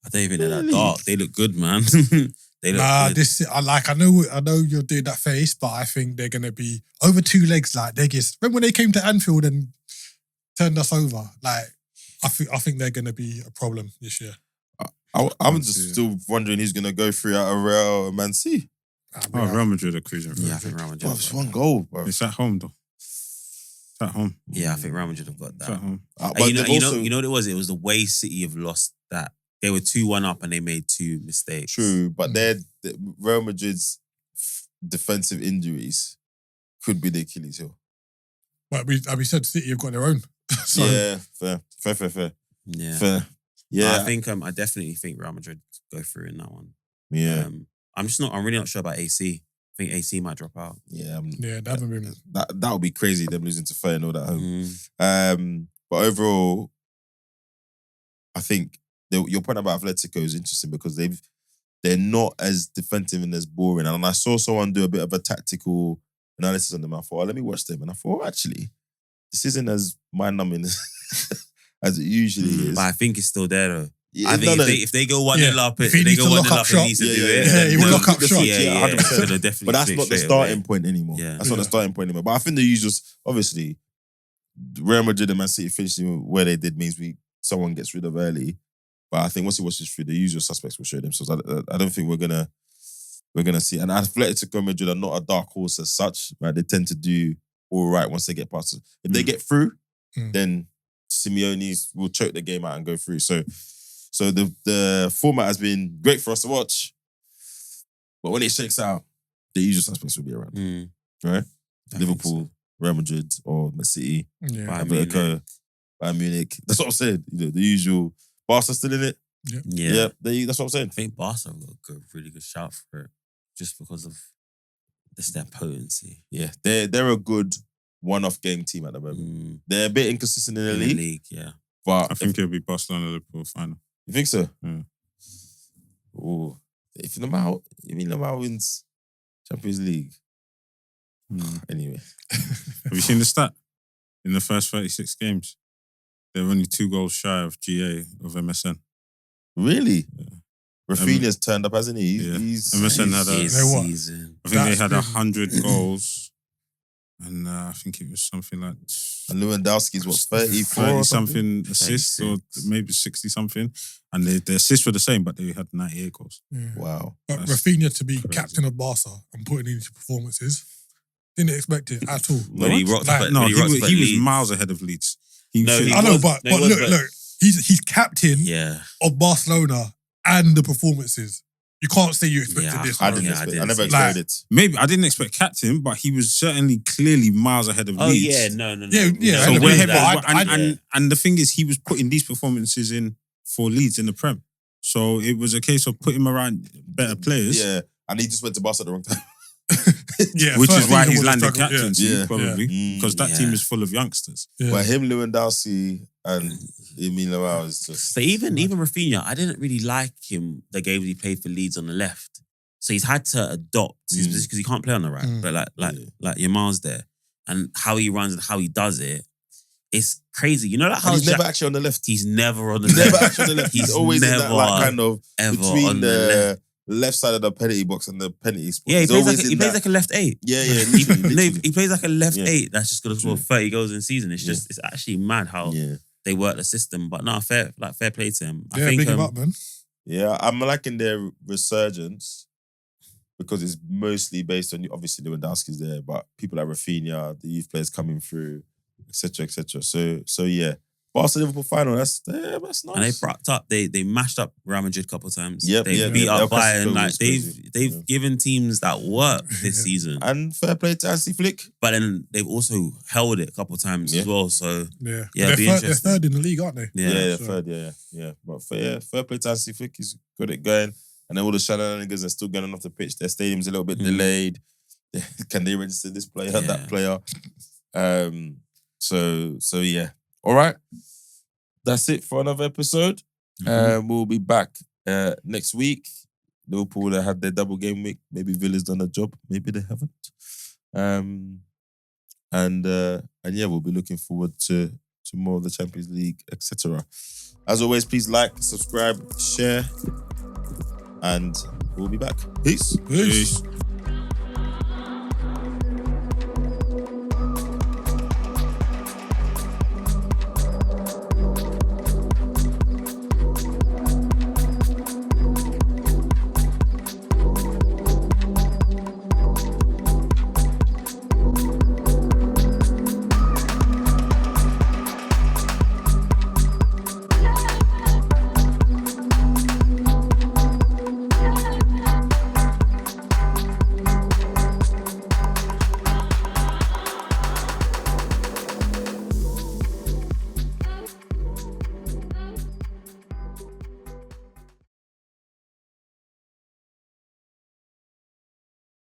I don't even know that dark. They look good, man. They look good. I know you're doing that face, but I think they're gonna be over 2 legs. Like remember when they came to Anfield and turned us over? Like I think they're gonna be a problem this year. I'm just still wondering who's gonna go through out of Real and Man City. Real Madrid are cruising. Yeah, I think Real Madrid. It's 1 goal, bro. It's at home though. It's at home. Yeah, I think Real Madrid have got that. It's at home. But you know what it was? It was the way City have lost that. They were 2-1 up and they made 2 mistakes. True, but Real Madrid's defensive injuries could be the Achilles heel. But we said City have got their own. So. Yeah, fair. Yeah. Fair. Yeah. I definitely think Real Madrid go through in that one. Yeah. I'm really not sure about AC. I think AC might drop out. Yeah. They haven't been. That would be crazy, them losing to Feyenoord at home. But overall, I think your point about Atletico is interesting because they're not as defensive and as boring. And I saw someone do a bit of a tactical analysis on them. I thought, let me watch them. And I thought, actually, this isn't as mind-numbing as it usually is. But I think it's still there though. Yeah, I think if they go 1-0 up, If he they needs go to 1-0 lock up up, shop, he needs to do it. Yeah, he will lock up shop. Yeah, 100%. So definitely But that's not the starting point anymore. Yeah. That's not the starting point anymore. But I think the usuals, obviously, Real Madrid and Man City finishing where they did means someone gets rid of early. But I think once he watches through, the usual suspects will show themselves. I don't think we're gonna see. And Atletico Madrid are not a dark horse as such. Right, they tend to do all right once they get past. If they get through, then Simeone will choke the game out and go through. So the format has been great for us to watch. But when it shakes out, the usual suspects will be around. Right? Liverpool, Real Madrid, or Man City, Atletico, Bayern Munich. That's what I'm saying. The usual. Barca still in it? Yeah. That's what I'm saying. I think Barca have got a really good shout for it, just because of their potency. Yeah, they're a good one-off game team at the moment. They're a bit inconsistent in the league. Yeah. But I think it'll be Barcelona Liverpool final. You think so? Yeah. Oh, if Lamar wins Champions League. Anyway. Have you seen the stat? In the first 36 games, they're only 2 goals shy of GA of MSN. Really? Yeah. Rafinha's turned up, hasn't he? Yeah. He's MSN had a season. I think they had 100 goals. And I think it was something like... And Lewandowski's what, 34 30 something assists, or maybe 60 something. And the assists were the same, but they had 98 goals. Yeah. Wow. But That's Rafinha to be crazy. captain of Barca and putting into performances, didn't expect it at all. When he rocked up at No, he was Leeds. miles ahead of Leeds. I know, but look, he's captain of Barcelona and the performances. You can't say you expected this. I never expected it. Maybe I didn't expect captain, but he was certainly clearly miles ahead of Leeds. Yeah. So I we're know, and the thing is, he was putting these performances in for Leeds in the Prem. So it was a case of putting him around better players. Yeah, and he just went to Barca at the wrong time. Which is why he's season was a landed struggle, captaincy, probably. Because that team is full of youngsters. Yeah. But him, Lewandowski, and Lamar is just... But even Rafinha, I didn't really like him the games he played for Leeds on the left. So he's had to adopt his position because he can't play on the right. But like Yamal's there. And how he runs and how he does it, it's crazy. You know that how he's never actually on the left. He's never on the He's left. never actually on the left. He's always in that kind of ever between on the left side of the penalty box and the penalty spot. Yeah, he plays like a left 8. Yeah, He plays like a left 8 that's just going to score 30 goals in a season. It's just, it's actually mad how they work the system. But no, fair play to him. I think, big him up, man. Yeah, I'm liking their resurgence because it's mostly based on, obviously Lewandowski's there, but people like Rafinha, the youth players coming through, etc., etc. So yeah. Barca Liverpool final, that's nice. And they brought up, they mashed up Real Madrid a couple of times. Yep, they beat up Bayern. Like crazy. they've given teams that work this season. And fair play to Hansi Flick. But then they've also held it a couple of times as well. So yeah, it'd be interesting. They're third in the league, aren't they? Yeah, third. Yeah. But fair play to Hansi Flick. He's got it going. And then all the shenanigans are still going off the pitch. Their stadium's a little bit delayed. Can they register this player, that player? So yeah. All right. That's it for another episode. We'll be back next week. Liverpool had their double game week. Maybe Villa's done a job. Maybe they haven't. And yeah, we'll be looking forward to more of the Champions League, etc. As always, please like, subscribe, share, and we'll be back. Peace. Peace.